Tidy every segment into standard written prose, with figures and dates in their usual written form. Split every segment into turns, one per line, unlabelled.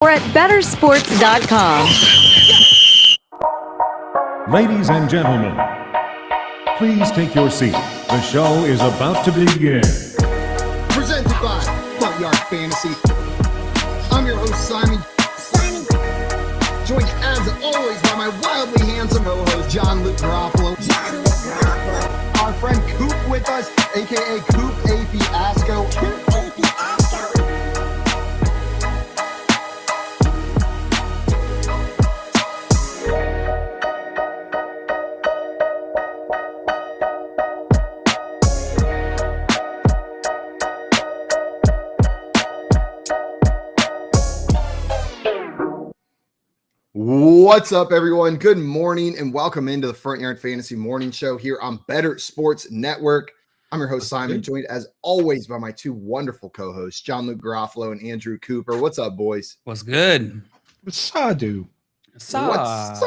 or at bettersports.com.
Ladies and gentlemen, please take your seat. The show is about to begin.
Presented by Backyard Fantasy. I'm your host, Simon. Joined as always by my wildly handsome co-host, John Luke Garofalo. Our friend Coop with us, aka Coop A.Fiasco. What's up, everyone? Good morning and welcome into the Front Yard Fantasy Morning Show here on Better Sports Network. I'm your host, Simon, joined as always by my two wonderful co-hosts, John Luke Garofalo and Andrew Cooper. What's up, boys?
What's good?
What's do?
What's up?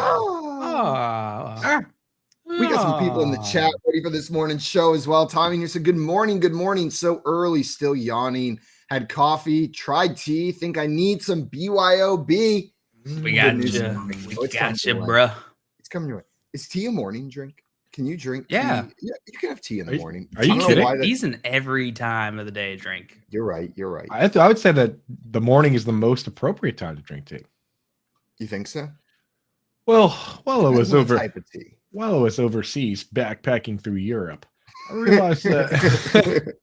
We got some people in the chat ready for this morning's show as well. Tommy here said, good morning, good morning. So early, still yawning. Had coffee, tried tea, think I need some BYOB.
We got you. We got you, bro.
It's coming your way. Is tea a morning drink? Can you drink tea?
Yeah.
Yeah, you can have tea in the morning.
Are you kidding?
Tea's an every time of the day drink.
You're right. You're right.
I would say that the morning is the most appropriate time to drink tea.
You think so?
Well, while I was
type of tea.
while I was overseas backpacking through Europe, I realized that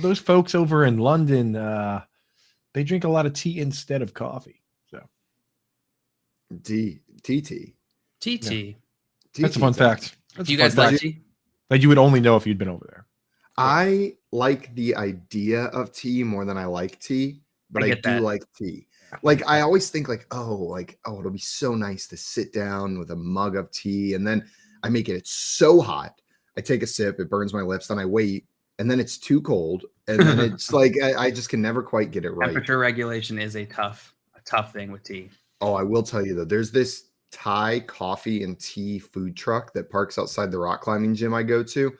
those folks over in London, they drink a lot of tea instead of coffee.
TT.
That's a fun fact.
Do you guys like tea?
That you would only know if you'd been over there.
I like the idea of tea more than I like tea, but I do like tea. Like I always think it'll be so nice to sit down with a mug of tea, and then I make it. It's so hot. I take a sip, it burns my lips, then I wait, and then it's too cold, and then it's like I just can never quite get it right.
Temperature regulation is a tough thing with tea.
Oh, I will tell you though, there's this Thai coffee and tea food truck that parks outside the rock climbing gym I go to.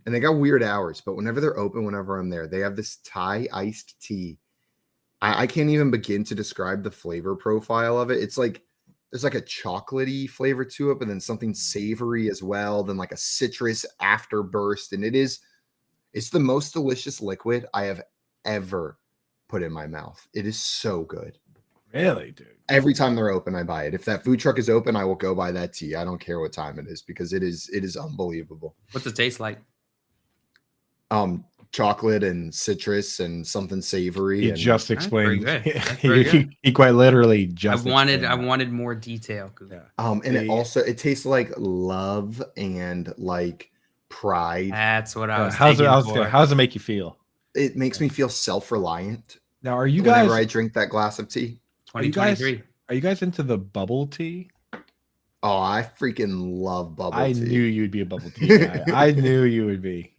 And they got weird hours, but whenever they're open, whenever I'm there, they have this Thai iced tea. I can't even begin to describe the flavor profile of it. It's like there's like a chocolatey flavor to it, but then something savory as well, then like a citrus afterburst. And it's the most delicious liquid I have ever put in my mouth. It is so good.
Really, dude.
Every time they're open, I buy it. If that food truck is open, I will go buy that tea. I don't care what time it is because it is unbelievable.
What's it taste like?
Chocolate and citrus and something savory.
He just explained.
He
quite literally just.
I wanted more detail.
Yeah.
And it tastes like love and like pride.
That's what I was.
How does it make you feel?
It makes me feel self-reliant.
Now, are you
whenever
guys?
I drink that glass of tea.
2023.
Are you guys into the bubble tea?
Oh, I freaking love bubble tea.
I knew you'd be a bubble tea guy. I knew you would be.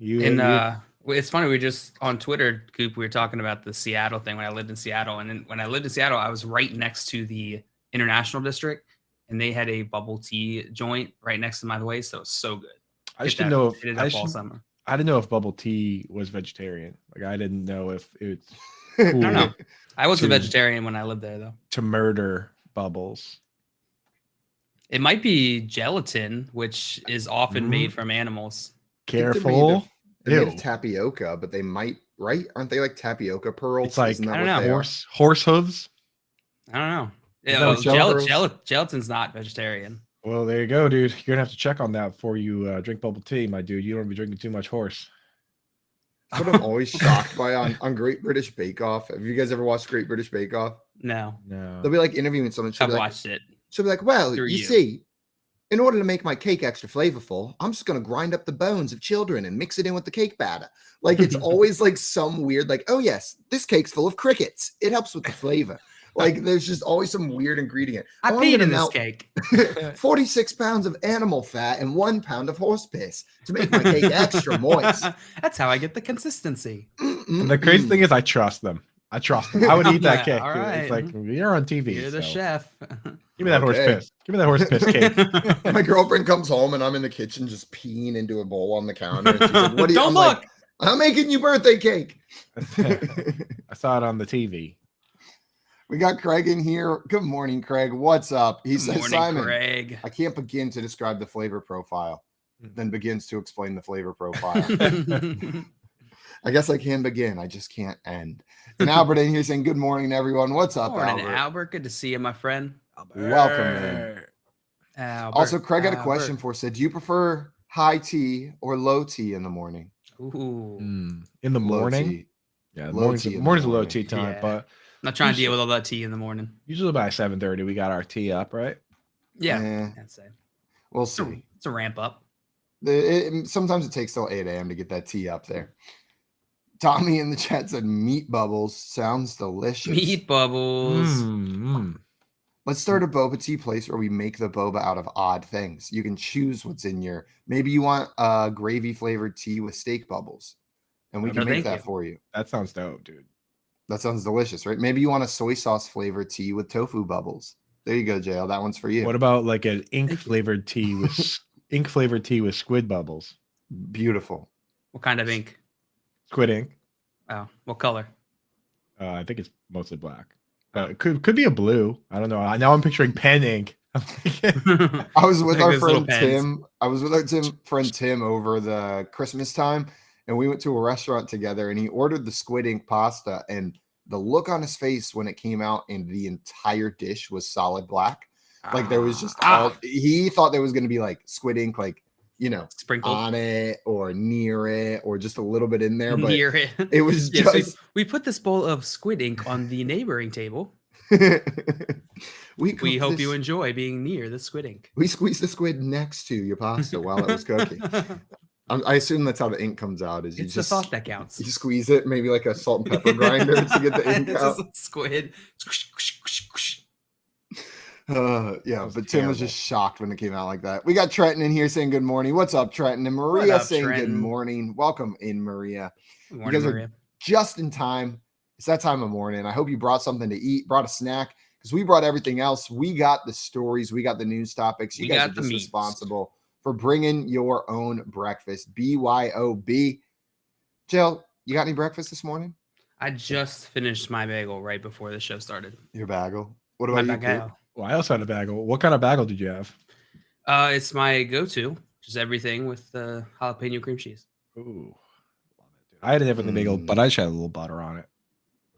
It's funny. We just on Twitter, Coop, we were talking about the Seattle thing when I lived in Seattle. And then when I lived in Seattle, I was right next to the International District, and they had a bubble tea joint right next to my place. So it was so good.
I just didn't know
all summer.
I didn't know if bubble tea was vegetarian. Like I didn't know if it's.
Cool I don't know. I was a vegetarian when I lived there, though.
To murder bubbles.
It might be gelatin, which is often made from animals.
Careful.
They're made of tapioca, but they might, right? Aren't they like tapioca pearls?
It's like,
I don't know.
Horse hooves?
I don't know. Gelatin's not vegetarian.
Well, there you go, dude. You're going to have to check on that before you drink bubble tea, my dude. You don't want to be drinking too much horse.
That's what I'm always shocked by on Great British Bake Off. Have you guys ever watched Great British Bake Off?
No.
They'll be like interviewing someone.
I've watched it.
She'll be like, well, you see, in order to make my cake extra flavorful, I'm just going to grind up the bones of children and mix it in with the cake batter. Like, it's always like some weird, like, oh, yes, this cake's full of crickets. It helps with the flavor. Like, there's just always some weird ingredient.
I peed in this cake.
46 pounds of animal fat and 1 pound of horse piss to make my cake extra moist.
That's how I get the consistency.
And the crazy thing is I trust them. I would eat that cake.
All right.
It's like, you're on TV.
You're the chef.
Give me that horse piss. Give me that horse piss cake.
My girlfriend comes home and I'm in the kitchen just peeing into a bowl on the counter. And she's like, what do you,
Don't
I'm
look.
Like, I'm making you birthday cake.
I saw it on the TV.
We got Craig in here. Good morning, Craig. What's up? He says,
Morning,
Simon,
Craig.
I can't begin to describe the flavor profile, then begins to explain the flavor profile. I guess I can begin. I just can't end. And Albert in here saying, good morning, everyone. What's up,
Morning,
Albert?
Albert. Good to see you, my friend.
Welcome in.
Albert,
Also, Craig had a
Albert.
question for us. Said, do you prefer high tea or low tea in the morning?
Ooh.
In the
Low
morning?
tea.
Yeah,
Low
morning's
tea in the
a low
morning.
tea time,
Yeah.
but
Not trying to deal with all that tea in the morning.
usually by 7:30 we got our tea up, right?
Yeah, I'd say.
We'll
It's a,
see.
it's a ramp up.
Sometimes it takes till 8 a.m. to get that tea up there. Tommy in the chat said, meat bubbles sounds delicious.
Meat bubbles.
Let's start a boba tea place where we make the boba out of odd things. You can choose what's in your. Maybe you want a gravy flavored tea with steak bubbles, and we
No,
can make
thank
that
you.
for you.
That sounds dope, dude.
That sounds delicious, right? Maybe you want a soy sauce flavored tea with tofu bubbles. There you go, JL. That one's for you.
What about like an ink flavored tea with squid bubbles?
Beautiful.
What kind of ink?
Squid ink.
Oh, what color?
I think it's mostly black. It could be a blue. I don't know. Now I'm picturing pen ink.
I was with
Like
our
those little
friend
pens.
Tim. I was with our friend Tim over the Christmas time, and we went to a restaurant together, and he ordered the squid ink pasta, and the look on his face when it came out and the entire dish was solid black. Like there was just he thought there was going to be like squid ink, like, you know,
Sprinkled
on it or near it or just a little bit in there, but
near it.
it was
Yes,
just
we put this bowl of squid ink on the neighboring table. We hope you enjoy being near the squid ink.
We squeezed the squid next to your pasta while it was cooking. I assume that's how the ink comes out. Is you
It's
just
the thought that counts.
you squeeze it, maybe like a salt and pepper grinder to get the ink
It's
out.
just a squid.
Yeah,
was
but Tim was
terrible.
just shocked when it came out like that. We got Trenton in here saying good morning. What's up, Trenton? And Maria
up,
saying good
Trenton?
morning. Welcome in, Maria.
Good
You
morning,
guys are
Maria.
just in time. It's that time of morning. I hope you brought something to eat, brought a snack, because we brought everything else. We got the stories, we got the news topics. You
We
guys
got
are
the
just
meats.
responsible for bringing your own breakfast. BYOB. Jill, you got any breakfast this morning?
I just finished my bagel right before the show started.
Your bagel. What
My
about you, Coop?
bagel.
Well, I also had a bagel. What kind of bagel did you have?
It's my go-to. Just everything with the jalapeno cream cheese.
Ooh, love it, dude. I had an everything bagel, but I just had a little butter on it.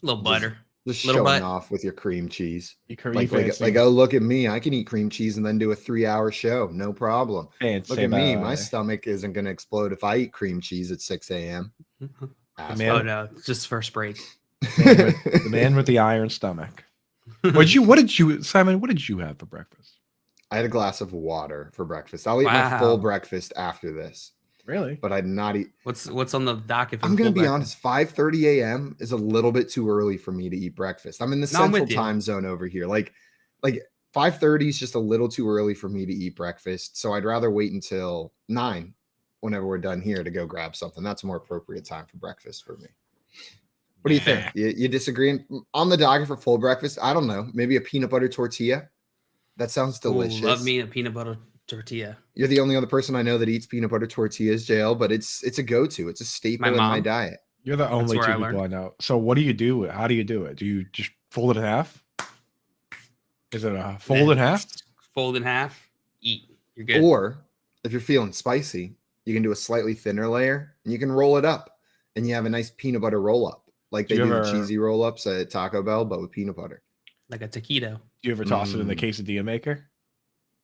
A little butter.
Just
Little
showing
butt.
off with your cream cheese.
Like
Oh, look at me. I can eat cream cheese and then do a 3-hour show. No problem. Look at me. My stomach isn't going to explode if I eat cream cheese at 6 a.m.
Man.
Oh no, it's just first break.
the man with the iron stomach. What did you, Simon? What did you have for breakfast?
I had a glass of water for breakfast. I'll eat my full breakfast after this,
Really?
but I'd not eat.
What's on the docket? For
I'm
the
going to
full
be
breakfast?
honest. 5:30 a.m. is a little bit too early for me to eat breakfast. I'm in the
No, I'm
central
with you.
time zone over here. Like 5:30 is just a little too early for me to eat breakfast. So I'd rather wait until 9 whenever we're done here to go grab something. That's a more appropriate time for breakfast for me. What do you think? You disagree? On the docket for full breakfast, I don't know. Maybe a peanut butter tortilla. That sounds delicious.
Ooh, love me a peanut butter tortilla.
You're the only other person I know that eats peanut butter tortillas, JL, but it's a go-to. It's a staple in my
mom.
diet.
You're the only two
where I
people I know. So what do you do? How do you do it? Do you just fold it in half? Is it a fold in half?
Fold in half. Eat. You're good.
Or if you're feeling spicy, you can do a slightly thinner layer and you can roll it up and you have a nice peanut butter roll-up. Like they do the cheesy roll-ups at Taco Bell, but with peanut butter.
Like a taquito.
Do you ever toss it in the quesadilla maker?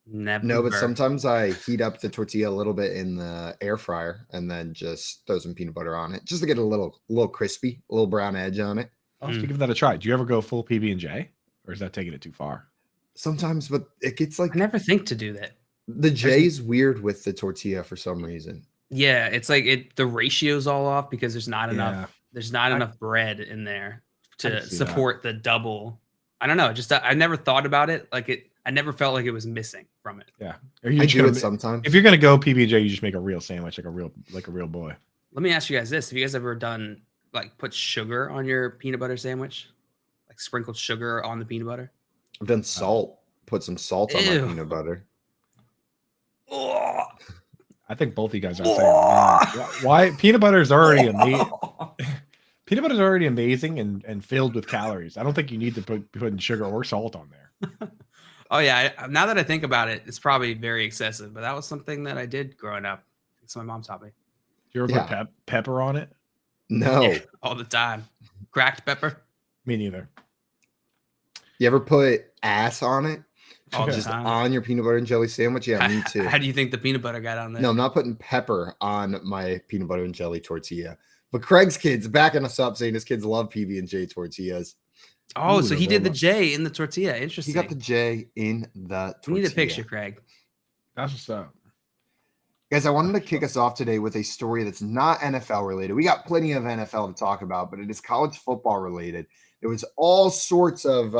Never.
No, but sometimes I heat up the tortilla a little bit in the air fryer and then just throw some peanut butter on it just to get a little crispy, a little brown edge on it.
I'll have to give that a try. Do you ever go full PB&J, or is that taking it too far?
Sometimes, but it gets like
I never think to do that.
the J's weird with the tortilla for some reason.
Yeah, it's like the ratio's all off because there's not enough.
Yeah.
There's not enough bread in there
I
to
can see
support the double. I don't know. Just I never thought about it. I never felt like it was missing from it.
Yeah.
I do it sometimes.
If you're gonna go PB&J, you just make a real sandwich, like a real boy.
Let me ask you guys this: have you guys ever done put sugar on your peanut butter sandwich, like sprinkled sugar on the peanut butter?
I've done salt. Put some salt on
Ew.
my peanut butter.
Oh,
I think both of you guys are saying why peanut butter is already a meat. Peanut butter is already amazing and filled with calories. I don't think you need to put putting sugar or salt on there.
Oh yeah, now that I think about it, it's probably very excessive, but that was something that I did growing up. So my mom taught me.
Do you ever put pepper on it?
No.
Yeah, all the time. Cracked pepper.
Me neither.
You ever put ass on it?
All the
Just
time.
on your peanut butter and jelly sandwich? Yeah, me too.
How do you think the peanut butter got on there?
No, I'm not putting pepper on my peanut butter and jelly tortilla. But Craig's kids backing us up saying his kids love PB&J tortillas.
Oh,
Ooh,
so he did the J in the tortilla. Interesting.
He got the J in the tortilla.
We need a picture, Craig.
That's what's up.
Guys, I wanted to kick us off today with a story that's not NFL related. We got plenty of NFL to talk about, but it is college football related. There was all sorts of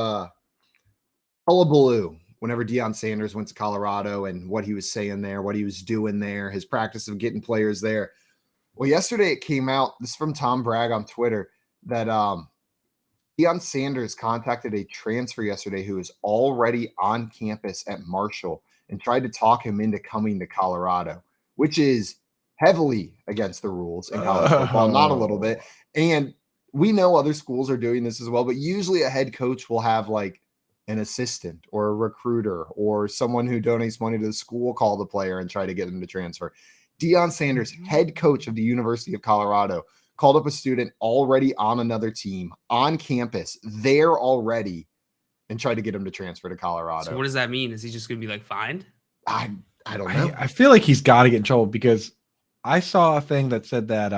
hullabaloo whenever Deion Sanders went to Colorado and what he was saying there, what he was doing there, his practice of getting players there. Well, yesterday it came out, this is from Tom Bragg on Twitter, that Deion Sanders contacted a transfer yesterday who is already on campus at Marshall and tried to talk him into coming to Colorado, which is heavily against the rules in college football, not a little bit. And we know other schools are doing this as well, but usually a head coach will have like an assistant or a recruiter or someone who donates money to the school call the player and try to get them to transfer. Deion Sanders, head coach of the University of Colorado, called up a student already on another team on campus there already and tried to get him to transfer to Colorado.
So what does that mean? Is he just going to be like fined?
I don't know.
I feel like he's got to get in trouble because I saw a thing that said that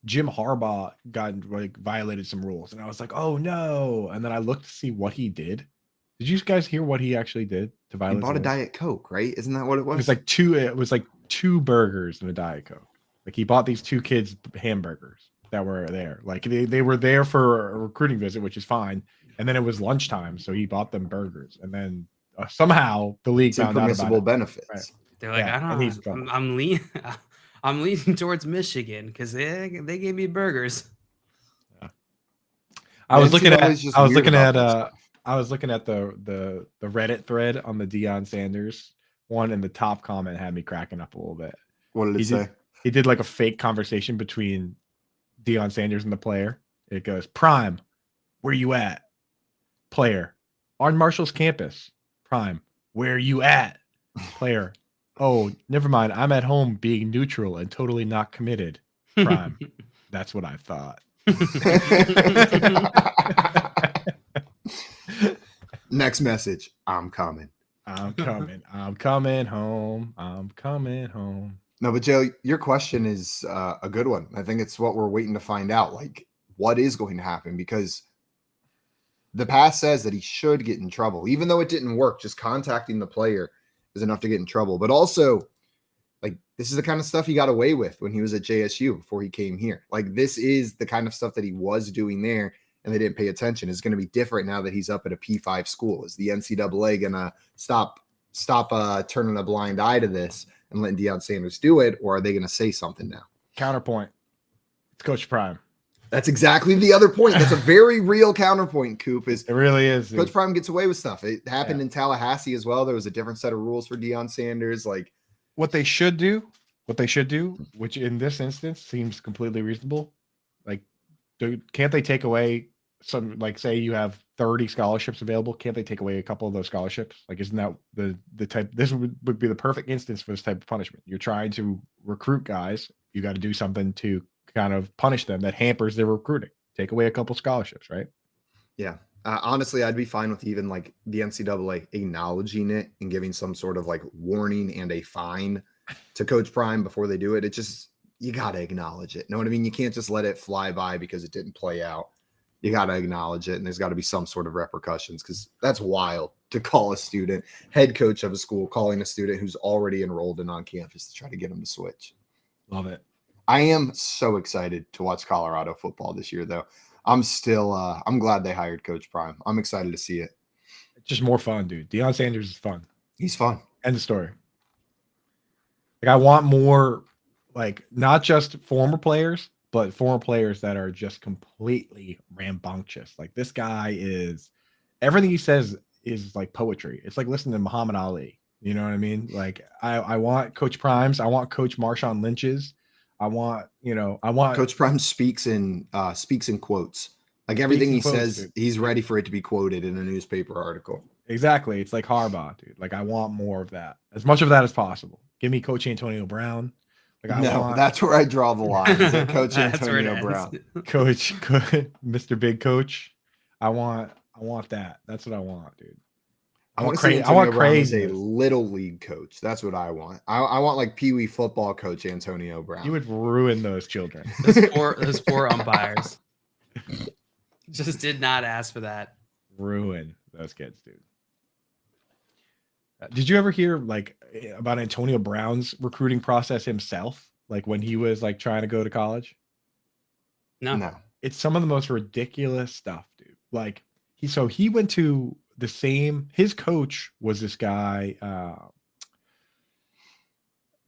Jim Harbaugh got like violated some rules, and I was like, "Oh no!" And then I looked to see what he did. Did you guys hear what he actually did to violate?
He bought a Diet Coke, right? Isn't that what it was?
It was like two burgers and a Diet Coke. Like he bought these two kids hamburgers that were there. Like they were there for a recruiting visit, which is fine. And then it was lunchtime, so he bought them burgers. And then somehow the league found out about it.
Benefits.
Right.
They're like, I don't know. I'm leaning. I'm leaning towards Michigan because they gave me burgers.
Yeah. I was looking at the Reddit thread on the Deion Sanders one, and the top comment had me cracking up a little bit.
What did it say?
He did like a fake conversation between Deion Sanders and the player. It goes, Prime, where you at? Player, on Marshall's campus. Prime, where you at? Player, oh, never mind. I'm at home being neutral and totally not committed. Prime, that's what I thought.
Next message. I'm coming.
I'm coming. I'm coming home. I'm coming home.
No, but Joe, your question is a good one. I think it's what we're waiting to find out. Like, what is going to happen? Because the past says that he should get in trouble, even though it didn't work. Just contacting the player is enough to get in trouble. But also, like, this is the kind of stuff he got away with when he was at JSU before he came here. Like, this is the kind of stuff that he was doing there, and they didn't pay attention. It's going to be different now that he's up at a P5 school. Is the NCAA going to stop turning a blind eye to this and letting Deion Sanders do it, or are they going to say something now?
Counterpoint. It's Coach Prime.
That's exactly the other point. That's a very real counterpoint, Coop. It
really is.
Coach Prime gets away with stuff. It happened in Tallahassee as well. There was a different set of rules for Deion Sanders. Like,
what they should do, which in this instance seems completely reasonable. Like, can't they take away some, like, say you have 30 scholarships available? Can't they take away a couple of those scholarships? Like, isn't that the type? This would be the perfect instance for this type of punishment. You're trying to recruit guys. You got to do something to kind of punish them that hampers their recruiting. Take away a couple scholarships, right?
Yeah. Honestly, I'd be fine with even like the NCAA acknowledging it and giving some sort of like warning and a fine to Coach Prime before they do it. It just, you got to acknowledge it. Know what I mean? You can't just let it fly by because it didn't play out. You got to acknowledge it, and there's got to be some sort of repercussions, because that's wild to call a student, head coach of a school, calling a student who's already enrolled and on campus to try to get them to switch.
Love it.
I am so excited to watch Colorado football this year, though. I'm still I'm glad they hired Coach Prime. I'm excited to see it.
It's just more fun, dude. Deion Sanders is fun.
He's fun.
End of story. Like, I want more, like, not just former players, but former players that are just completely rambunctious. Like, this guy is, everything he says is like poetry. It's like listening to Muhammad Ali. You know what I mean? Like, I want Coach Primes. I want Coach Marshawn Lynch's. I want, I want
Coach Prime speaks in quotes. Like everything he
quotes,
says,
dude.
he's ready for it to be quoted in a newspaper article.
Exactly. It's like Harbaugh, dude. Like I want more of that, as much of that as possible. Give me Coach Antonio Brown. Like I want
that's where I draw the line. Is at Coach
That's where it
Antonio
ends.
Brown.
Coach, Mr. Big Coach. I want that. That's what I want, dude.
I want to see Antonio Brown as a
craziness.
little league coach. That's what I want. I want like Pee Wee football coach Antonio Brown.
You would ruin those children.
Those poor umpires. Just did not ask for that.
Ruin those kids, dude. Did you ever hear like about Antonio Brown's recruiting process himself? Like when he was like trying to go to college?
No.
It's some of the most ridiculous stuff, dude. Like he went to the same, his coach was this guy,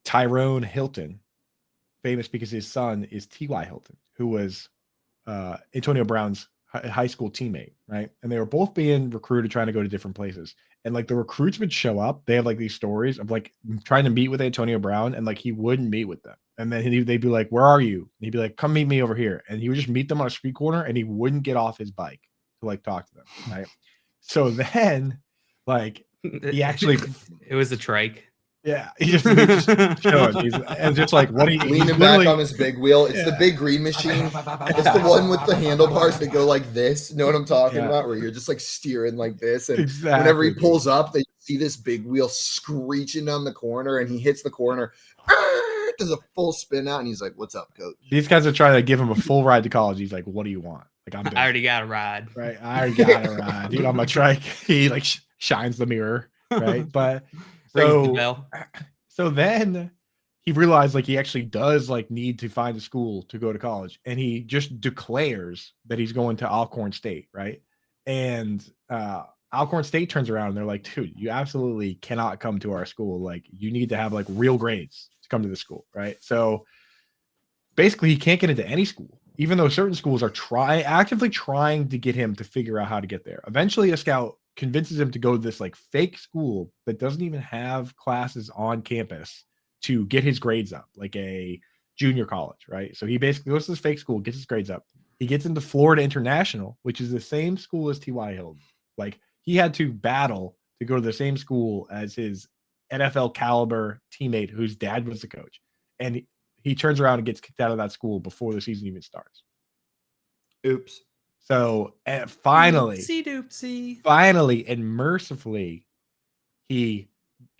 Tyrone Hilton, famous because his son is T.Y. Hilton, who was Antonio Brown's high school teammate, right? And they were both being recruited, trying to go to different places. And like the recruits would show up, they have like these stories of like trying to meet with Antonio Brown, and like he wouldn't meet with them. And then they'd be like, "Where are you?" And he'd be like, "Come meet me over here." And he would just meet them on a street corner, and he wouldn't get off his bike to like talk to them, right? So then, like, he actually,
it was a trike.
yeah, he just showed. And just like what he
leaning back on his big wheel. It's the big green machine. It's the one with the handlebars that go like this. You know what I'm talking about? Where you're just like steering like this. And whenever he pulls up, they see this big wheel screeching down the corner, and he hits the corner, does a full spin out, and he's like, "What's up, coach?"
These guys are trying to give him a full ride to college. He's like, "What do you want?" Like, I'm busy.
I already got a ride.
Right. I already got a ride. Dude, on my trike, he like shines the mirror. Right. But
Rings the bell.
So then he realized like he actually does like need to find a school to go to college. And he just declares that he's going to Alcorn State. Right. And Alcorn State turns around and they're like, "Dude, you absolutely cannot come to our school. Like you need to have like real grades to come to the school." Right. So basically he can't get into any school, even though certain schools are actively trying to get him to figure out how to get there. Eventually a scout convinces him to go to this like fake school that doesn't even have classes on campus to get his grades up, like a junior college, right? So he basically goes to this fake school, gets his grades up. He gets into Florida International, which is the same school as T.Y. Hilton. Like he had to battle to go to the same school as his NFL caliber teammate whose dad was the coach. And he turns around and gets kicked out of that school before the season even starts.
Oops.
So finally and mercifully, he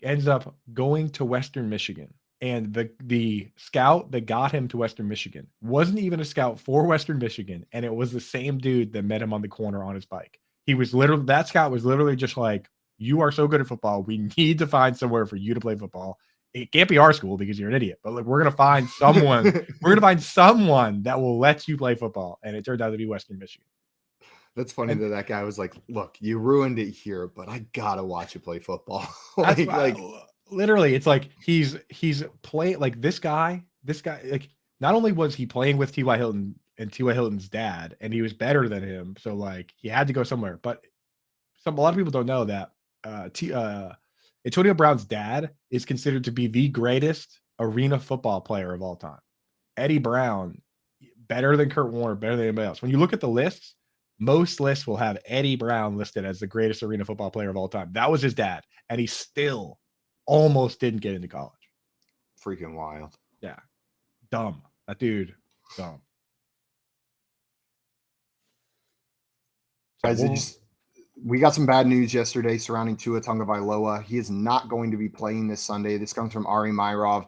ends up going to Western Michigan. And the scout that got him to Western Michigan wasn't even a scout for Western Michigan. And it was the same dude that met him on the corner on his bike. That scout was literally just like, "You are so good at football. We need to find somewhere for you to play football. It can't be our school because you're an idiot, but like, we're going to find someone, that will let you play football." And it turned out to be Western Michigan.
That's funny that guy was like, "Look, you ruined it here, but I gotta watch you play football." like
literally, it's like he's playing like this guy, like not only was he playing with T.Y. Hilton and T.Y. Hilton's dad, and he was better than him. So like he had to go somewhere, but a lot of people don't know that Antonio Brown's dad is considered to be the greatest arena football player of all time. Eddie Brown, better than Kurt Warner, better than anybody else. When you look at the lists, most lists will have Eddie Brown listed as the greatest arena football player of all time. That was his dad, and he still almost didn't get into college.
Freaking wild.
Yeah. Dumb. That dude, dumb.
Guys, we got some bad news yesterday surrounding Tua Tagovailoa. He is not going to be playing this Sunday. This comes from Ari Myrov.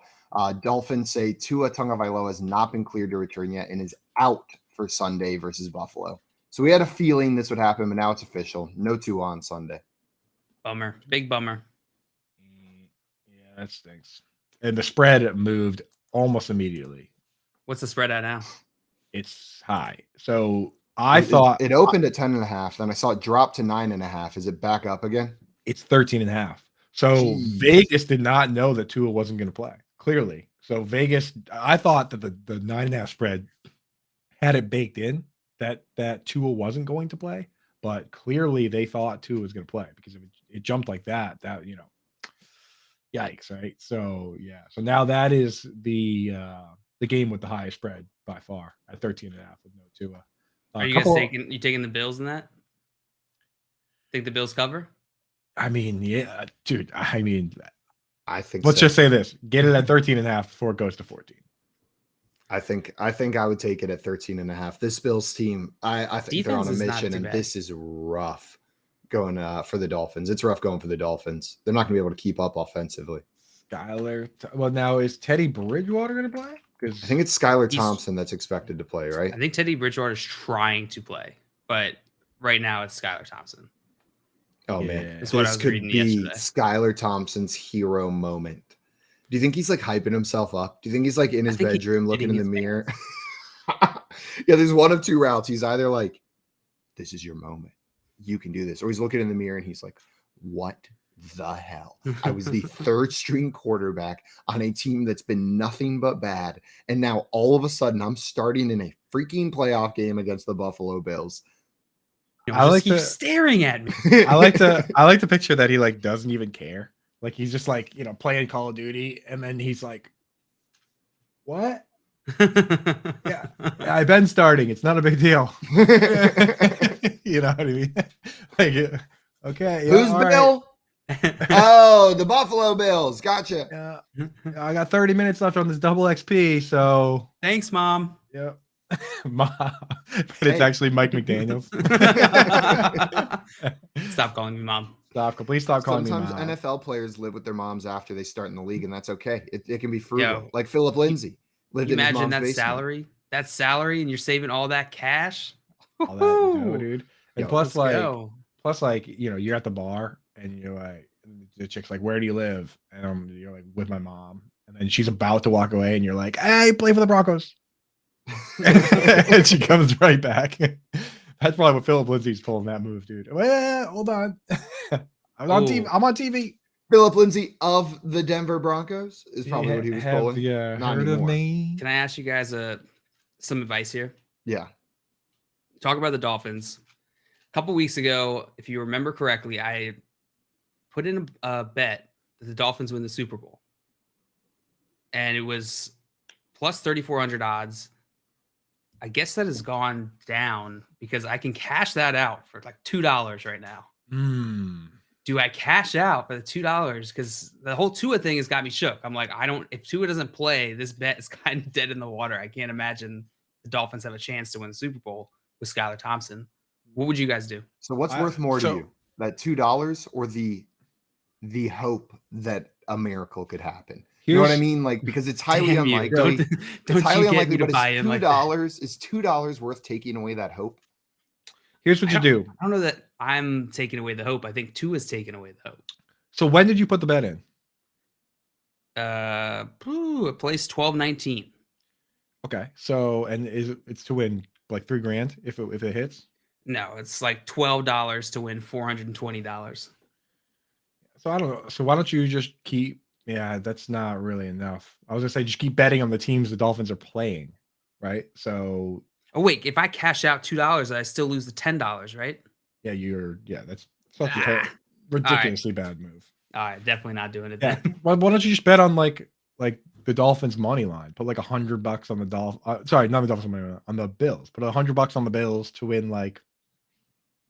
Dolphins say Tua Tagovailoa has not been cleared to return yet and is out for Sunday versus Buffalo. So we had a feeling this would happen, but now it's official. No Tua on Sunday.
Bummer. Big bummer.
Yeah, that stinks. And the spread moved almost immediately.
What's the spread at now?
It's high. So I thought
it opened at 10.5. Then I saw it drop to 9.5. Is it back up again?
It's 13.5. So Vegas did not know that Tua wasn't going to play, clearly. So Vegas, I thought that the 9.5 spread had it baked in that Tua wasn't going to play, but clearly they thought Tua was going to play because it jumped like that, yikes, right? So yeah. So now that is the the game with the highest spread by far at 13.5 with no Tua.
Are you guys taking the Bills in that? Think the Bills cover?
I mean, yeah, dude. I mean,
I think
let's
so.
just say this: get it at 13.5 before it goes to 14.
I think I would take it at 13.5. This Bills team, I think they're on a mission, and this is rough going for the Dolphins. It's rough going for the Dolphins. They're not going to be able to keep up offensively.
Skylar. Well, now is Teddy Bridgewater going to play? Because
I think it's Skylar Thompson that's expected to play, right?
I think Teddy Bridgewater is trying to play, but right now it's Skylar Thompson.
Oh man,
That's what I was reading yesterday.
Skylar Thompson's hero moment. Do you think he's like hyping himself up? Do you think he's like in his bedroom looking in the mirror? Yeah, there's one of two routes. He's either like, this is your moment. You can do this. Or he's looking in the mirror and he's like, what the hell? I was the third string quarterback on a team that's been nothing but bad. And now all of a sudden I'm starting in a freaking playoff game against the Buffalo Bills.
I like keep staring at me.
I like the picture that he like doesn't even care. Like he's just like, playing Call of Duty, and then he's like, "What? yeah, I've been starting. It's not a big deal." You know what I mean? Like, okay,
who's Bill? Right. Oh, the Buffalo Bills. Gotcha.
I got 30 minutes left on this double XP, so
thanks, Mom.
Yep. Mom, but it's actually Mike McDaniels.
Stop calling me Mom.
Please stop calling me Mom.
Sometimes NFL players live with their moms after they start in the league, and that's okay. It can be frugal. Like Philip Lindsay lived in his mom's basement.
That salary, and you're saving all that cash.
All that, dude. And plus, you're at the bar, and you're like, the chick's like, "Where do you live?" And you're like, "With my mom." And then she's about to walk away, and you're like, "Hey, play for the Broncos." And she comes right back. That's probably what Philip Lindsay's pulling that move, dude. Well, hold on. I'm on TV.
Philip Lindsay of the Denver Broncos is probably what he was pulling.
Yeah,
not heard of me.
Can I ask you guys some advice here?
Yeah.
Talk about the Dolphins. A couple weeks ago, if you remember correctly, I put in a bet that the Dolphins win the Super Bowl. And it was plus 3,400 odds. I guess that has gone down because I can cash that out for like $2 right now. Do I cash out for the $2? Because the whole Tua thing has got me shook. I'm like, if Tua doesn't play, this bet is kind of dead in the water. I can't imagine the Dolphins have a chance to win the Super Bowl with Skylar Thompson. What would you guys do?
So what's worth more to you, that $2 or the hope that a miracle could happen? You know what I mean? Like, because it's highly unlikely. It's highly unlikely, but is $2 worth taking away that hope?
Here's what you do.
I don't know that I'm taking away the hope. I think Tua is taking away the hope.
So when did you put the bet in?
It placed 12.19.
Okay. So, and it's to win like $3,000 if it hits?
No, it's like $12 to win $420.
So I don't know. So why don't you just keep? Yeah, that's not really enough. I was gonna say just keep betting on the teams the Dolphins are playing, right? So.
Oh wait, if I cash out $2, I still lose the $10, right?
Yeah, that's such a ridiculously bad move.
All right, definitely not doing it.
Yeah.
Then.
Why don't you just bet on like the Dolphins money line? Put like $100 on the Dolphins. Not the Dolphins money line, on the Bills. Put $100 on the Bills to win like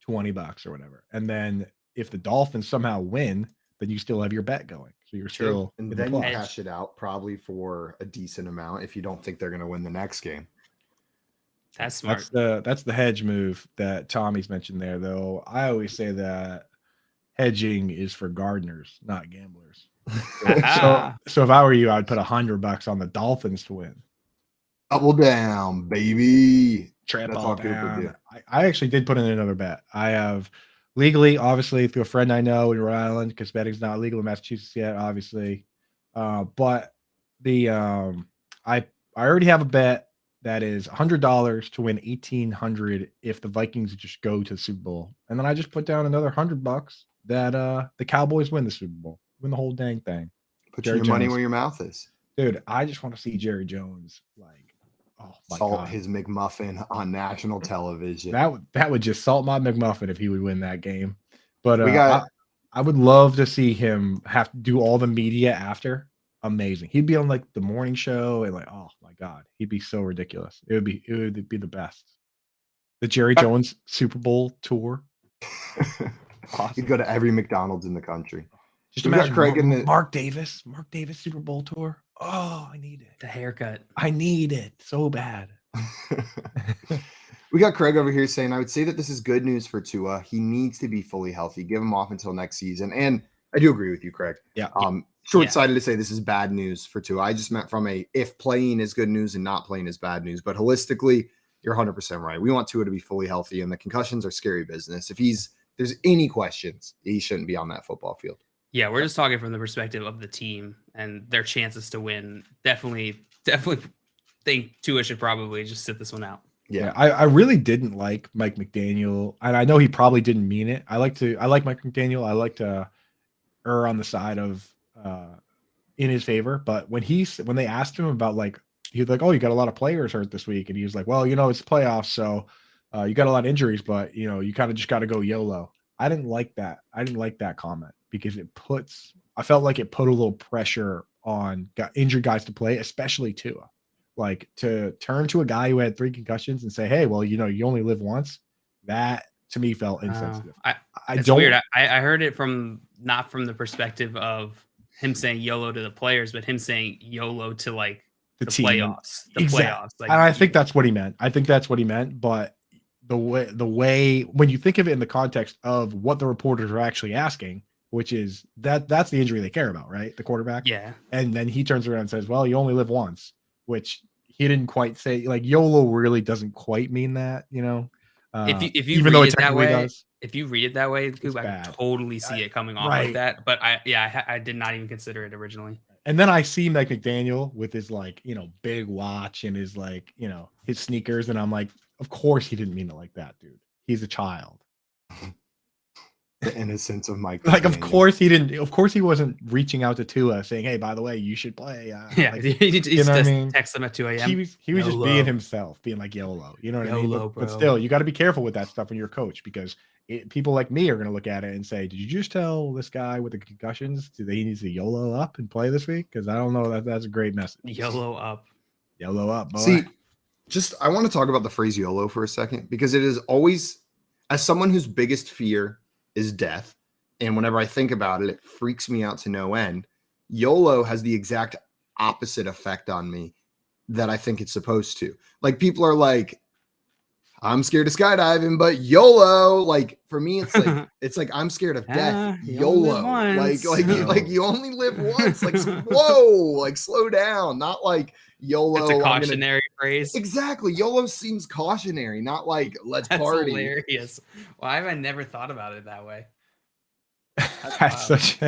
$20 or whatever. And then if the Dolphins somehow win, then you still have your bet going. So you're still
and then you cash it out probably for a decent amount if you don't think they're going to win the next game.
That's smart.
That's the hedge move that Tommy's mentioned there, though. I always say that hedging is for gardeners, not gamblers. So if I were you, I'd put $100 on the Dolphins to win.
Double down, baby.
That's all down. I actually did put in another bet. I have legally, obviously, through a friend I know in Rhode Island, because betting's not legal in Massachusetts yet, obviously. But I already have a bet that is $100 to win $1,800 if the Vikings just go to the Super Bowl, and then I just put down another $100 that the Cowboys win the Super Bowl, win the whole dang thing.
Put your money where your mouth is,
dude. I just want to see Jerry Jones
salt his McMuffin on national television.
That would just salt my McMuffin if he would win that game. But I would love to see him have to do all the media after. amazing. He'd be on like the morning show and like, oh my god, he'd be so ridiculous. It would be the best. The Jerry Jones Super Bowl tour.
You'd go to every McDonald's in the country.
Just
We got
imagine
Craig in the-
Mark Davis Super Bowl tour. Oh, I need it.
The haircut.
I need it so bad.
We got Craig over here saying, I would say that this is good news for Tua. He needs to be fully healthy. Give him off until next season. And I do agree with you, Craig.
Yeah.
Short-sighted to say this is bad news for Tua. I just meant from a if playing is good news and not playing is bad news. But holistically, you're 100% right. We want Tua to be fully healthy, and the concussions are scary business. If there's any questions, he shouldn't be on that football field.
Yeah, we're just talking from the perspective of the team and their chances to win. Definitely think Tua should probably just sit this one out.
Yeah, I really didn't like Mike McDaniel, and I know he probably didn't mean it. I like Mike McDaniel. I like to err on the side of in his favor. But when they asked him about like, he was like, "Oh, you got a lot of players hurt this week," and he was like, "Well, it's playoffs, so you got a lot of injuries, but you kind of just got to go YOLO." I didn't like that. I didn't like that comment because I felt like it put a little pressure on injured guys to play, especially Tua. Like to turn to a guy who had 3 concussions and say, "Hey, well, you only live once." That to me felt insensitive.
It's weird. I heard it not from the perspective of him saying YOLO to the players, but him saying YOLO to like the
team.
playoffs. Playoffs. Like,
and I think that's what he meant. But the way when you think of it in the context of what the reporters are actually asking, which is that's the injury they care about, right? The quarterback.
Yeah.
And then he turns around and says, "Well, you only live once," which he didn't quite say. Like YOLO really doesn't quite mean that,
If you
even though
read
it
it that
technically
way,
does.
if you read it that way, I
bad.
can totally see it coming off like that. But I did not even consider it originally.
And then I see Mike McDaniel with his big watch and his his sneakers, and I'm like, of course he didn't mean it like that, dude. He's a child.
The innocence of Mike.
Like, of course he didn't. Of course he wasn't reaching out to Tua saying, "Hey, by the way, you should play."
He just text him at 2 a.m.
He was just being himself, being like YOLO. You know what I mean? But still, you got to be careful with that stuff when you're a coach because people like me are going to look at it and say, "Did you just tell this guy with the concussions he needs to YOLO up and play this week?" Because I don't know that's a great message.
YOLO up,
boy.
See, I want to talk about the phrase YOLO for a second because it is always, as someone whose biggest fear is death, and whenever I think about it, it freaks me out to no end. YOLO has the exact opposite effect on me that I think it's supposed to. Like, people are like, "I'm scared of skydiving, but YOLO." Like, for me, it's like I'm scared of death. YOLO. Like you only live once. Like, whoa, like slow down. Not like YOLO.
It's a cautionary phrase.
Exactly. YOLO seems cautionary, not like let's
That's
party.
Hilarious. Why have I never thought about it that way?
That's such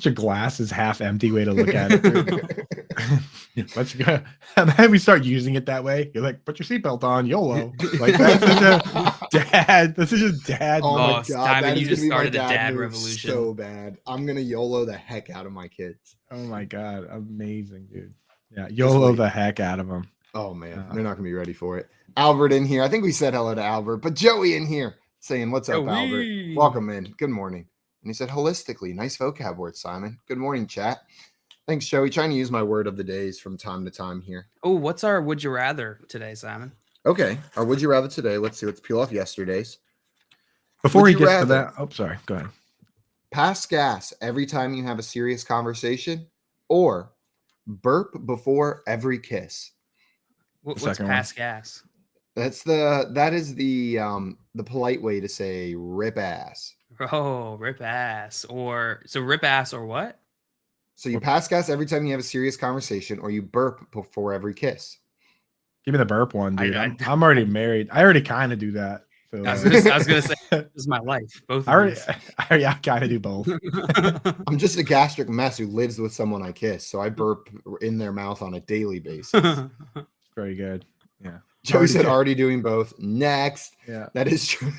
a glass is half empty way to look at it. Let's go. And then we start using it that way. You're like, "Put your seatbelt on, YOLO." Like, that's such a dad. This is just dad.
Oh my God,
Simon, you just
gonna be my
started a dad
move
revolution.
so bad. I'm gonna YOLO the heck out of my kids.
Oh my God, amazing, dude. Yeah, YOLO the heck out of them.
Oh man, they're not gonna be ready for it. Albert in here. I think we said hello to Albert, but Joey in here saying, "What's up, Albert? Welcome in. Good morning." And he said, "Holistically, nice vocab word, Simon. Good morning, chat." Thanks, Joey. Trying to use my word of the days from time to time here.
Oh, what's our would you rather today, Simon?
Okay, our would you rather today. Let's see. Let's peel off yesterday's.
Before
Would
he
you
gets to
rather
that, oh, sorry. Go ahead.
pass gas every time you have a serious conversation, or burp before every kiss?
What's
second
pass gas?
That is the polite way to say rip ass.
Oh, rip ass. Rip ass or what?
So you pass gas every time you have a serious conversation, or you burp before every kiss.
Give me the burp one, dude. I'm already married. I already kind of do that. So,
I was gonna say this is my life. Both of these.
I kind of do both.
I'm just a gastric mess who lives with someone I kiss, so I burp in their mouth on a daily basis.
Very good. Yeah.
Joey said already doing both. Next.
Yeah.
That is true.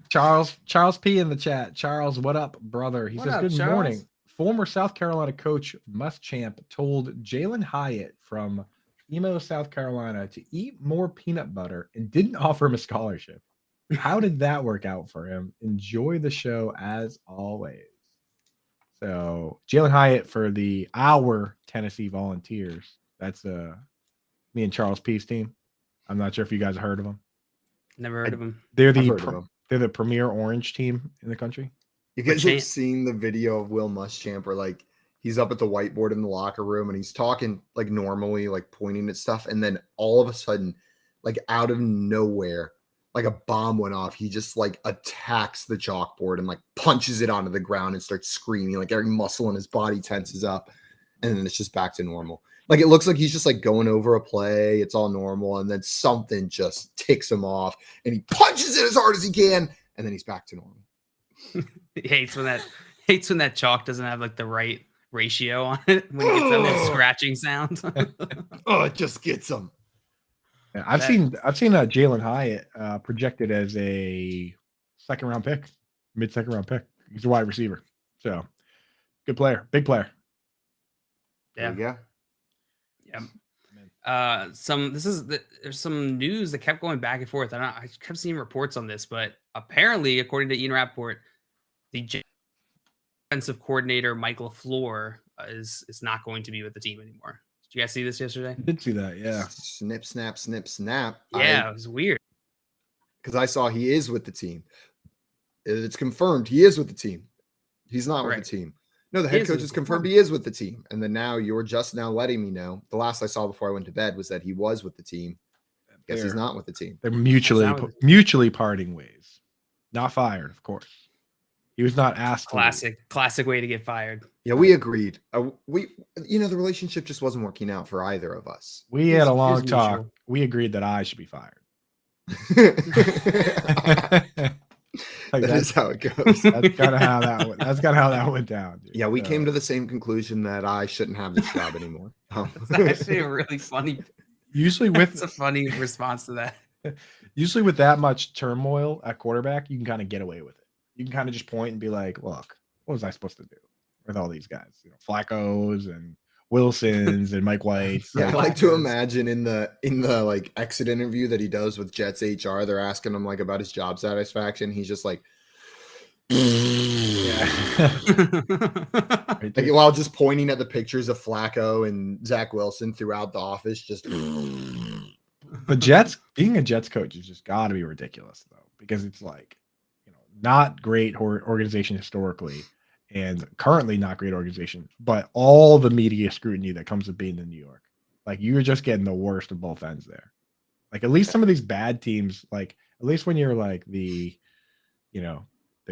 Charles P in the chat. Charles, what up, brother? He
What
says,
up,
"Good
Charles?
morning. Former South Carolina coach Muschamp told Jalen Hyatt from Emo, South Carolina to eat more peanut butter and didn't offer him a scholarship. How did that work out for him? Enjoy the show as always." So Jalen Hyatt for our Tennessee Volunteers. That's me and Charles P's team. I'm not sure if you guys have heard of them.
Never heard of him.
They're
I've
the
heard of them.
they're the premier orange team in the country.
You guys
Champ-
have seen the video of Will Muschamp where like he's up at the whiteboard in the locker room and he's talking like normally, like pointing at stuff, and then all of a sudden, like out of nowhere, like a bomb went off. He just like attacks the chalkboard and like punches it onto the ground and starts screaming. Like every muscle in his body tenses up, and then it's just back to normal. Like it looks like he's just like going over a play. It's all normal, and then something just ticks him off, and he punches it as hard as he can, and then he's back to normal.
He hates when that chalk doesn't have like the right ratio on it when it gets that little scratching sound.
Oh, it just gets him.
Yeah, I've seen Jalen Hyatt projected as a second round pick, mid-second round pick. He's a wide receiver, so good player, big player.
Yeah.
Yeah.
There's some news that kept going back and forth. I kept seeing reports on this, but apparently, according to Ian Rappaport, the defensive coordinator Mike LaFleur is not going to be with the team anymore. Did you guys see this yesterday?
I did see that, yeah.
Snip, snap, snip, snap.
Yeah, it was weird.
Because I saw he is with the team. It's confirmed he is with the team. He's not
Correct.
with the team. No, the
He
head
is
coach
with
has
the
confirmed he is with the team. And then now you're just now letting me know. The last I saw before I went to bed was that he was with the team. Guess he's not with the team.
They're
That's not
mutually parting ways. Not fired, of course. He was not asked.
Classic way to get fired.
Yeah, we agreed. The relationship just wasn't working out for either of us.
We had a long
It's
talk.
mutual.
We agreed that I should be fired.
That
That's
is how it goes.
kind of how that went. That's kind of how that went down. Dude.
Yeah, we came to the same conclusion that I shouldn't have this job anymore.
It's actually a really funny.
Usually
It's
with
a funny response to that.
usually with that much turmoil at quarterback, you can kind of get away with it. You can kind of just point and be like, "Look, what was I supposed to do with all these guys? Flacco's and Wilsons and Mike White's."
Yeah, I
Like,
like to imagine in the like exit interview that he does with Jets HR, they're asking him like about his job satisfaction. He's just like,
yeah. Right
like
there.
while just pointing at the pictures of Flacco and Zach Wilson throughout the office, just
But Jets, being a Jets coach is just got to be ridiculous though, because it's like, not great organization historically, and currently not great organization, but all the media scrutiny that comes with being in New York, like you're just getting the worst of both ends there. Like at least some of these bad teams, like at least when you're like the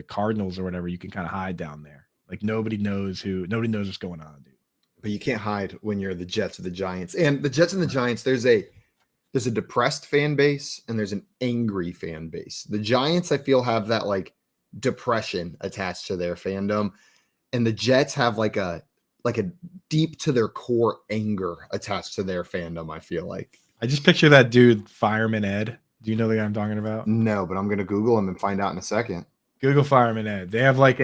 Cardinals or whatever, you can kind of hide down there. Like nobody knows what's going on, dude.
but you can't hide when you're the Jets or the Giants. And the Jets and the Giants, there's a depressed fan base and there's an angry fan base. The Giants, I feel, have that like depression attached to their fandom, and the Jets have like a deep to their core anger attached to their fandom. I feel like.
I just picture that dude, Fireman Ed. Do you know the guy I'm talking about?
No, but I'm gonna Google him and find out in a second.
Google Fireman Ed. They have like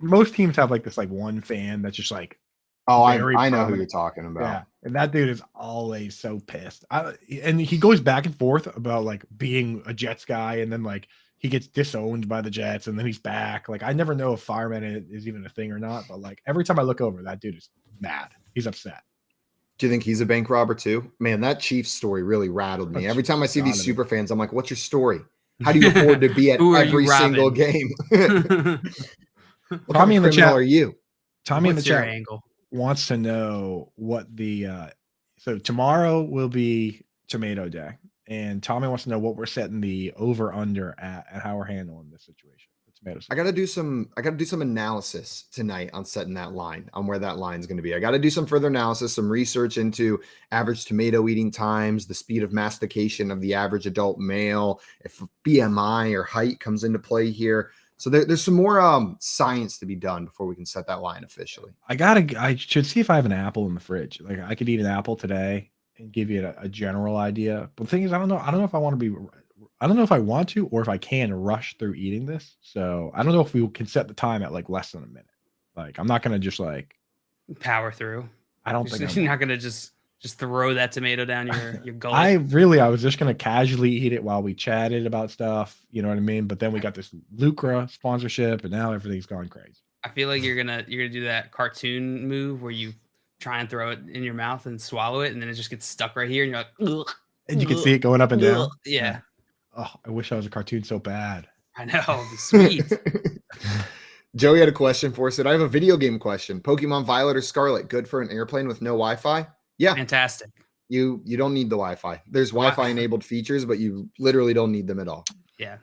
most teams have like this like one fan that's just like,
Oh,
very
I know who
prominent.
you're talking about.
yeah, and that dude is always so pissed. And he goes back and forth about like being a Jets guy, and then like he gets disowned by the Jets, and then he's back. Like I never know if Fireman is even a thing or not, but like every time I look over, that dude is mad. He's upset.
Do you think he's a bank robber too? Man, that Chiefs story really rattled me. Every time I see these super fans, I'm like, what's your story? How do you afford to be at
Who are you
every single
robbing?
game? What
Tommy in
kind
the
of criminal
chat.
are you?
Tommy in the
What's your
chat
angle?
wants to know what so tomorrow will be tomato day, and Tommy wants to know what we're setting the over under at and how we're handling this situation. The tomato
I gotta do some analysis tonight on setting that line, on where that line is going to be. I got to do some further analysis, some research into average tomato eating times, the speed of mastication of the average adult male, if BMI or height comes into play here. So there's some more science to be done before we can set that line officially.
I should see if I have an apple in the fridge. Like I could eat an apple today and give you a general idea. But the thing is, I don't know if I want to or if I can rush through eating this. So I don't know if we can set the time at like less than a minute. Like I'm not gonna just like
Power through.
I don't think
You're not gonna just Just throw that tomato down your gullet.
I was just gonna casually eat it while we chatted about stuff. You know what I mean? But then we got this Lucra sponsorship, and now everything's going crazy.
I feel like you're gonna do that cartoon move where you try and throw it in your mouth and swallow it, and then it just gets stuck right here, and you're like, ugh,
And you can see it going up and down.
Yeah.
Oh, I wish I was a cartoon so bad.
I know. It'd be sweet.
Joey had a question for us. I have a video game question. Pokemon Violet or Scarlet, good for an airplane with no Wi-Fi? Yeah.
Fantastic.
You don't need the Wi-Fi. There's Wi-Fi enabled features, but you literally don't need them at all.
Yeah.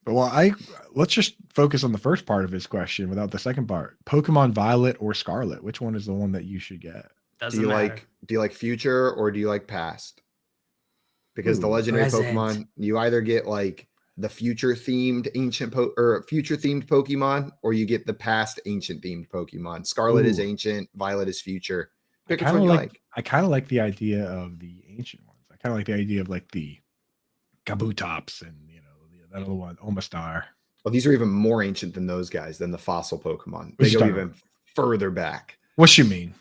Well, let's just focus on the first part of his question without the second part. Pokemon Violet or Scarlet, which one is the one that you should get?
Doesn't matter.
Do you like future or do you like past? Because the legendary Pokemon, you either get like the future themed future themed Pokemon, or you get the past ancient themed Pokemon. Scarlet is ancient, Violet is future. Pick which one you like.
I kind of like the idea of the ancient ones. I kind of like the idea of like the Kabutops and that other one, Omastar.
Well, these are even more ancient than those guys, than the fossil Pokemon. They go even further back.
What you mean?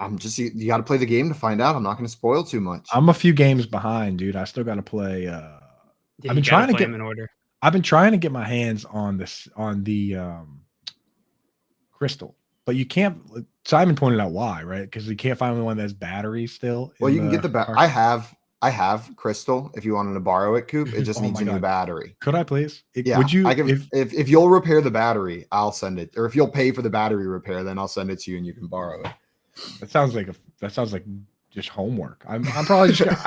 You got to play the game to find out. I'm not going to spoil too much.
I'm a few games behind, dude. I still got to play.
I've been trying to get them in order.
I've been trying to get my hands on the Crystal, but you can't. Simon pointed out why, right? Because you can't find one that has batteries still.
Well, you can get the battery. I have Crystal. If you wanted to borrow it, Coop, it just needs a new battery.
Could I please?
Yeah.
Would you?
I can, if you'll repair the battery, I'll send it. Or if you'll pay for the battery repair, then I'll send it to you and you can borrow it.
That sounds like just homework. I'm probably just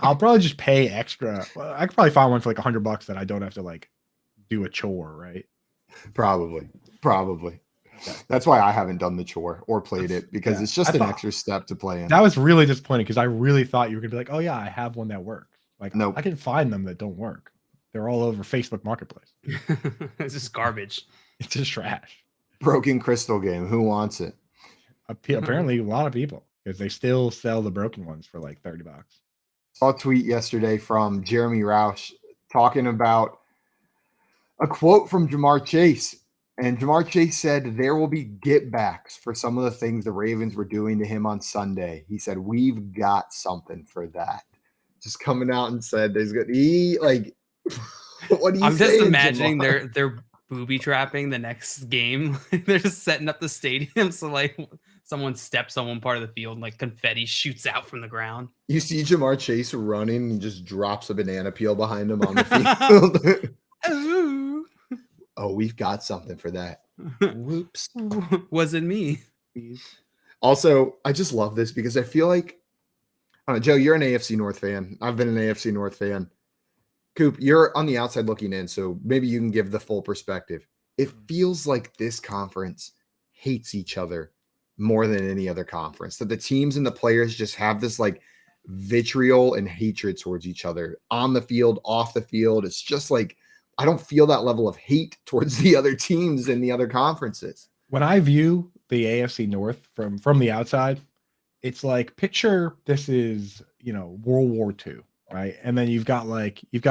I'll probably just pay extra. Well, I could probably find one for like $100 that I don't have to like do a chore, right?
Probably. That's why I haven't done the chore or played it, because it's just an extra step to play in.
That was really disappointing because I really thought you were gonna be like, oh yeah, I have one that works. Like,
nope.
I can find them that don't work. They're all over Facebook Marketplace.
It's just garbage.
It's just trash.
Broken Crystal game. Who wants it?
Apparently, a lot of people, because they still sell the broken ones for like $30.
Saw a tweet yesterday from Jeremy Roush talking about a quote from Jamar Chase. And Jamar Chase said there will be get backs for some of the things the Ravens were doing to him on Sunday. He said, we've got something for that. Just coming out and said there's going to be like, what do you
I'm
saying,
just imagining
Jamar?
they're booby trapping the next game. They're just setting up the stadium. So like someone steps on one part of the field and like confetti shoots out from the ground.
You see Jamar Chase running and he just drops a banana peel behind him on the field. Oh, we've got something for that. Whoops.
Wasn't me.
Also, I just love this because I feel like, I don't know, Joe, you're an AFC North fan. I've been an AFC North fan. Coop, you're on the outside looking in, so maybe you can give the full perspective. It feels like this conference hates each other more than any other conference, that the teams and the players just have this like vitriol and hatred towards each other on the field, off the field. It's just like, I don't feel that level of hate towards the other teams in the other conferences.
When I view the AFC North from the outside, it's like, picture this is, World War II, right? And then you've got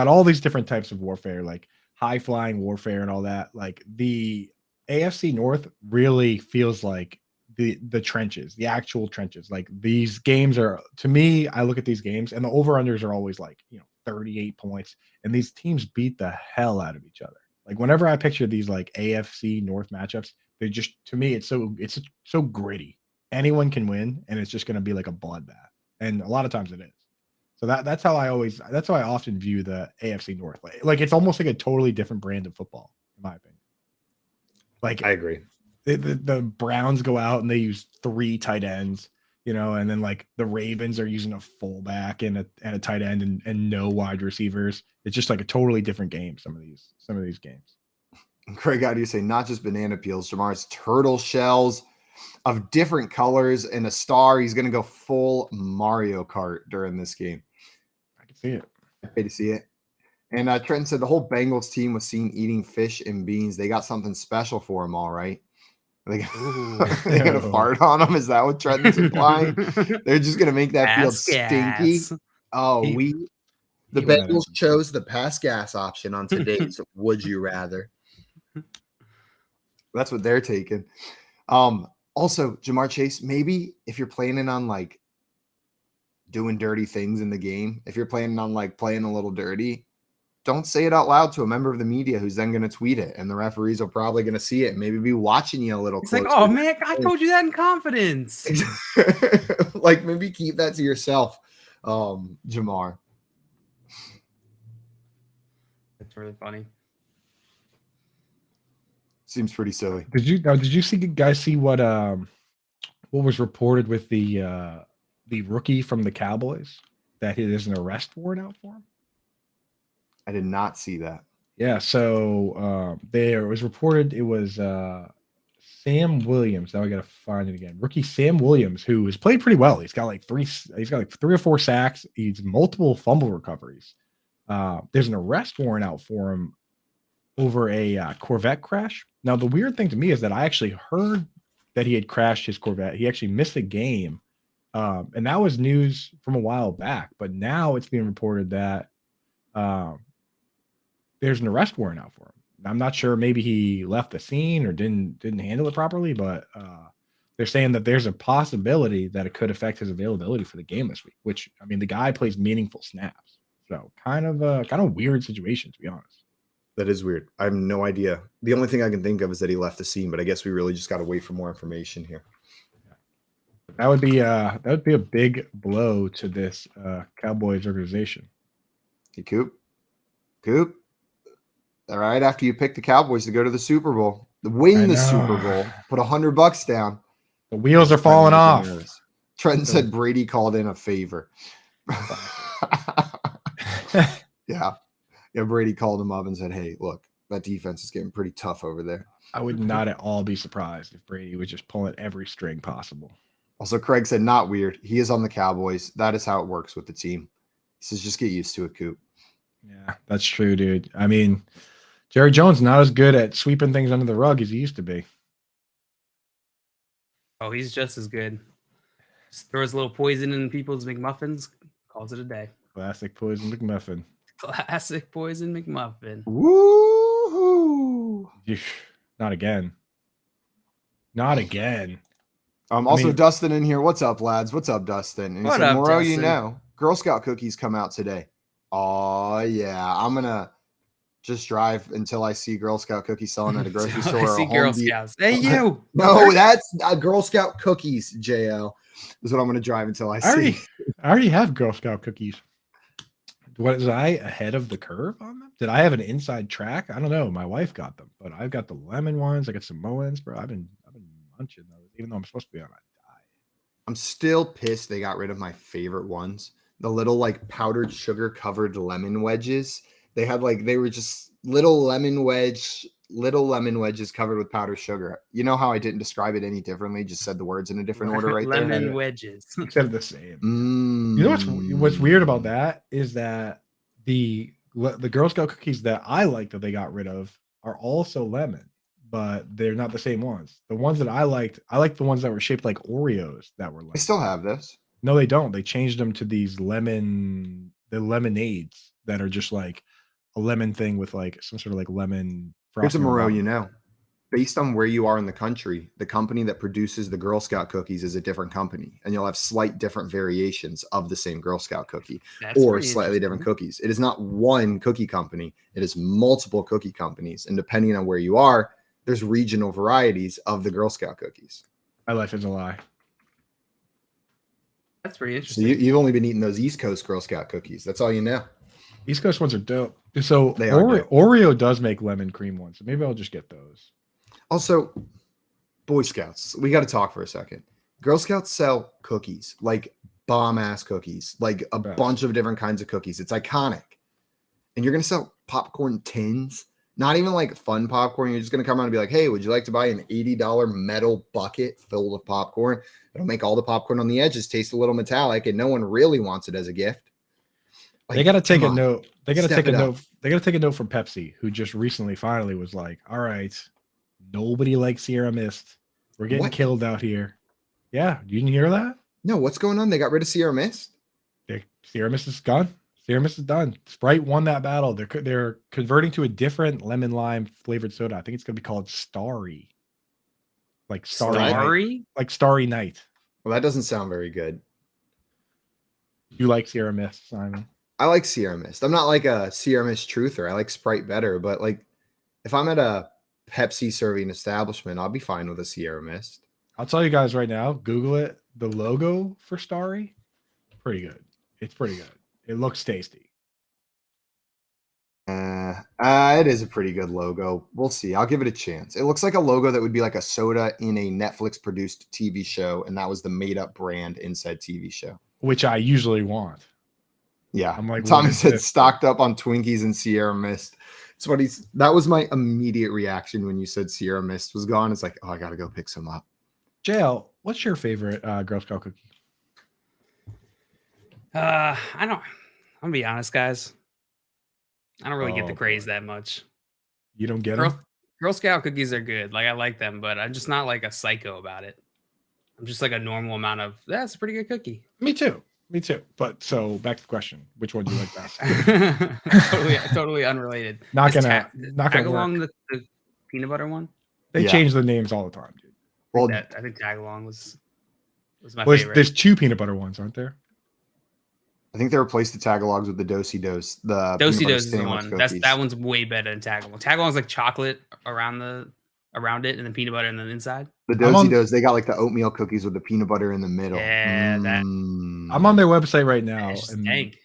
all these different types of warfare, like high flying warfare and all that. Like the AFC North really feels like the trenches, the actual trenches. Like these games are, to me, I look at these games and the over-unders are always like, 38 points, and these teams beat the hell out of each other. Like whenever I picture these like AFC North matchups, they just, to me, it's so gritty. Anyone can win, and it's just going to be like a bloodbath. And a lot of times it is. So that's how I often view the AFC North. Like it's almost like a totally different brand of football, in my opinion. Like
I agree.
The Browns go out and they use 3 tight ends, and then like the Ravens are using a fullback and a tight end and no wide receivers. It's just like a totally different game. Some of these games.
Craig, how do you say not just banana peels, Jamar's turtle shells of different colors and a star? He's going to go full Mario Kart during this game.
I can see it.
Happy to see it. And Trenton said the whole Bengals team was seen eating fish and beans. They got something special for them, all right. They got a fart on them. Is that what Trenton's implying? They're just gonna make that field stinky. Oh, the Bengals chose the pass gas option on today's Would You Rather. That's what they're taking. Also, Jamar Chase, maybe if you're planning on like doing dirty things in the game, if you're planning on like playing a little dirty, don't say it out loud to a member of the media who's then going to tweet it, and the referees are probably going to see it and maybe be watching you a little
It's
closer.
like, oh man, I told you that in confidence.
Like maybe keep that to yourself, Jamar.
That's really funny.
Seems pretty silly.
Did you see what was reported with the rookie from the Cowboys, that there's an arrest warrant out for him?
I did not see that.
Yeah, so there was reported it was Sam Williams. Now I gotta find it again. Rookie Sam Williams, who has played pretty well. He's got like three or four sacks. He's multiple fumble recoveries. There's an arrest warrant out for him over a Corvette crash. Now the weird thing to me is that I actually heard that he had crashed his Corvette. He actually missed a game, and that was news from a while back. But now it's being reported that there's an arrest warrant out for him. I'm not sure. Maybe he left the scene or didn't handle it properly, but they're saying that there's a possibility that it could affect his availability for the game this week. Which, I mean, the guy plays meaningful snaps, so kind of weird situation, to be honest.
That is weird. I have no idea. The only thing I can think of is that he left the scene, but I guess we really just got to wait for more information here.
That would be a big blow to this Cowboys organization.
Hey, Coop. All right, after you pick the Cowboys to go to the Super Bowl, win the Super Bowl, put $100 down.
The wheels are falling off.
Trenton said Brady called in a favor. Yeah. Brady called him up and said, hey, look, that defense is getting pretty tough over there.
I would not at all be surprised if Brady was just pulling every string possible.
Also, Craig said, not weird. He is on the Cowboys. That is how it works with the team. He says, just get used to it, Coop.
Yeah, that's true, dude. I mean, Jerry Jones not as good at sweeping things under the rug as he used to be.
Oh, he's just as good. Just throws a little poison in people's McMuffins, calls it a day.
Classic poison McMuffin.
Classic poison McMuffin.
Woo-hoo.
Not again. Not again.
Also, Dustin in here. What's up, lads? What's up, Dustin? And he said, Moreau, you know, Girl Scout cookies come out today. Oh, yeah. I'm going to just drive until I see Girl Scout cookies selling at a grocery store.
I see Girl Scouts. Hey, you.
No, that's Girl Scout cookies, JL. Is what I'm going to drive until I see.
I already have Girl Scout cookies. Was I ahead of the curve on them? Did I have an inside track? I don't know. My wife got them, but I've got the lemon ones. I got Samoans, bro. I've been munching those, even though I'm supposed to be on a diet.
I'm still pissed they got rid of my favorite ones. The little like powdered sugar covered lemon wedges. They were just little lemon wedges covered with powdered sugar. You know how I didn't describe it any differently? Just said the words in a different order right there.
Lemon wedges.
Said the same. You know what's weird about that is that the Girl Scout cookies that I like that they got rid of are also lemon, but they're not the same ones. The ones that I liked the ones that were shaped like Oreos that were lemon.
I still have this.
No, they don't. They changed them to these lemonades that are just like a lemon thing with like some sort of like lemon
Here's a Moreau, you know. Based on where you are in the country, the company that produces the Girl Scout cookies is a different company, and you'll have slight different variations of the same Girl Scout cookie or slightly different cookies. It is not one cookie company. It is multiple cookie companies, and depending on where you are, there's regional varieties of the Girl Scout cookies.
My life is a lie.
That's pretty interesting.
So you've only been eating those East Coast Girl Scout cookies. That's all you know.
East Coast ones are dope. So
dope.
Oreo does make lemon cream ones. So maybe I'll just get those.
Also, Boy Scouts, we got to talk for a second. Girl Scouts sell cookies, like bomb-ass cookies, like a bunch of different kinds of cookies. It's iconic. And you're going to sell popcorn tins, not even like fun popcorn. You're just going to come around and be like, hey, would you like to buy an $80 metal bucket filled with popcorn? It'll make all the popcorn on the edges taste a little metallic, and no one really wants it as a gift. Like,
they got to take a note. They got to take a note. They got to take a note from Pepsi, who just recently finally was like, all right, nobody likes Sierra Mist. We're getting killed out here. Yeah. You didn't hear that?
No, what's going on? They got rid of Sierra Mist?
Sierra Mist is gone. Sierra Mist is done. Sprite won that battle. They're converting to a different lemon lime flavored soda. I think it's going to be called Starry. Like Starry?
Night.
Like Starry Night.
Well, that doesn't sound very good.
You like Sierra Mist, Simon?
I like Sierra Mist. I'm not like a Sierra Mist truther. I like Sprite better, but like if I'm at a Pepsi serving establishment, I'll be fine with a Sierra Mist.
I'll tell you guys right now, Google it. The logo for Starry, pretty good. It's pretty good. It looks tasty.
It is a pretty good logo. We'll see. I'll give it a chance. It looks like a logo that would be like a soda in a Netflix produced TV show, and that was the made up brand in said TV show.
Which I usually want.
Yeah.
I'm like,
Tommy
what is
said
this?
stocked up on Twinkies and Sierra Mist. That was my immediate reaction when you said Sierra Mist was gone. It's like, oh, I gotta go pick some up.
JL, what's your favorite Girl Scout cookie?
I'm gonna be honest, guys. I don't really get the craze that much.
You don't get them?
Girl Scout cookies are good. Like I like them, but I'm just not like a psycho about it. I'm just like a normal amount of that's a pretty good cookie.
Me too. But so back to the question, which one do you like best?
totally unrelated.
Not
Is
gonna
Tag Along
work.
the peanut butter one.
They change the names all the time, dude.
Well,
I think Tag Along was my
Well,
favorite.
there's 2 peanut butter ones, aren't there?
I think they replaced the Tagalogs with the Dosey Dos. The
Dosey
peanut butter
Dos is the
sandwich
one.
cookies.
That one's way better than Tag Along. Tag Along's like chocolate around it, and then peanut butter and then inside.
The Dosey Dos, they got like the oatmeal cookies with the peanut butter in the middle.
Yeah, that-
I'm on their website right now,
It's
and
dank.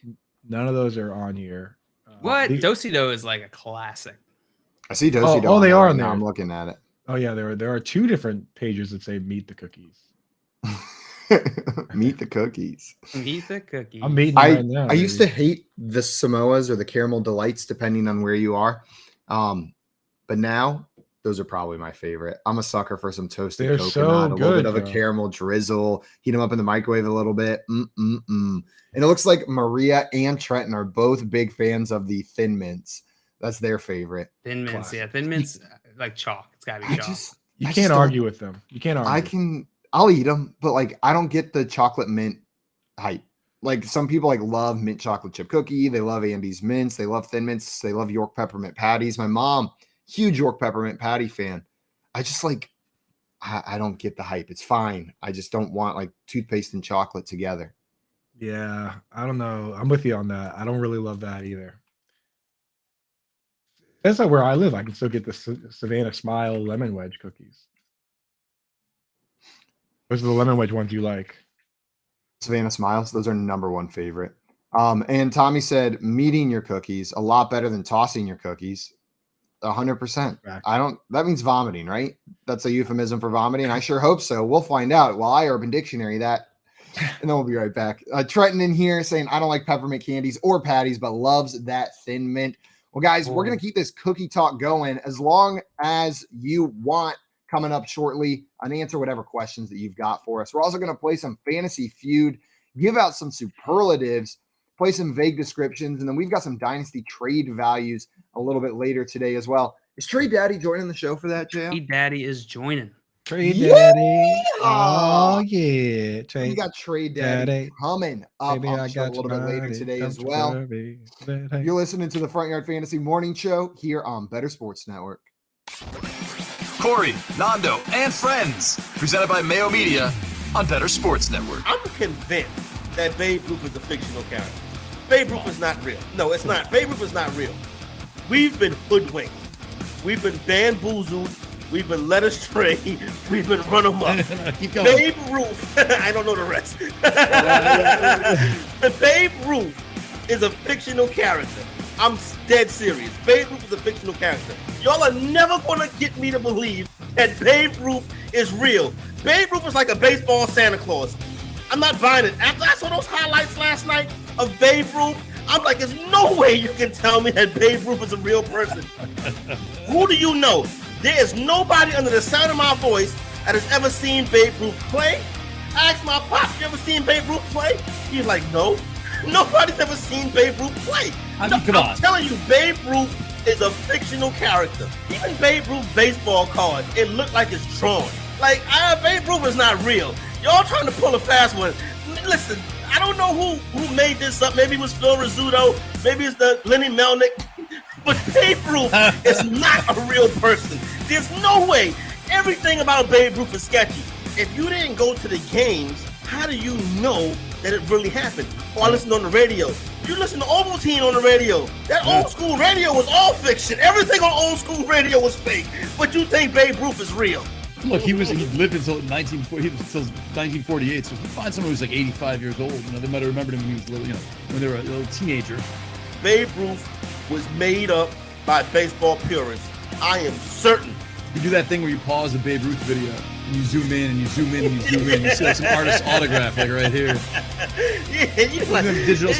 none of those are on here.
What? Dosey Do is like a classic.
I see Dosey Dos.
they are
right
on
now.
there.
I'm looking at it.
Oh yeah, there are 2 different pages that say meet the cookies.
Meet the cookies.
Eat the cookie.
I'm meeting them right now.
I used to hate the Samoas or the caramel delights, depending on where you are. But now those are probably my favorite. I'm a sucker for some toasted
They're
coconut,
so
a little
good,
bit of a
bro.
caramel drizzle, heat them up in the microwave a little bit. And it looks like Maria and Trenton are both big fans of the Thin Mints. That's their favorite.
Thin Mints.
Classic.
Yeah, Thin Mints like chalk. It's gotta be chalk.
You
I
can't
don't-
argue with them. You can't argue.
I'll eat them, but like I don't get the chocolate mint hype. Like some people like love mint chocolate chip cookie. They love Andy's mints. They love Thin Mints. They love York peppermint patties. My mom, huge York peppermint patty fan. I just like I don't get the hype. It's fine. I just don't want like toothpaste and chocolate together.
Yeah, I don't know. I'm with you on that. I don't really love that either. That's not where I live. I can still get the Savannah Smile lemon wedge cookies. Those are the lemon wedge ones you like.
Savannah Smiles, those are number one favorite. And Tommy said meeting your cookies a lot better than tossing your cookies. 100%. That means vomiting, right? That's a euphemism for vomiting. I sure hope so. We'll find out while I Urban Dictionary that, and then we'll be right back. Trenton in here saying, I don't like peppermint candies or patties, but loves that Thin Mint. Well, guys, we're going to keep this cookie talk going as long as you want. Coming up shortly, and answer whatever questions that you've got for us. We're also going to play some Fantasy Feud, give out some superlatives, play some vague descriptions, and then we've got some Dynasty trade values a little bit later today as well. Is Trade Daddy joining the show for that, JL?
Trade Daddy is joining.
Trade
Yeah!
Daddy. Oh, yeah.
We got Trade Daddy coming up
Baby,
on
I
the show a
got
little bit
you,
later
buddy.
today
Don't
as
you
well.
worry.
You're listening to the Front Yard Fantasy Morning Show here on Better Sports Network.
Corey, Nando, and friends, presented by Mayo Media on Better Sports Network.
I'm convinced that Babe Ruth is a fictional character. Babe Ruth is not real. No, it's not. Babe Ruth is not real. We've been hoodwinked. We've been bamboozled. We've been led astray. We've been run amok.
Keep going.
Babe Ruth, I don't know the rest. Babe Ruth is a fictional character. I'm dead serious. Babe Ruth is a fictional character. Y'all are never going to get me to believe that Babe Ruth is real. Babe Ruth is like a baseball Santa Claus. I'm not buying it. After I saw those highlights last night of Babe Ruth, I'm like, there's no way you can tell me that Babe Ruth is a real person. Who do you know? There is nobody under the sound of my voice that has ever seen Babe Ruth play. I asked my pop, you ever seen Babe Ruth play? He's like, no. Nobody's ever seen Babe Ruth play.
I mean, come on.
I'm telling you, Babe Ruth is a fictional character. Even Babe Ruth baseball cards, it looked like it's drawn. Like, Babe Ruth is not real. Y'all trying to pull a fast one. Listen, I don't know who made this up. Maybe it was Phil Rizzuto. Maybe it's the Lenny Melnick. But Babe Ruth is not a real person. There's no way. Everything about Babe Ruth is sketchy. If you didn't go to the games, how do you know that it really happened. Or I listened on the radio. You listen to Ovaltine on the radio. That old school radio was all fiction. Everything on old school radio was fake. But you think Babe Ruth is real.
Look, he lived until 1948. So if you find someone who's like 85 years old, they might have remembered him when he was little, when they were a little teenager.
Babe Ruth was made up by baseball purists. I am certain.
You do that thing where you pause the Babe Ruth video and you zoom in and you zoom in and you zoom in. You see like some artist's autograph like right here.
Yeah, you like
digital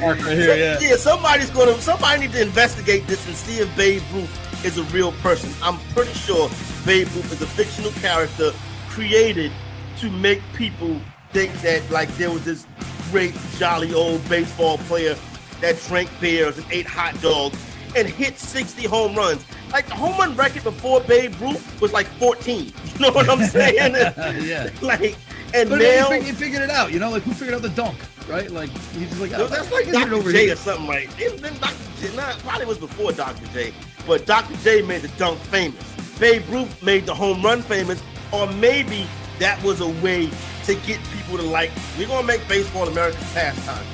art right here. Yeah.
Somebody needs to investigate this and see if Babe Ruth is a real person. I'm pretty sure Babe Ruth is a fictional character created to make people think that like there was this great jolly old baseball player that drank beers and ate hot dogs and hit 60 home runs. Like the home run record before Babe Ruth was like 14. You know what I'm saying?
Yeah.
Like, and
but
now
he figured it out. Like who figured out the dunk, right? Like he's just like
that's like Dr. J or something, right? Then Dr. J, probably was before Dr. J, but Dr. J made the dunk famous. Babe Ruth made the home run famous, or maybe that was a way to get people to like, we're gonna make baseball America's pastime.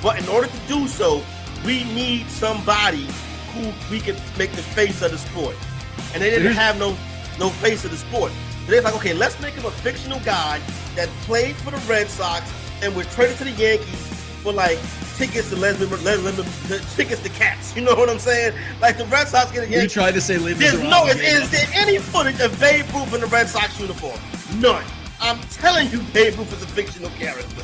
But in order to do so, we need somebody who we can make the face of the sport. And they didn't have no face of the sport. So they're like, okay, let's make him a fictional guy that played for the Red Sox and was traded to the Yankees for like tickets to tickets to cats. You know what I'm saying? Like the Red Sox get a Yankees.
You tried to say
is there any footage of Babe Ruth in the Red Sox uniform? None. I'm telling you, Babe Ruth is a fictional character.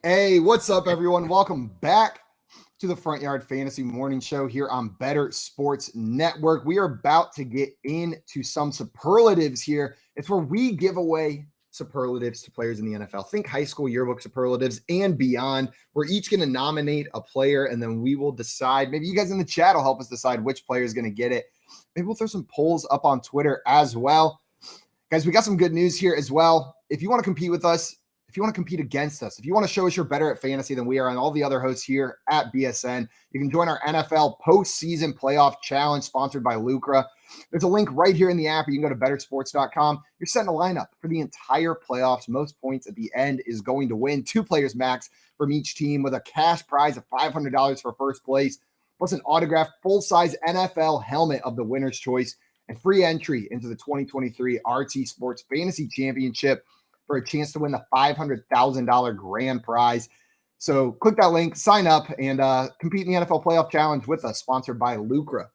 Hey, what's up, everyone? Welcome back to the Front Yard Fantasy Morning Show here on Better Sports Network. We are about to get into some superlatives here. It's where we give away superlatives to players in the NFL. Think high school yearbook superlatives and beyond. We're each going to nominate a player, and then we will decide. Maybe you guys in the chat will help us decide which player is going to get it. Maybe we'll throw some polls up on Twitter as well. Guys, we got some good news here as well. If you want to compete with us, if you want to compete against us, if you want to show us you're better at fantasy than we are and all the other hosts here at BSN, you can join our NFL postseason playoff challenge sponsored by Lucra. There's a link right here in the app. You can go to bettersports.com. You're setting a lineup for the entire playoffs. Most points at the end is going to win. 2 players max from each team with a cash prize of $500 for first place, plus an autographed full-size NFL helmet of the winner's choice and free entry into the 2023 RT Sports Fantasy Championship for a chance to win the $500,000 grand prize. So click that link, sign up, and compete in the NFL Playoff Challenge with us, sponsored by Lucra.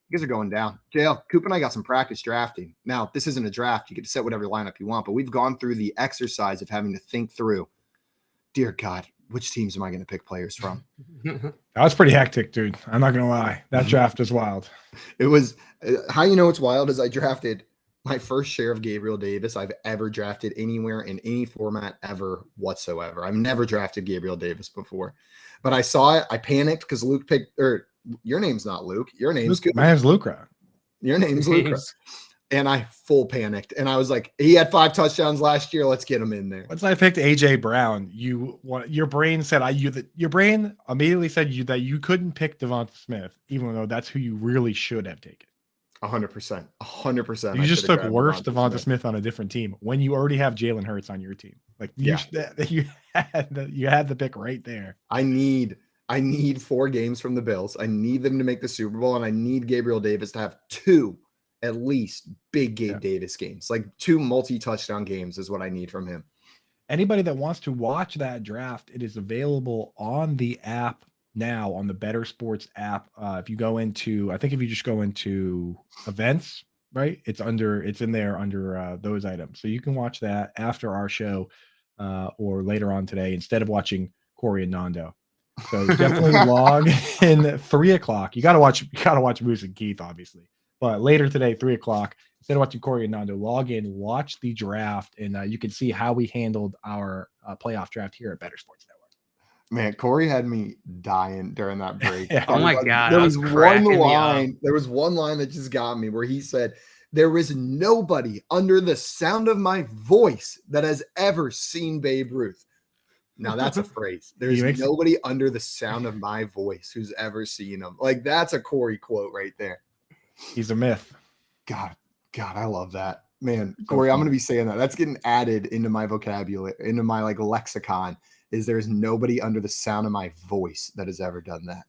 You guys are going down. JL, Coop and I got some practice drafting. Now, this isn't a draft. You get to set whatever lineup you want, but we've gone through the exercise of having to think through, dear God, which teams am I going to pick players from?
That was pretty hectic, dude. I'm not going to lie. That draft is wild.
It was how you know it's wild is I drafted my first share of Gabriel Davis I've ever drafted anywhere in any format ever whatsoever. I've never drafted Gabriel Davis before, but I saw it. I panicked because Luke picked, or your name's not Luke. Your name's
Luke. My name's Lucra.
Your name's Lucra. And I full panicked. And I was like, he had 5 touchdowns last year. Let's get him in there.
Once I picked AJ Brown, your brain said your brain immediately said that you couldn't pick Devonta Smith, even though that's who you really should have taken.
100%. 100%.
You just took worse Devonta Smith on a different team when you already have Jalen Hurts on your team. Like you had the pick right there.
I need 4 games from the Bills. I need them to make the Super Bowl, and I need Gabriel Davis to have 2 at least big Gabe Davis games. Like 2 multi-touchdown games is what I need from him.
Anybody that wants to watch that draft, it is available on the app now, on the Better Sports app. If you go into, I think if you just go into events, right, it's in there under those items. So you can watch that after our show or later on today instead of watching Corey and Nando. So definitely log in 3:00. You gotta watch Moose and Keith, obviously. But later today, 3:00, instead of watching Corey and Nando, log in, watch the draft, and you can see how we handled our playoff draft here at Better Sports Network.
Man, Corey had me dying during that break.
Oh my God.
There was one line that just got me where he said There is nobody under the sound of my voice that has ever seen Babe Ruth. Now that's a phrase. There's nobody under the sound of my voice who's ever seen him. Like, that's a Corey quote right there.
He's a myth.
God, I love that. Man, Corey, I'm going to be saying that. That's getting added into my vocabulary, into my like lexicon, is there's nobody under the sound of my voice that has ever done that.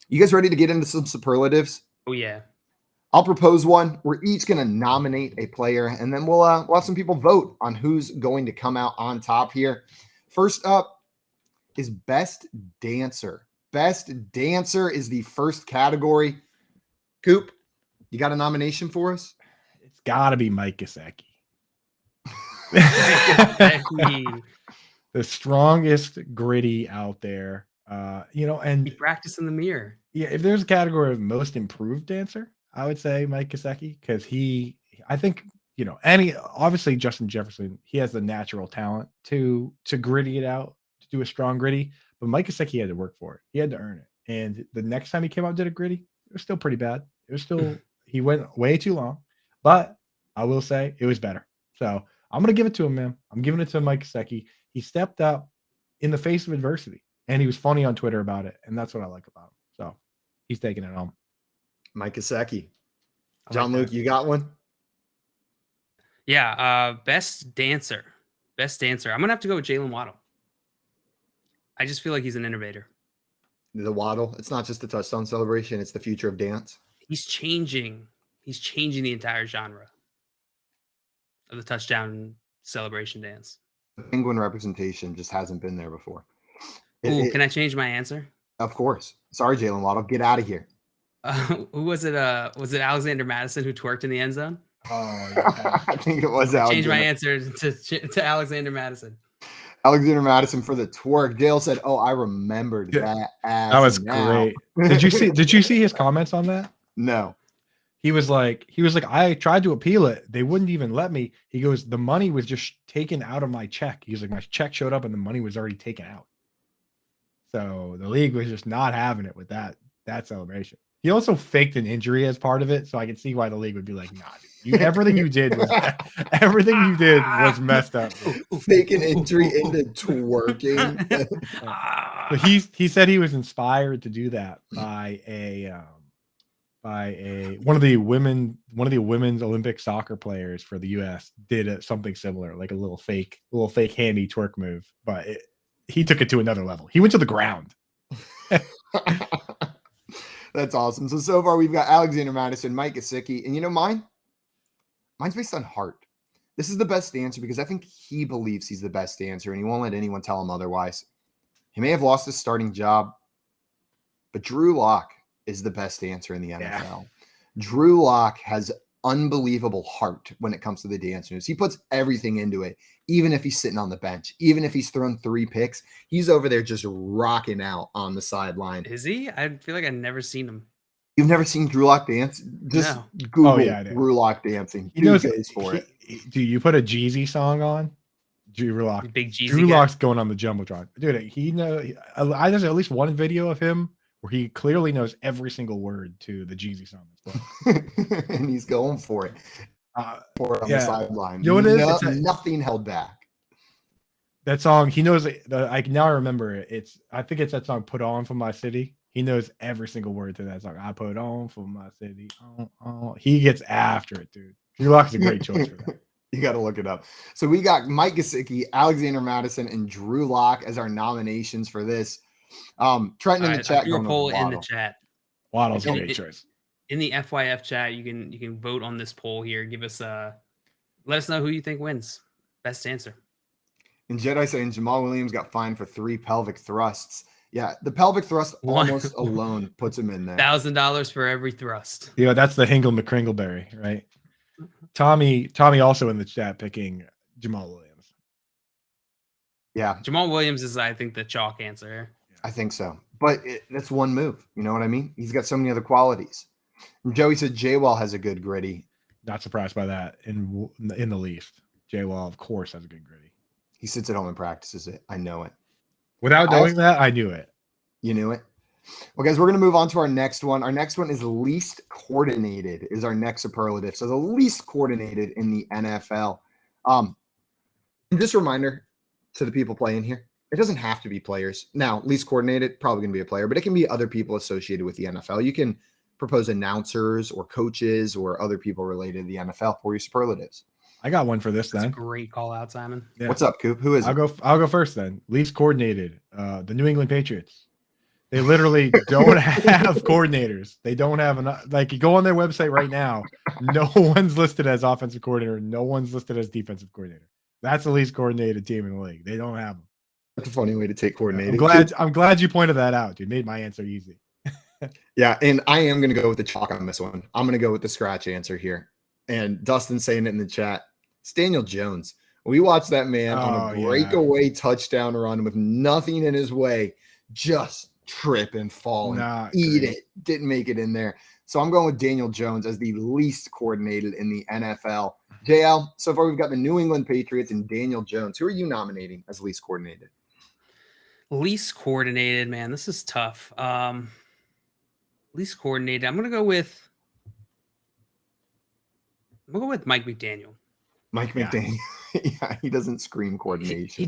You guys ready to get into some superlatives?
Oh, yeah.
I'll propose one. We're each going to nominate a player, and then we'll have some people vote on who's going to come out on top here. First up is Best Dancer. Best Dancer is the first category. Coop, you got a nomination for us?
It's got to be Mike Gesicki. The strongest gritty out there. And
he practiced in the mirror.
Yeah, if there's a category of most improved dancer, I would say Mike Gesicki, because I think, obviously Justin Jefferson, he has the natural talent to gritty it out, to do a strong gritty, but Mike Gesicki had to work for it. He had to earn it. And the next time he came out and did a gritty, it was still pretty bad. It was still, he went way too long, but I will say it was better. So I'm going to give it to him, man. I'm giving it to Mike Gesicki. He stepped up in the face of adversity, and he was funny on Twitter about it. And that's what I like about him. So he's taking it home.
Mike Gesicki. John Luke, you got one?
Yeah. Best dancer. I'm going to have to go with Jalen Waddle. I just feel like he's an innovator.
The Waddle. It's not just the touchdown celebration. It's the future of dance.
He's changing the entire genre of the touchdown celebration dance.
The penguin representation just hasn't been there before.
Can I change my answer?
Of course. Sorry, Jalen Waddle. Get out of here.
Who was it? Was it Alexander Madison who twerked in the end zone?
Oh, yeah.
I think it was Alexander.
Change my answer to Alexander Madison.
Alexander Madison for the twerk. Dale said, "Oh, I remembered that."
That was great. Did you see his comments on that?
No.
He was like, I tried to appeal it. They wouldn't even let me. He goes, the money was just taken out of my check. He's like, my check showed up and the money was already taken out. So the league was just not having it with that celebration. He also faked an injury as part of it, so I can see why the league would be like, "Nah, dude, everything you did was messed up."
Fake an injury into twerking.
But he said he was inspired to do that by one of the women's Olympic soccer players for the U.S. did something similar, like a little fake handy twerk move, but he took it to another level. He went to the ground.
That's awesome. So far we've got Alexander Madison, Mike Gesicki, and mine's based on heart. This is the best dancer because I think he believes he's the best dancer and he won't let anyone tell him otherwise. He may have lost his starting job, but Drew Lock is the best dancer in the NFL. Yeah. Drew Lock has unbelievable heart when it comes to the dance moves. He puts everything into it, even if he's sitting on the bench, even if he's thrown 3 picks, he's over there just rocking out on the sideline.
Is he? I feel like I've never seen him.
You've never seen Drew Lock dance? Just Google Drew Lock dancing.
He knows pays for it. Do you put a Jeezy song on? Drew Lock.
Big Jeezy.
Drew Lock's going on the Jumbotron. Dude, he knows. There's at least one video of him where he clearly knows every single word to the Jeezy song.
And he's going for it. On the sideline.
You know what it is?
Nothing held back.
That song, he knows it. I can now remember it. I think it's that song, Put On For My City. He knows every single word to that song. I put on for my city. He gets after it, dude. Drew Lock's a great choice for that.
You got to look it up. So we got Mike Gesicki, Alexander Madison, and Drew Lock as our nominations for this. Trenton in the chat.
Do a poll in the chat.
Waddle's a great choice.
In the FYF chat, you can vote on this poll here. Give us let us know who you think wins. Best answer.
And Jedi saying Jamal Williams got fined for 3 pelvic thrusts. Yeah, the pelvic thrust almost alone puts him in there.
$1,000 for every thrust.
Yeah, that's the Hingle McCringleberry, right? Tommy also in the chat picking Jamal Williams.
Yeah.
Jamal Williams is, I think, the chalk answer.
I think so. But that's one move. You know what I mean? He's got so many other qualities. And Joey said J-Wall has a good gritty.
Not surprised by that in the least. J-Wall, of course, has a good gritty.
He sits at home and practices it. I know it.
Without knowing that, I knew it.
You knew it? Well, guys, we're going to move on to our next one. Our next one is least coordinated is our next superlative. So the least coordinated in the NFL. Just a reminder to the people playing here. It doesn't have to be players. Now, least coordinated, probably going to be a player, but it can be other people associated with the NFL. You can propose announcers or coaches or other people related to the NFL for your superlatives.
I got one for this
That's a
then.
great call out, Simon.
Yeah.
What's up, Coop? Who is it?
I'll go first then. Least coordinated. The New England Patriots. They literally don't have coordinators. They don't have enough. Like, you go on their website right now, no one's listed as offensive coordinator. No one's listed as defensive coordinator. That's the least coordinated team in the league. They don't have them.
That's a funny way to take coordinated.
I'm glad you pointed that out, dude. Made my answer easy.
Yeah, and I am going to go with the chalk on this one. I'm going to go with the scratch answer here. And Dustin's saying it in the chat. It's Daniel Jones. We watched that man on a breakaway touchdown run with nothing in his way, just trip and fall and eat it. Didn't make it in there. So I'm going with Daniel Jones as the least coordinated in the NFL. JL, so far we've got the New England Patriots and Daniel Jones. Who are you nominating as least coordinated?
Least coordinated, man. This is tough. Least coordinated. I'm gonna go with Mike McDaniel.
Mike McDaniel. Yeah, he doesn't scream coordination.
He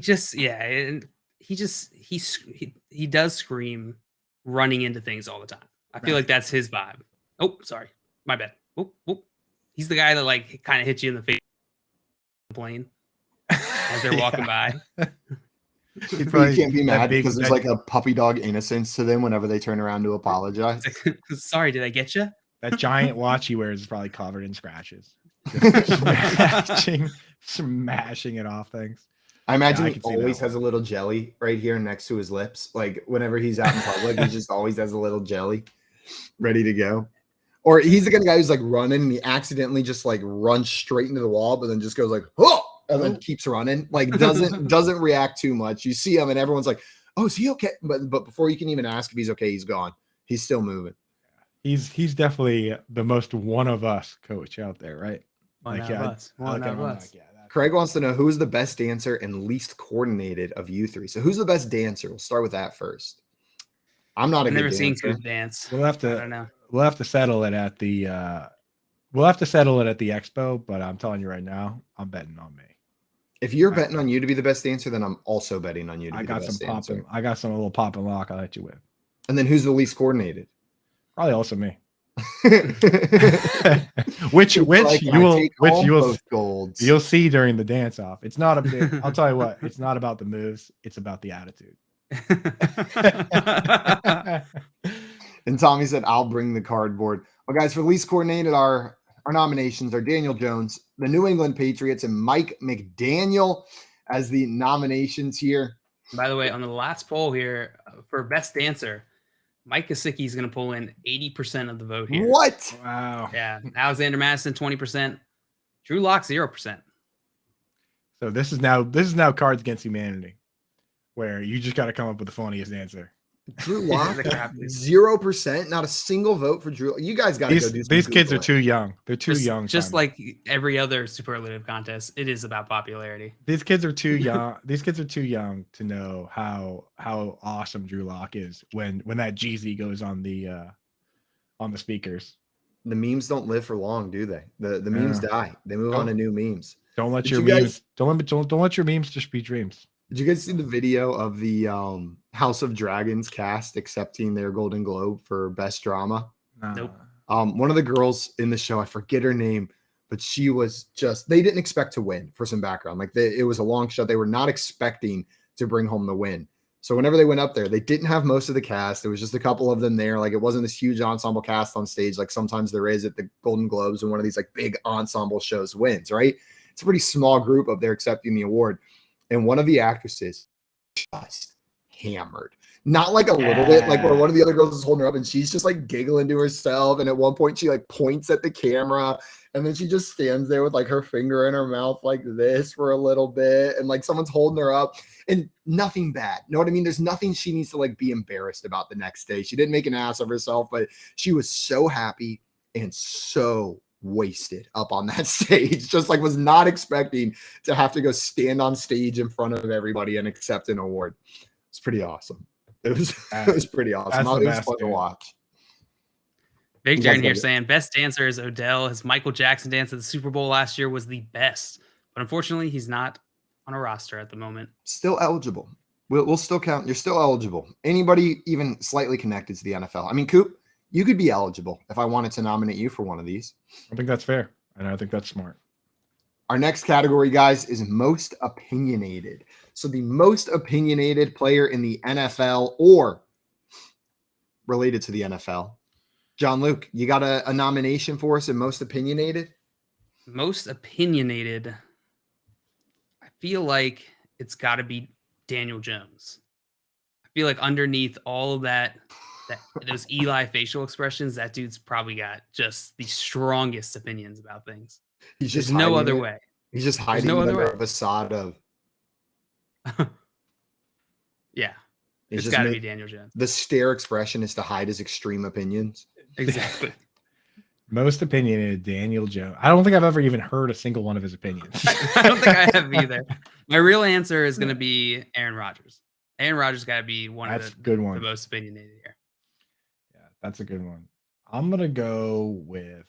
does scream running into things all the time. I feel like that's his vibe. Oh, sorry. My bad. Oh. He's the guy that like kind of hits you in the face plane as they're walking by.
You can't be mad because there's like a puppy dog innocence to them whenever they turn aroing to apologize.
Sorry, did I get you?
That giant watch he wears is probably covered in scratches. Smashing it off things.
I imagine he always has a little jelly right here next to his lips. Like whenever he's out in public, he just always has a little jelly ready to go. Or he's the kind of guy who's like running and he accidentally just like runs straight into the wall, but then just goes like, oh, and then keeps running. Like doesn't react too much. You see him and everyone's like, oh, is he okay? But before you can even ask if he's okay, he's gone. He's still moving.
He's definitely the most one of us coach out there, right?
One of us.
Craig wants to know who is the best dancer and least coordinated of you three. So who's the best dancer? We'll start with that first. I'm not a good dancer.
Never seen Coop dance.
We'll have to.
I don't know.
We'll have to settle it at the. We'll have to settle it at the expo. But I'm telling you right now, I'm betting on me.
If you're betting on you to be the best dancer, then I'm also betting on you to be the best dancer.
I got some little pop and lock. I'll let you win.
And then who's the least coordinated?
Probably also me. which you'll see during the dance off. It's not a big. I'll tell you what. It's not about the moves. It's about the attitude.
And Tommy said, "I'll bring the cardboard." Well, guys, for least coordinated, our nominations are Daniel Jones, the New England Patriots, and Mike McDaniel as the nominations here.
By the way, on the last poll here for best dancer, Mike Gesicki is going to pull in 80% of the vote here.
What?
Wow.
Yeah. Alexander Madison, 20%. Drew Lock, 0%.
So this is now Cards Against Humanity, where you just got to come up with the funniest answer.
Drew Lock, 0%, not a single vote for Drew. You guys got to go do some
These kids are
Googling.
too young. They're too young.
Just
Simon.
like every other superlative contest, it is about popularity.
These kids are too young. These kids are too young to know how awesome Drew Lock is when that Jeezy goes on the speakers.
The memes don't live for long, do they? The memes die. They move on to new memes.
Don't let your memes. Don't let your memes just be dreams.
Did you guys see the video of the House of Dragons cast accepting their Golden Globe for Best Drama?
Nope.
One of the girls in the show, I forget her name, but she was they didn't expect to win. For some background. Like it was a long shot. They were not expecting to bring home the win. So whenever they went up there, they didn't have most of the cast. There was just a couple of them there. Like it wasn't this huge ensemble cast on stage like sometimes there is at the Golden Globes when one of these like big ensemble shows wins, right? It's a pretty small group up there accepting the award. And one of the actresses just hammered. Not like a little bit, like where one of the other girls is holding her up and she's just like giggling to herself. And at one point she like points at the camera and then she just stands there with like her finger in her mouth like this for a little bit. And like someone's holding her up and nothing bad. Know what I mean? There's nothing she needs to like be embarrassed about the next day. She didn't make an ass of herself, but she was so happy and so wasted up on that stage. Just like was not expecting to have to go stand on stage in front of everybody and accept an award. It's pretty awesome. It was pretty awesome.
That's the
It was
best,
fun to
dude.
watch.
Victor
guys
in here
love it.
saying best dancer is Odell. His Michael Jackson dance at the Super Bowl last year was the best, but unfortunately, he's not on a roster at the moment.
Still eligible. We'll still count. You're still eligible. Anybody even slightly connected to the NFL. I mean, Coop, you could be eligible if I wanted to nominate you for one of these.
I think that's fair, and I think that's smart.
Our next category, guys, is most opinionated. So the most opinionated player in the NFL or related to the NFL. John Luke, you got a nomination for us in most opinionated?
Most opinionated, I feel like it's got to be Daniel Jones. I feel like underneath all of that those Eli facial expressions, that dude's probably got just the strongest opinions about things.
He's
There's
just
no
hiding
other
it.
way.
He's just hiding
no other
under
way.
a facade of.
Yeah,
He's
it's
just
got to be Daniel Jones.
The stare expression is to hide his extreme opinions.
Exactly.
Most opinionated Daniel Jones. I don't think I've ever even heard a single one of his opinions.
I don't think I have either. My real answer is going to be Aaron Rodgers. Aaron Rodgers got to be
That's
of
a good
the
one.
most opinionated here.
Yeah, that's a good one. I'm gonna go with.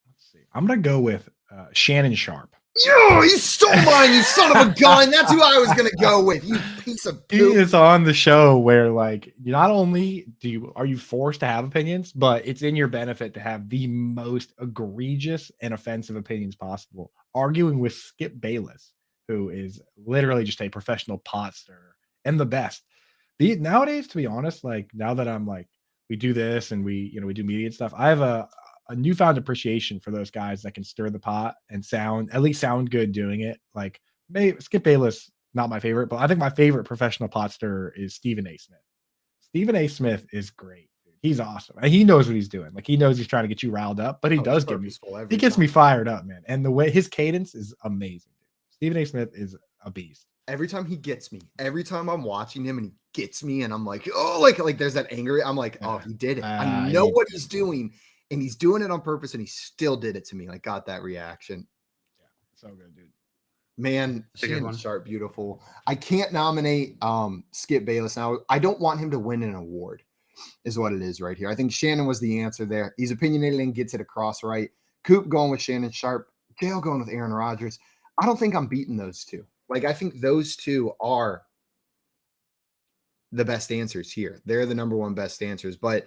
Let's see. I'm gonna go with Shannon Sharp.
Yo, you stole mine, you son of a gun. That's who I was gonna go with. You piece of
He
poop.
is on the show where, like, not only are you forced to have opinions, but it's in your benefit to have the most egregious and offensive opinions possible. Arguing with Skip Bayless, who is literally just a professional pot stirrer and the best. Nowadays, to be honest, like, now that I'm like, we do this and we do media and stuff, I have a newfound appreciation for those guys that can stir the pot and at least sound good doing it. Like, Skip Bayless, not my favorite, but I think my favorite professional pot stirrer is Stephen A. Smith. Stephen A. Smith is great. He's awesome. And he knows what he's doing. Like, he knows he's trying to get you riled up, but he does get me. He gets me fired up, man. And the way his cadence is amazing. Stephen A. Smith is a beast.
Every time he gets me, every time I'm watching him and he gets me, and I'm like, oh, like there's that anger. I'm like, oh, he did it. I know what he's doing, and he's doing it on purpose, and he still did it to me. Like, got that reaction.
Yeah, so good, dude.
Man, Shannon Sharp, beautiful. I can't nominate Skip Bayless now. I don't want him to win an award, is what it is right here. I think Shannon was the answer there. He's opinionated and gets it across right. Coop going with Shannon Sharp. Dale going with Aaron Rodgers. I don't think I'm beating those two. Like, I think those two are the best answers here. They're the number one best answers. But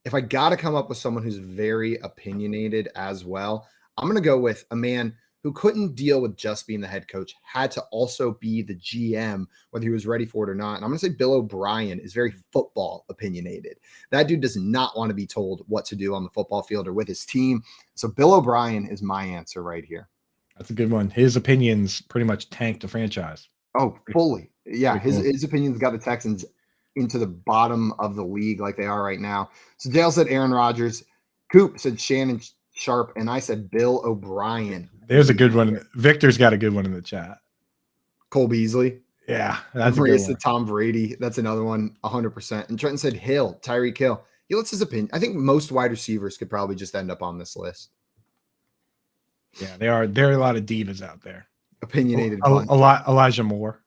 if I got to come up with someone who's very opinionated as well, I'm going to go with a man who couldn't deal with just being the head coach, had to also be the GM, whether he was ready for it or not. And I'm going to say Bill O'Brien is very football opinionated. That dude does not want to be told what to do on the football field or with his team. So Bill O'Brien is my answer right here.
That's a good one. His opinions pretty much tanked the franchise.
Oh, fully. Yeah,
Pretty cool.
his opinions got the Texans into the bottom of the league like they are right now. So Dale said Aaron Rodgers. Coop said Shannon Sharp, and I said Bill O'Brien.
There's a good one. Victor's got a good one in the chat.
Cole Beasley.
Yeah, that's a
Maria
good one.
said Tom Brady. That's another one, 100%. And Trenton said Hill, Tyreek Hill. He lets his opinion. I think most wide receivers could probably just end up on this list.
Yeah, there are a lot of divas out there.
Opinionated.
A lot. Elijah Moore.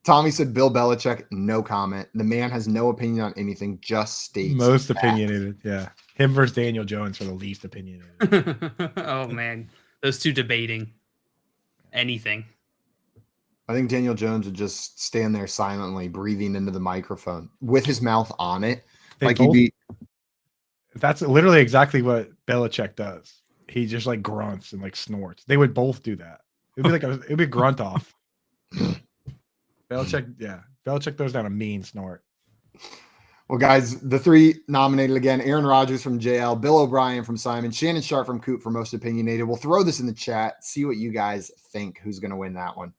Tommy said Bill Belichick. No comment. The man has no opinion on anything. Just states
Most
fact.
opinionated. Yeah, him versus Daniel Jones for the least opinionated.
Oh man, those two debating anything.
I think Daniel Jones would just stand there silently, breathing into the microphone with his mouth on it.
That's literally exactly what Belichick does. He just like grunts and like snorts. They would both do that. It'd be grunt off. Belichick throws down a mean snort.
Well, guys, the three nominated again: Aaron Rodgers from JL, Bill O'Brien from Simon, Shannon Sharp from Coop for most opinionated. We'll throw this in the chat. See what you guys think. Who's going to win that one?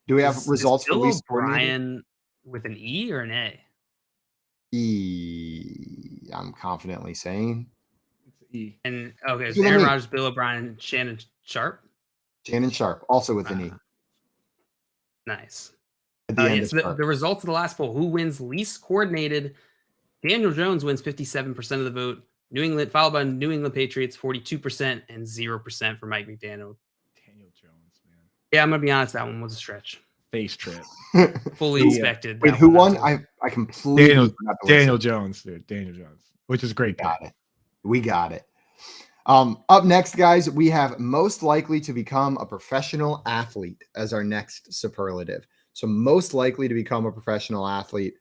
Do we have results for
Bill
least
O'Brien with an E or an A?
E, I'm confidently saying.
It's E.
And okay,
So
so Aaron
me.
Rodgers, Bill O'Brien, Shannon Sharp.
Shannon Sharp, also with an E.
Nice.
At the end
Yes,
of
the results of the last poll: who wins least coordinated? Daniel Jones wins 57% of the vote. New England, followed by New England Patriots, 42%, and 0% for Mike McDaniel.
Daniel Jones, man.
Yeah, I'm gonna be honest, that one was a stretch.
face trip.
Fully expected.
Wait,
that
who
one
won?
not to.
I completely
Daniel,
forgot the list.
Daniel Jones, dude. Daniel Jones, which is a great pick.
Got it. We got it. Up next, guys, we have most likely to become a professional athlete as our next superlative. So most likely to become a professional athlete.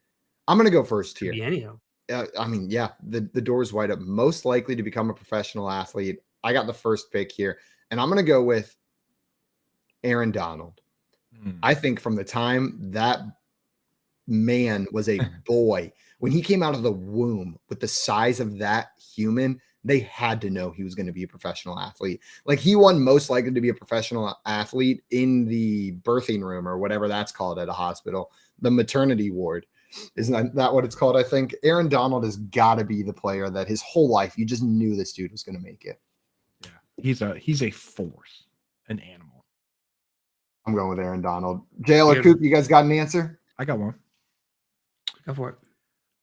I'm going to go first
Could
here.
be any of them.
I mean, yeah, the door is wide up. Most likely to become a professional athlete. I got the first pick here, and I'm going to go with Aaron Donald. I think from the time that man was a boy, when he came out of the womb with the size of that human, they had to know he was going to be a professional athlete. Like, he won most likely to be a professional athlete in the birthing room or whatever that's called at a hospital, the maternity ward. Isn't that what it's called? I think Aaron Donald has got to be the player that his whole life you just knew this dude was going to make it.
Yeah, he's a force, an animal.
I'm going with Aaron Donald. JL or Coop, you guys got an answer?
I got one.
Go for it.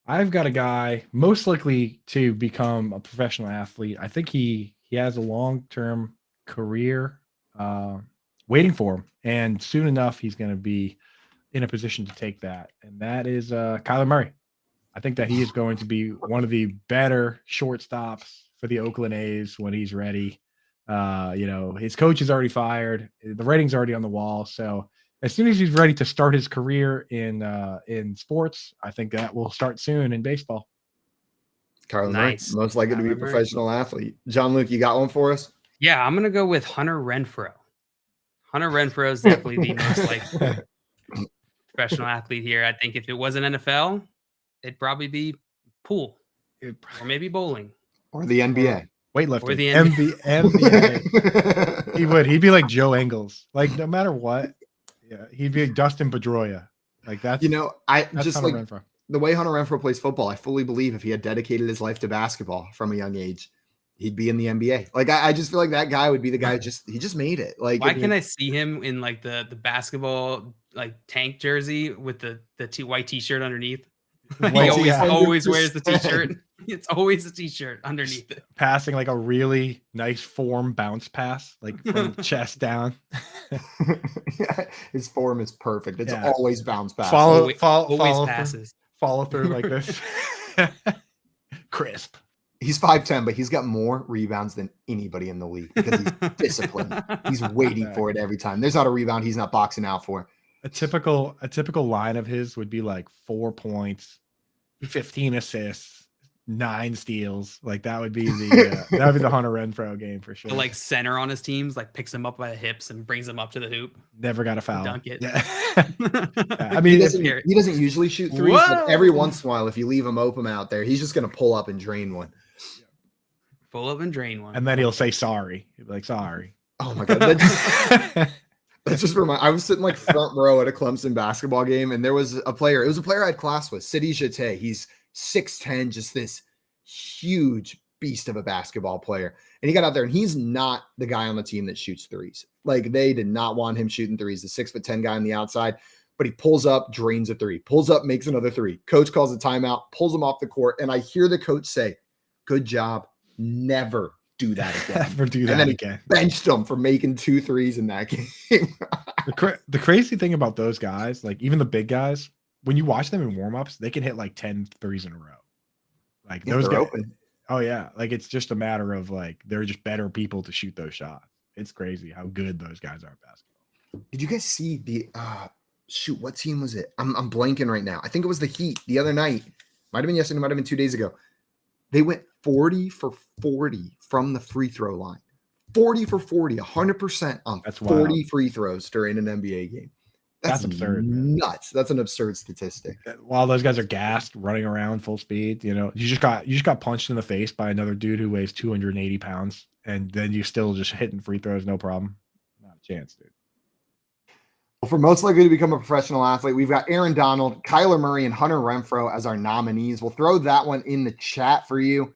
I've got a guy most likely to become a professional athlete. I think he has a long-term career waiting for him, and soon enough he's going to be in a position to take that, and that is Kyler Murray. I think that he is going to be one of the better shortstops for the Oakland A's when he's ready. His coach is already fired. The rating's already on the wall. So as soon as he's ready to start his career in sports, I think that will start soon in baseball.
Kyler
Nice.
Murray, most likely to be a
Kyler Murray.
professional athlete. John Luke, you got one for us?
Yeah, I'm gonna go with Hunter Renfrow. Hunter Renfrow is definitely the most like professional athlete here. I think if it wasn't NFL, it'd probably be pool or maybe bowling
Or the NBA.
Weightlifting.
Or the
NBA. He would. He'd be like Joe Engels. Like, no matter what, yeah, he'd be like Dustin Pedroia. Like, that's
I
that's
just
Hunter
like
Renfrow.
the way Hunter Renfrow plays football. I fully believe if he had dedicated his life to basketball from a young age, he'd be in the NBA. Like, I just feel like that guy would be the guy. He just made it. Like,
why can I see him in like the basketball like tank jersey with the white t-shirt underneath? He always wears the t-shirt. It's always a t-shirt underneath it.
Passing like a really nice form bounce pass, like from chest down.
His form is perfect. It's
Yeah.
always bounce pass.
Follow
passes.
Follow through like this. Crisp.
He's 5'10", but he's got more rebounds than anybody in the league because he's disciplined. He's waiting for it every time. There's not a rebound he's not boxing out for.
A typical line of his would be like 4 points, 15 assists, 9 steals. Like, that would be the Hunter Renfrow game for sure.
The, like, center on his teams like picks him up by the hips and brings him up to the hoop.
Never got a foul.
Dunk it.
Yeah. I mean,
he doesn't usually shoot threes, but every once in a while, if you leave him open out there, he's just gonna pull up and drain one.
Pull up and drain one.
And then he'll say sorry. He'll be like, sorry.
Oh my god. That's just I was sitting like front row at a Clemson basketball game, and there was a player. It was a player I had class with, Sidi Jate. He's 6'10", just this huge beast of a basketball player. And he got out there, and he's not the guy on the team that shoots threes. Like, they did not want him shooting threes. The 6'10" guy on the outside, but he pulls up, drains a three, pulls up, makes another three. Coach calls a timeout, pulls him off the court, and I hear the coach say, "Good job. Never do that again."
Never do that again.
Benched him for making 2 threes in that game.
The crazy thing about those guys, like even the big guys, when you watch them in warmups, they can hit like 10 threes in a row. Like, those guys
open.
Oh yeah, like it's just a matter of like they're just better people to shoot those shots. It's crazy how good those guys are at basketball.
Did you guys see the what team was it? I'm blanking right now. I think it was the Heat the other night. Might have been yesterday, might have been 2 days ago. They went 40 for 40 from the free throw line. 40 for 40, 100% on
That's
40
wild.
free throws during an NBA game.
That's absurd, man.
Nuts. That's an absurd statistic.
While those guys are gassed, running around full speed, you just got punched in the face by another dude who weighs 280 pounds, and then you still just hitting free throws, no problem. Not a chance, dude.
Well, for most likely to become a professional athlete, we've got Aaron Donald, Kyler Murray, and Hunter Renfrow as our nominees. We'll throw that one in the chat for you.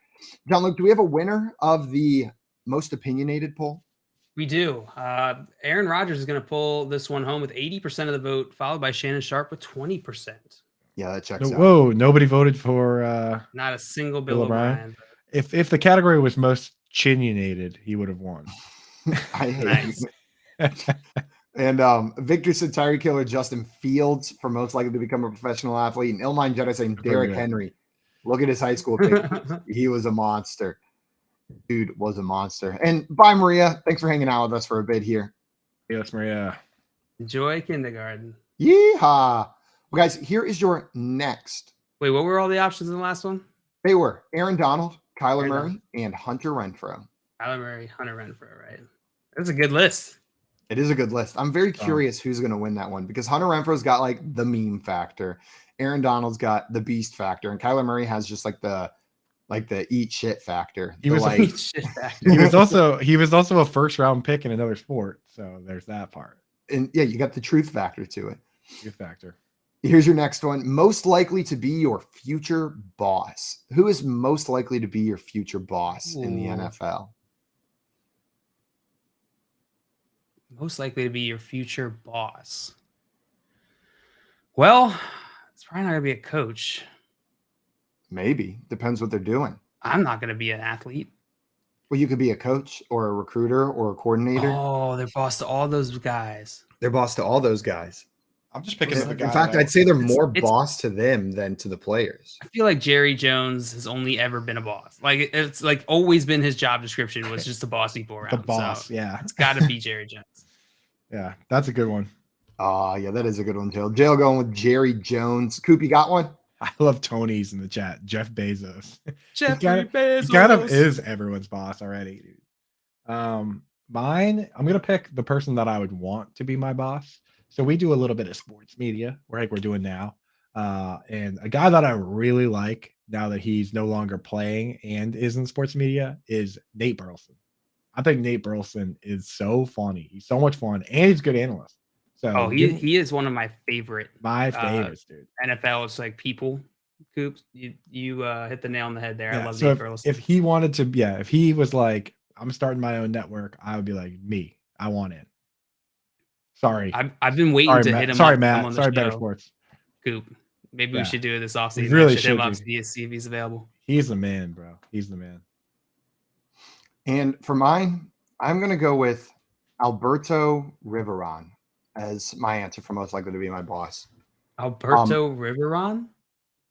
John Luke, do we have a winner of the most opinionated poll?
We do. Aaron Rodgers is going to pull this one home with 80% of the vote, followed by Shannon Sharp with 20%.
Yeah, that checks out.
Whoa, nobody voted for
Not a single Bill O'Brien.
If the category was most chinionated, he would have won.
I hate And Victor said Tyree Killer Justin Fields for most likely to become a professional athlete. And Illmind Jedi saying Derrick Henry. Look at his high school pictures. He was a monster. Dude was a monster. And bye, Maria. Thanks for hanging out with us for a bit here.
Yes, Maria.
Enjoy kindergarten.
Yeehaw. Well, guys, here is your next.
Wait, what were all the options in the last one?
They were Aaron Donald, Kyler
Aaron
Murray,
Donald.
and Hunter Renfrow.
Kyler Murray, Hunter Renfrow, right? That's a good list.
It is a good list. I'm very curious who's going to win that one because Hunter Renfrow's got like the meme factor. Aaron Donald's got the beast factor, and Kyler Murray has just like the eat shit factor.
He was
like,
Eat shit factor.
he was also a first round pick in another sport. So there's that part.
and yeah, you got the truth factor to it.
Truth factor.
Here's your next one. Most likely to be your future boss. Who is most likely to be your future boss in the NFL?
Most likely to be your future boss. Well, it's probably not going to be a coach.
Maybe. Depends what they're doing.
I'm not going to be an athlete.
Well, you could be a coach or a recruiter or a coordinator.
Oh, they're boss to all those guys.
They're boss to all those guys.
I'm just picking up the guy.
In fact, I'd say they're more boss to them than to the players.
I feel like Jerry Jones has only ever been a boss. Like it's like always been his job description was just to boss people around.
The boss,
So
yeah.
it's got to be Jerry Jones.
Yeah, that's a good one.
Yeah, that is a good one, Jill. Jill going with Jerry Jones. Coop, you got one?
I love Tony's in the chat. Jeff Bezos.
Jeffrey
Bezos. He kind of is everyone's boss already, dude. Mine, I'm gonna pick the person that I would want to be my boss. So we do a little bit of sports media, like we're doing now. And a guy that I really like now that he's no longer playing and is in sports media is Nate Burleson. I think Nate Burleson is so funny. He's so much fun, and he's a good analyst. So
he is one of my favorite.
My favorites, dude.
NFL is like people. Coop, you hit the nail on the head there.
Yeah,
I love
so
Nate Burleson.
if he wanted to, if he was like, I'm starting my own network, I would be like, me, I want in. Sorry,
I've been waiting to hit him.
Sorry,
up,
Matt.
come on the
Sorry, Better
show.
Sports.
Coop, maybe
Yeah.
we should do it this offseason.
We really
Hit him
should,
up,
dude.
see if he's available.
He's the man, bro. He's the man.
And for mine, I'm going to go with Alberto Riveron as my answer for most likely to be my boss.
Alberto Riveron?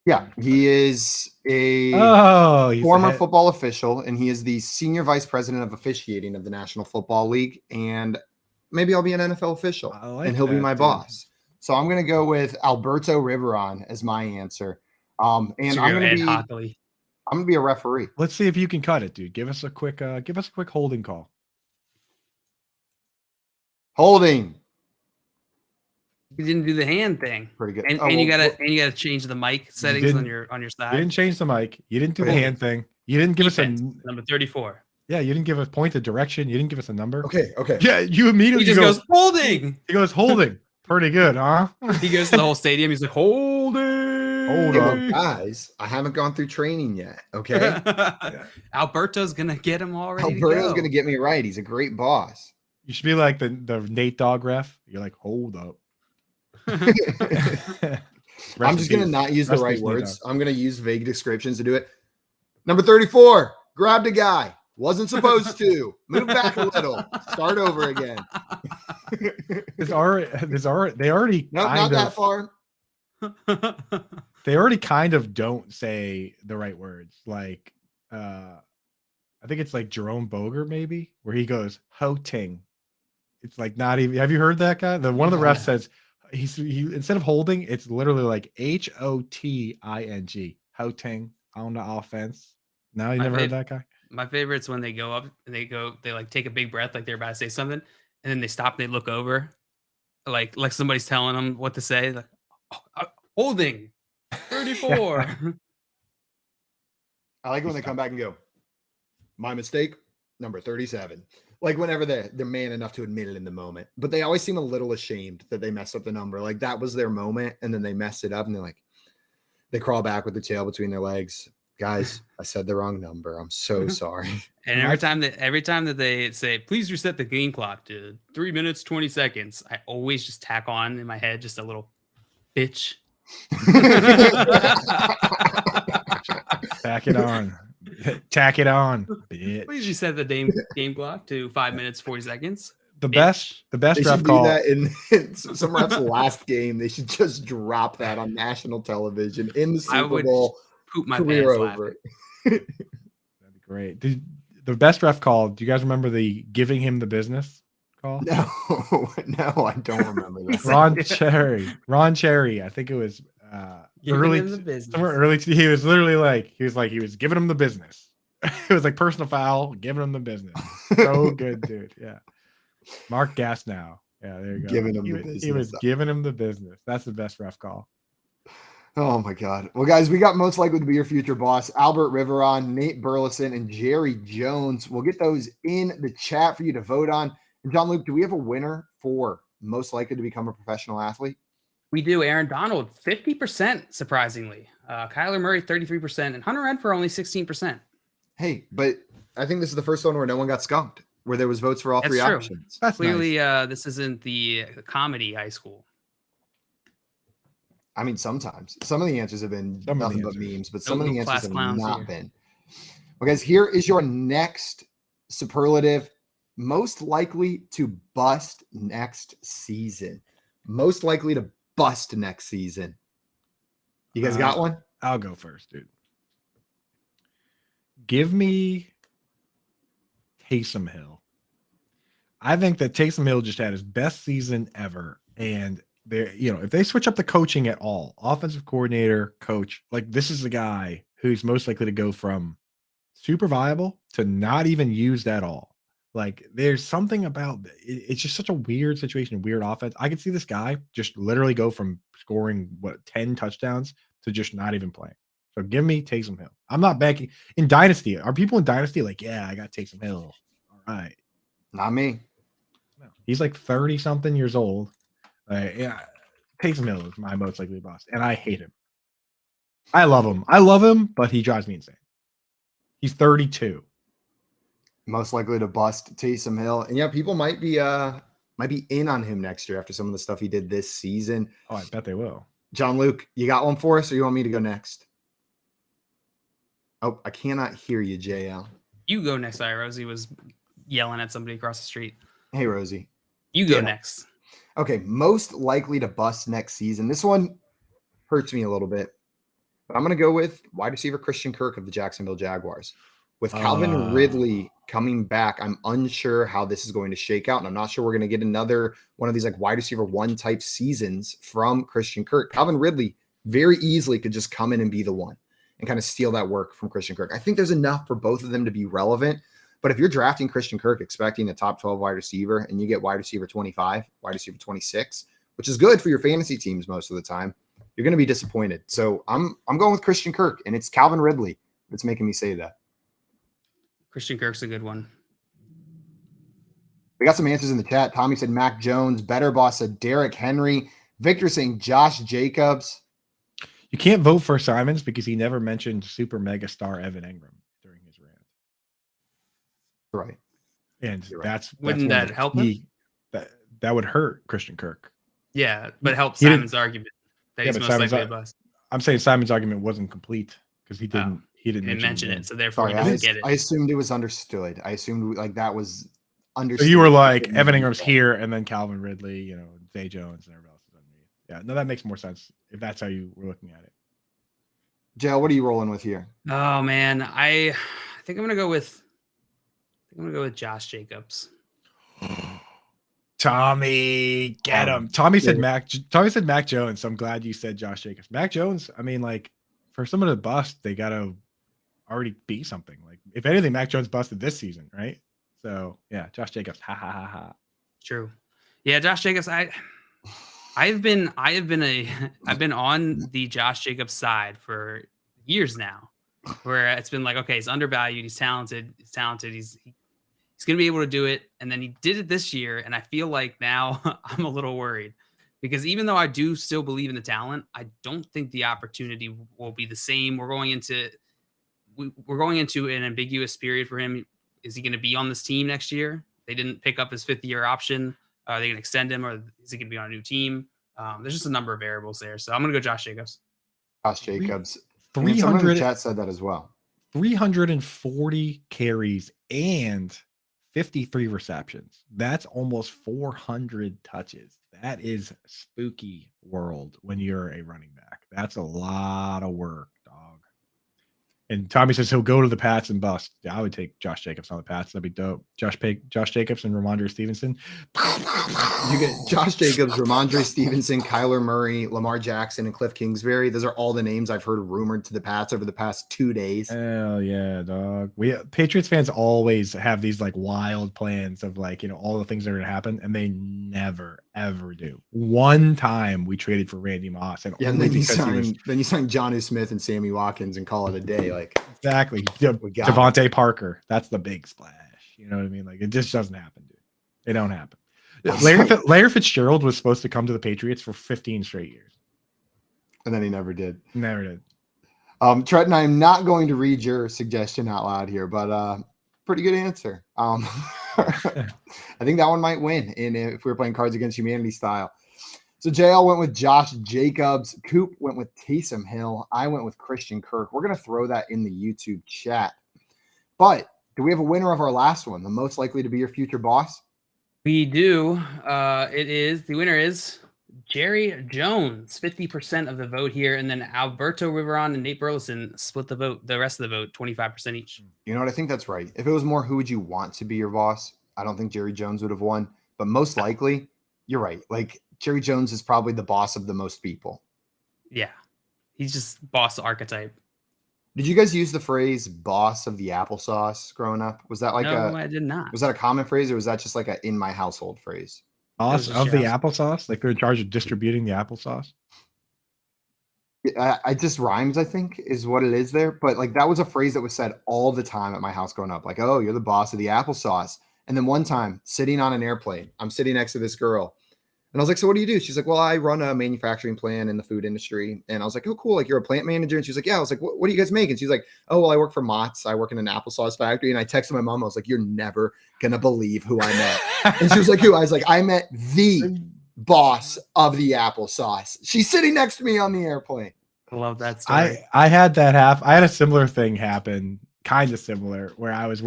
Yeah, he is a
He's
former
the head-
football official, and he is the senior vice president of officiating of the National Football League. And maybe I'll be an NFL official,
I like
and he'll be
that,
my
dude.
boss. So I'm going to go with Alberto Riveron as my answer. And
So
I'm
you're
going
Ed
to
Hockley.
be a referee.
Let's see if you can cut it, dude. Give us a quick holding call.
Holding.
You didn't do the hand thing.
Pretty good.
And,
Oh,
and you
well,
gotta change the mic settings on
didn't-
your
You
side.
didn't change the mic. You didn't do the
Okay.
hand thing. You didn't give
Defense,
us a
number 34.
You didn't give us point of direction. You didn't give us a number.
Okay.
Yeah, you immediately
He just
go,
goes holding.
He goes holding. Pretty good, huh?
He goes to the whole stadium. He's like holding.
Hold
Hey,
up.
look, guys, I haven't gone through training yet. Okay.
Alberto's gonna get him already.
Alberto's going to get me right. He's a great boss.
You should be like the Nate Dogg ref. You're like, hold up.
I'm just going to not use the
Rest in
right
peace, Nate
words.
Dogg.
I'm going to use vague descriptions to do it. Number 34, grabbed a guy. Wasn't supposed to. Move back a little. Start over again.
They already
No,
kind
not that
of,
far.
they already kind of don't say the right words. Like I think it's like Jerome Boger, maybe, where he goes hoting. It's like not even. Have you heard that guy? One of the refs says he instead of holding, it's literally like HOTING, hoting on the offense. No, you never heard that guy.
My favorite's when they go up and they like take a big breath, like they're about to say something, and then they stop and they look over, like somebody's telling them what to say. Like holding 34.
I like when they come back and go, my mistake, number 37. Like whenever they're man enough to admit it in the moment. But they always seem a little ashamed that they messed up the number. Like that was their moment, and then they messed it up, and they're like, they crawl back with their tail between their legs. Guys, I said the wrong number. I'm so sorry.
And every time that they say, please reset the game clock to 3 minutes, 20 seconds, I always just tack on in my head just a little bitch.
Tack it on. Tack it on. Bitch.
Please reset the game clock to 5 minutes, 40 seconds.
The best
They
ref
should do
call.
that in some ref's last game. They should just drop that on national television in the
I
Super
would
Bowl.
poop my
Career
pants
over.
laughing.
That'd be great. The best ref call. Do you guys remember the giving him the business call?
No, no, I don't remember that.
Ron Cherry. I think it was
Giving
early,
him the business.
somewhere early. He was literally like, he was giving him the business. It was like personal foul, giving him the business. So good, dude. Yeah. Mark Gastineau. Yeah, there you go.
Giving him the
He was
business.
giving him the business. That's the best ref call.
Oh my God. Well, guys, we got most likely to be your future boss, Albert Riveron, Nate Burleson, and Jerry Jones. We'll get those in the chat for you to vote on. And John Luke, do we have a winner for most likely to become a professional athlete?
We do. Aaron Donald, 50%, surprisingly. Kyler Murray, 33%, and Hunter Renfrow, only 16%.
Hey, but I think this is the first one where no one got skunked, where there was votes for all
That's
three
true.
options.
That's
Clearly,
nice.
this isn't the comedy high school.
I mean, sometimes some of the answers have been
Some of the
nothing but
answers.
memes, but
No-
some of the
no
answers
class
have
clowns
not
here.
been. Well, guys, here is your next superlative. Most likely to bust next season. Most likely to bust next season. You guys got one?
I'll go first, dude. Give me Taysom Hill. I think that Taysom Hill just had his best season ever. And they're, if they switch up the coaching at all, offensive coordinator, coach, like this is the guy who's most likely to go from super viable to not even used at all. Like there's something about it's just such a weird situation, weird offense. I could see this guy just literally go from scoring 10 touchdowns to just not even playing. So give me Taysom Hill. I'm not backing in Dynasty. Are people in Dynasty like, yeah, I got Taysom Hill? All right.
Not me.
No. He's like 30 something years old. Yeah, Taysom Hill is my most likely boss, and I hate him. I love him, but he drives me insane. He's 32.
Most likely to bust Taysom Hill. And yeah, people might be in on him next year after some of the stuff he did this season.
Oh, I bet they will.
John Luke, you got one for us, or you want me to go next? Oh, I cannot hear you, JL.
You go next, Rosie was yelling at somebody across the street.
Hey, Rosie.
You go
Yeah.
next.
Okay, most likely to bust next season. This one hurts me a little bit, but I'm going to go with wide receiver Christian Kirk of the Jacksonville Jaguars. With Calvin Ridley coming back, I'm unsure how this is going to shake out, and I'm not sure we're going to get another one of these like wide receiver one type seasons from Christian Kirk. Calvin Ridley very easily could just come in and be the one and kind of steal that work from Christian Kirk. I think there's enough for both of them to be relevant. But if you're drafting Christian Kirk expecting a top 12 wide receiver and you get wide receiver 25, wide receiver 26, which is good for your fantasy teams most of the time, you're going to be disappointed. So I'm going with Christian Kirk, and it's Calvin Ridley that's making me say that.
Christian Kirk's a good one.
We got some answers in the chat. Tommy said Mac Jones. Better Boss said Derrick Henry. Victor saying Josh Jacobs.
You can't vote for Simons because he never mentioned super mega star Evan Engram during his rant.
Right.
And
You're right.
that's
Wouldn't
one
that
of the
help
key- That would hurt Christian Kirk.
Yeah, but it helps
He didn't-
Simon's argument that
Yeah,
he's
but
most
Simon's
likely to
ar-
bust.
I'm saying Simon's argument wasn't complete because he didn't. He
He
didn't
didn't mention
him.
it, so therefore
Sorry,
he
I
doesn't get it.
assumed it was understood. I assumed like that was understood.
So you were like Evan Ingram's here, and then Calvin Ridley, Zay Jones, and everybody else is underneath. Yeah, no, that makes more sense if that's how you were looking at it.
Joe, what are you rolling with here?
Oh man, I think I'm gonna go with Josh Jacobs.
Tommy, get him. Tommy said Mac Jones. So I'm glad you said Josh Jacobs. Mac Jones. I mean, like for someone to bust, they gotta already be something. Like if anything, Mac Jones busted this season, right? So yeah, Josh Jacobs. Ha ha ha ha.
True. Yeah, Josh Jacobs. I've been on the Josh Jacobs side for years now, where it's been like, okay, he's undervalued, he's talented, he's gonna be able to do it, and then he did it this year, and I feel like now I'm a little worried because even though I do still believe in the talent, I don't think the opportunity will be the same. We're going into an ambiguous period for him. Is he going to be on this team next year? They didn't pick up his 5th-year option. Are they going to extend him, or is he going to be on a new team? There's just a number of variables there. So I'm going to go Josh Jacobs.
Josh Jacobs. Someone in the
300
chat said that as well.
340 carries and 53 receptions. That's almost 400 touches. That is spooky world when you're a running back. That's a lot of work, dog. And Tommy says he'll go to the Pats and bust. Yeah, I would take Josh Jacobs on the Pats. That'd be dope. Josh Jacobs and Ramondre Stevenson.
You get Josh Jacobs, Ramondre Stevenson, Kyler Murray, Lamar Jackson, and Cliff Kingsbury. Those are all the names I've heard rumored to the Pats over the past 2 days.
Hell yeah, dog. Patriots fans always have these like wild plans of like, all the things that are gonna happen, and they never ever do. One time we traded for Randy Moss, and
Yeah, and then you sign Jonnu Smith and Sammy Watkins and call it a day. Like
exactly. Devontae Parker. That's the big splash. You know what I mean? Like it just doesn't happen, dude. It don't happen. Larry Fitzgerald was supposed to come to the Patriots for 15 straight years.
And then he never did.
Never did.
Trenton, I'm not going to read your suggestion out loud here, but pretty good answer. I think that one might win if we were playing Cards Against Humanity style. So JL went with Josh Jacobs. Coop went with Taysom Hill. I went with Christian Kirk. We're going to throw that in the YouTube chat. But do we have a winner of our last one, the most likely to be your future boss?
We do. The winner is Jerry Jones, 50% of the vote here. And then Alberto Riveron and Nate Burleson split the rest of the vote, 25% each.
You know what? I think that's right. If it was more, who would you want to be your boss? I don't think Jerry Jones would have won. But most likely, you're right. Like, Jerry Jones is probably the boss of the most people.
Yeah. He's just boss archetype.
Did you guys use the phrase boss of the applesauce growing up? Was that
I did not.
Was that a common phrase, or was that just like a in my household phrase?
Boss of the applesauce? Like they're in charge of distributing the applesauce?
I just rhymes, I think, is what it is there. But like that was a phrase that was said all the time at my house growing up. Like, oh, you're the boss of the applesauce. And then one time, sitting on an airplane, I'm sitting next to this girl. And I was like, so what do you do? She's like, well, I run a manufacturing plant in the food industry. And I was like, oh, cool. Like, you're a plant manager? And she's like, yeah. I was like, what do you guys make? And she's like, oh, well, I work for Mott's. I work in an applesauce factory. And I texted my mom. I was like, you're never going to believe who I met. And she was like, who? I was like, I met the boss of the applesauce. She's sitting next to me on the airplane.
I love that story.
I had a similar thing happen, kind of similar, where I was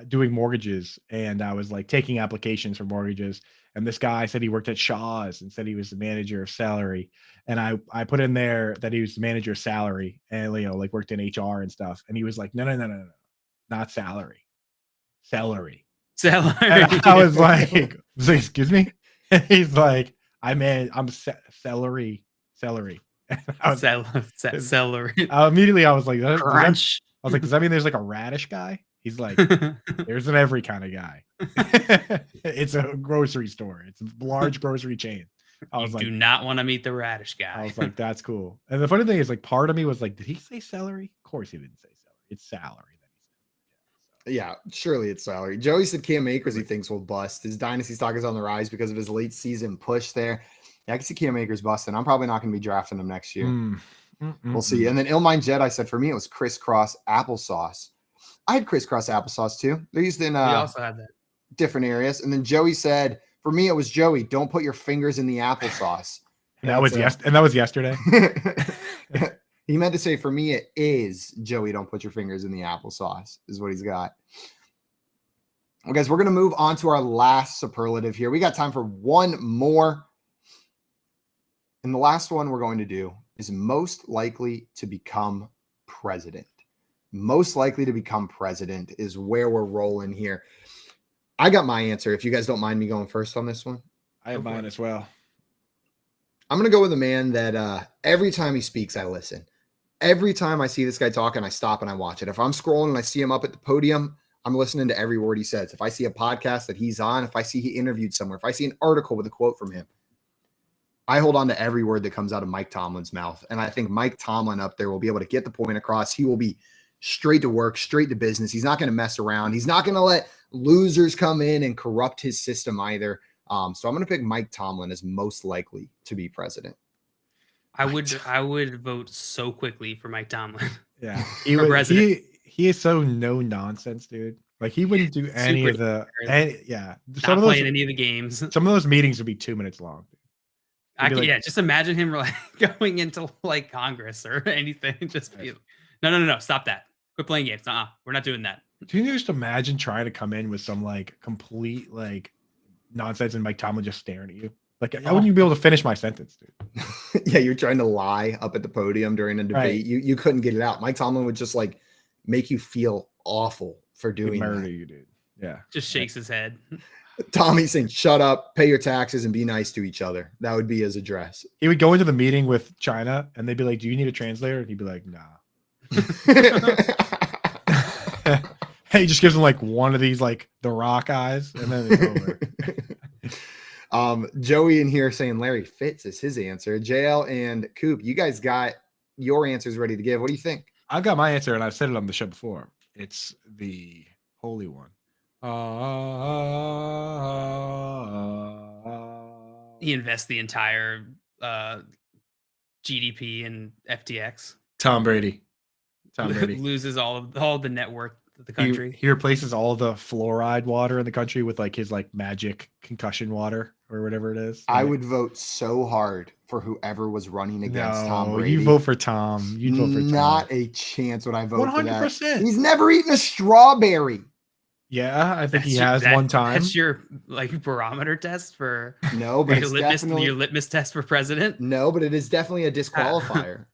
doing mortgages, and I was like taking applications for mortgages. And this guy said he worked at Shaw's and said he was the manager of salary. And I put in there that he was the manager of salary and, like worked in HR and stuff. And he was like, no, not salary, celery.
Celery.
And I was like, excuse me? And he's like, I'm celery.
Celery.
Immediately I was like,
crunch.
I was like, does that mean there's like a radish guy? He's like, there's an every kind of guy. It's a grocery store. It's a large grocery chain. I was
do not want to meet the radish guy.
I was like, that's cool. And the funny thing is, like, part of me was like, did he say celery? Of course he didn't say celery. It's salary.
Yeah, surely it's salary. Joey said Cam Akers he thinks will bust. His dynasty stock is on the rise because of his late season push there. Yeah, I can see Cam Akers busting. I'm probably not going to be drafting him next year. We'll see. And then Illmind Jedi said, for me, it was crisscross applesauce. I had crisscross applesauce too. They're used in
we also had that.
Different areas. And then Joey said, for me, it was Joey, don't put your fingers in the applesauce.
And that was yesterday.
He meant to say, for me, it is Joey, don't put your fingers in the applesauce, is what he's got. Well, guys, we're going to move on to our last superlative here. We got time for one more. And the last one we're going to do is most likely to become president. Most likely to become president is where we're rolling here. I got my answer. If you guys don't mind me going first on this one.
I have mine as well.
I'm going to go with a man that every time he speaks, I listen. Every time I see this guy talking, I stop and I watch it. If I'm scrolling and I see him up at the podium, I'm listening to every word he says. If I see a podcast that he's on, if I see he interviewed somewhere, if I see an article with a quote from him, I hold on to every word that comes out of Mike Tomlin's mouth. And I think Mike Tomlin up there will be able to get the point across. He will be straight to work, straight to business. He's not going to mess around. He's not going to let losers come in and corrupt his system either. So I'm going to pick Mike Tomlin as most likely to be president.
I would vote so quickly for Mike Tomlin.
Yeah. He is so no nonsense, dude. Like he wouldn't do any of the
not playing any of the games.
Some of those meetings would be 2 minutes long.
Just imagine him like going into like Congress or anything. Just be no, stop that. Quit playing games. We're not doing that.
Can you just imagine trying to come in with some like complete like nonsense and Mike Tomlin just staring at you? Like, how wouldn't you be able to finish my sentence, dude?
Yeah, you're trying to lie up at the podium during a debate.
Right.
You couldn't get it out. Mike Tomlin would just like make you feel awful for
He'd
doing
murder
that.
you, dude. Yeah.
Just shakes his head.
Tommy saying, "Shut up, pay your taxes, and be nice to each other." That would be his address.
He would go into the meeting with China and they'd be like, "Do you need a translator?" And he'd be like, "Nah." He just gives him like one of these like the rock eyes, and then it's over.
Joey in here saying Larry Fitz is his answer. JL and Coop, you guys got your answers ready to give. What do you think?
I've got my answer, and I've said it on the show before. It's the holy one.
He invests the entire GDP in FTX.
Tom Brady. Tom Brady
Loses all the net worth of the country.
He replaces all the fluoride water in the country with like his like magic concussion water or whatever it is.
I would vote so hard for whoever was running against Tom Brady.
You vote for Tom. You vote for Tom.
Not a chance would I vote 100%. For that.
100%.
He's never eaten a strawberry.
Yeah, I think he has one time.
That's your like barometer test for
no, but
your litmus test for president.
No, but it is definitely a disqualifier.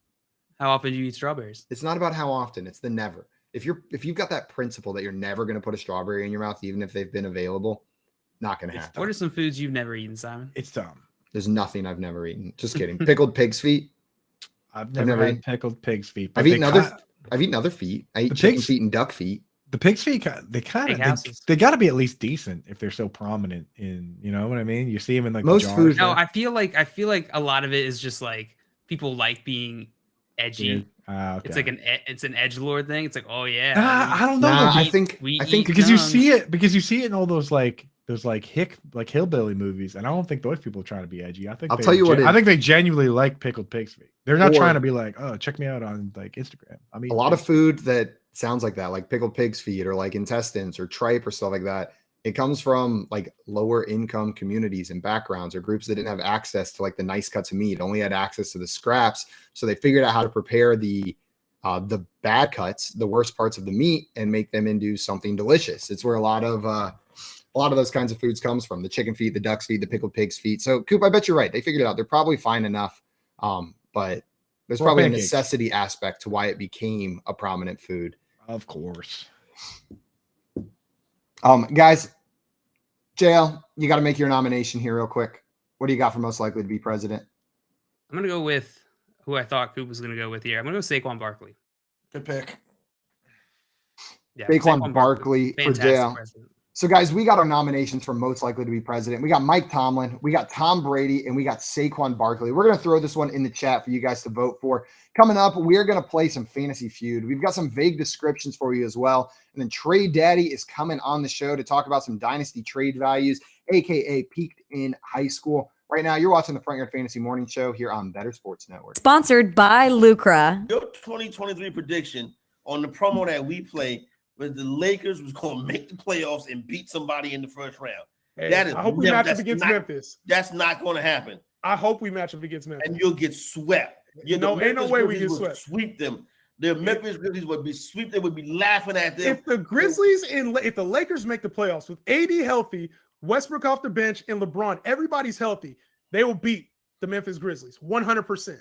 How often do you eat strawberries?
It's not about how often; it's the never. If you've got that principle that you're never going to put a strawberry in your mouth, even if they've been available, not going to happen.
What are some foods you've never eaten, Simon?
It's dumb.
There's nothing I've never eaten. Just kidding. Pickled pig's feet.
I've never had pickled pig's feet.
I've eaten other feet. I eat chicken feet and duck feet.
The pig's feet, they got to be at least decent if they're so prominent in, you know what I mean? You see them in like
most foods.
No, I feel like a lot of it is just like people like being edgy. Okay. It's like an edgelord thing. It's like, oh yeah.
I don't know.
I think
because you see it in all those hillbilly movies, and I don't think those people are trying to be edgy. I think I think they genuinely like pickled pig's feet. They're not trying to be like, oh, check me out on like Instagram. I mean,
a lot of food that sounds like that, like pickled pig's feet or like intestines or tripe or stuff like that. It comes from like lower income communities and backgrounds or groups that didn't have access to like the nice cuts of meat, only had access to the scraps. So they figured out how to prepare the bad cuts, the worst parts of the meat, and make them into something delicious. It's where a lot of those kinds of foods comes from: the chicken feet, the duck's feet, the pickled pig's feet. So Coop, I bet you're right. They figured it out. They're probably fine enough. But there's probably pancakes. A necessity aspect to why it became a prominent food.
Of course.
Guys, JL, you got to make your nomination here real quick. What do you got for most likely to be president?
I'm going to go with who I thought Coop was going to go with here. I'm going to go Saquon Barkley.
Good pick.
Yeah, Saquon Barkley for JL. President. So, guys, we got our nominations for most likely to be president. We got Mike Tomlin, we got Tom Brady, and we got Saquon Barkley. We're going to throw this one in the chat for you guys to vote for. Coming up, we're going to play some Fantasy Feud. We've got some vague descriptions for you as well. And then Trade Daddy is coming on the show to talk about some Dynasty trade values, a.k.a. Peaked in High School. Right now, you're watching the Front Yard Fantasy Morning Show here on Better Sports Network.
Sponsored by Lucra.
Your 2023 prediction on the promo that we play was the Lakers was going to make the playoffs and beat somebody in the first round.
Hey, that is, I hope we match up against Memphis.
That's not going to happen.
I hope we match up against Memphis.
And you'll get swept.
Ain't no way we get swept.
Sweep them. The Memphis Grizzlies would be swept. They would be laughing at them.
If the Grizzlies if the Lakers make the playoffs with AD healthy, Westbrook off the bench, and LeBron, everybody's healthy, they will beat the Memphis Grizzlies 100%.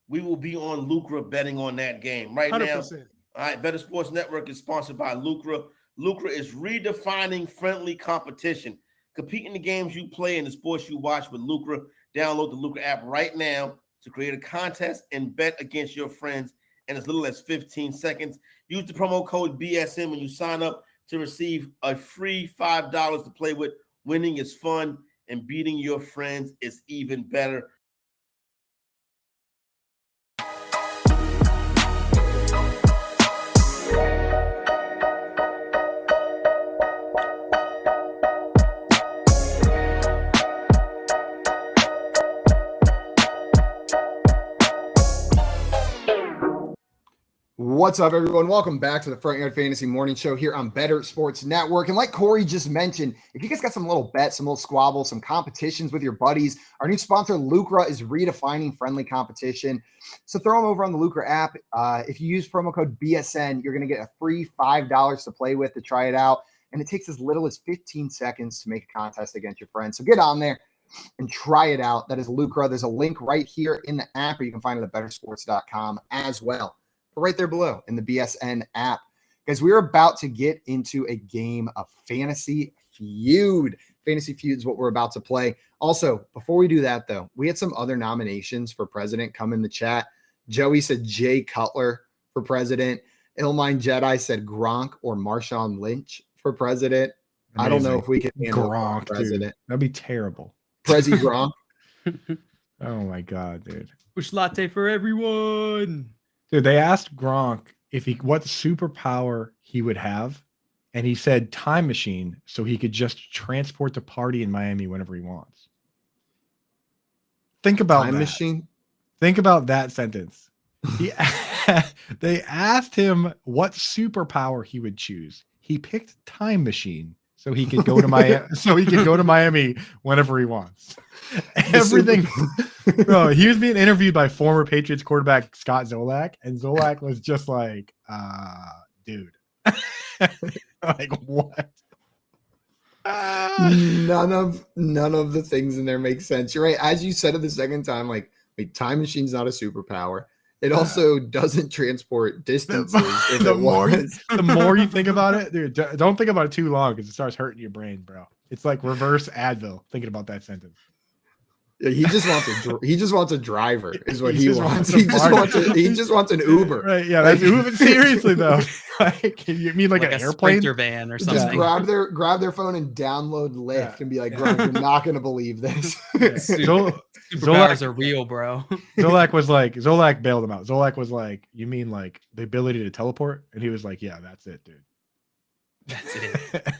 We will be on Lucra betting on that game right 100%. Now. All right, Better Sports Network is sponsored by Lucra. Lucra is redefining friendly competition. Compete in the games you play and the sports you watch with Lucra. Download the Lucra app right now to create a contest and bet against your friends in as little as 15 seconds. Use the promo code BSM when you sign up to receive a free $5 to play with. Winning is fun, and beating your friends is even better.
What's up, everyone? Welcome back to the Front Yard Fantasy Morning Show here on Better Sports Network. And like Corey just mentioned, if you guys got some little bets, some little squabbles, some competitions with your buddies, our new sponsor, Lucra, is redefining friendly competition. So throw them over on the Lucra app. If you use promo code BSN, you're going to get a free $5 to play with to try it out. And it takes as little as 15 seconds to make a contest against your friends. So get on there and try it out. That is Lucra. There's a link right here in the app, or you can find it at bettersports.com as well. But right there below in the BSN app. Guys, we're about to get into a game of Fantasy Feud. Fantasy Feud is what we're about to play. Also, before we do that, though, we had some other nominations for president come in the chat. Joey said Jay Cutler for president. Illmind Jedi said Gronk or Marshawn Lynch for president.
Amazing.
I don't know if we can handle
Gronk,
president.
dude. That'd be terrible.
Prezi Gronk.
Oh my god, dude.
Push latte for everyone.
Dude, they asked Gronk what superpower he would have, and he said time machine, so he could just transport the party in Miami whenever he wants. Think about
Time
that.
machine.
Think about that sentence. They asked him what superpower he would choose. He picked time machine, so he could go to Miami. So he could go to Miami whenever he wants. Everything. Bro, he was being interviewed by former Patriots quarterback Scott Zolak, and Zolak was just like, dude. Like, what?
None of the things in there make sense. You're right. As you said it the second time, like, wait, time machine's not a superpower. It also doesn't transport distances.
The more you think about it, dude, don't think about it too long because it starts hurting your brain, bro. It's like reverse Advil thinking about that sentence.
Yeah, he just wants a driver is what he wants.
He
just wants an Uber.
Right? Yeah, that's Uber. Seriously though, like you mean like an
a
airplane
Sprinter van or something?
Just grab their phone and download Lyft and be like, "Bro, you're not gonna believe this."
Superpowers are real, bro.
Zolak bailed him out. Zolak was like, "You mean like the ability to teleport?" And he was like, "Yeah, that's it, dude.
That's it."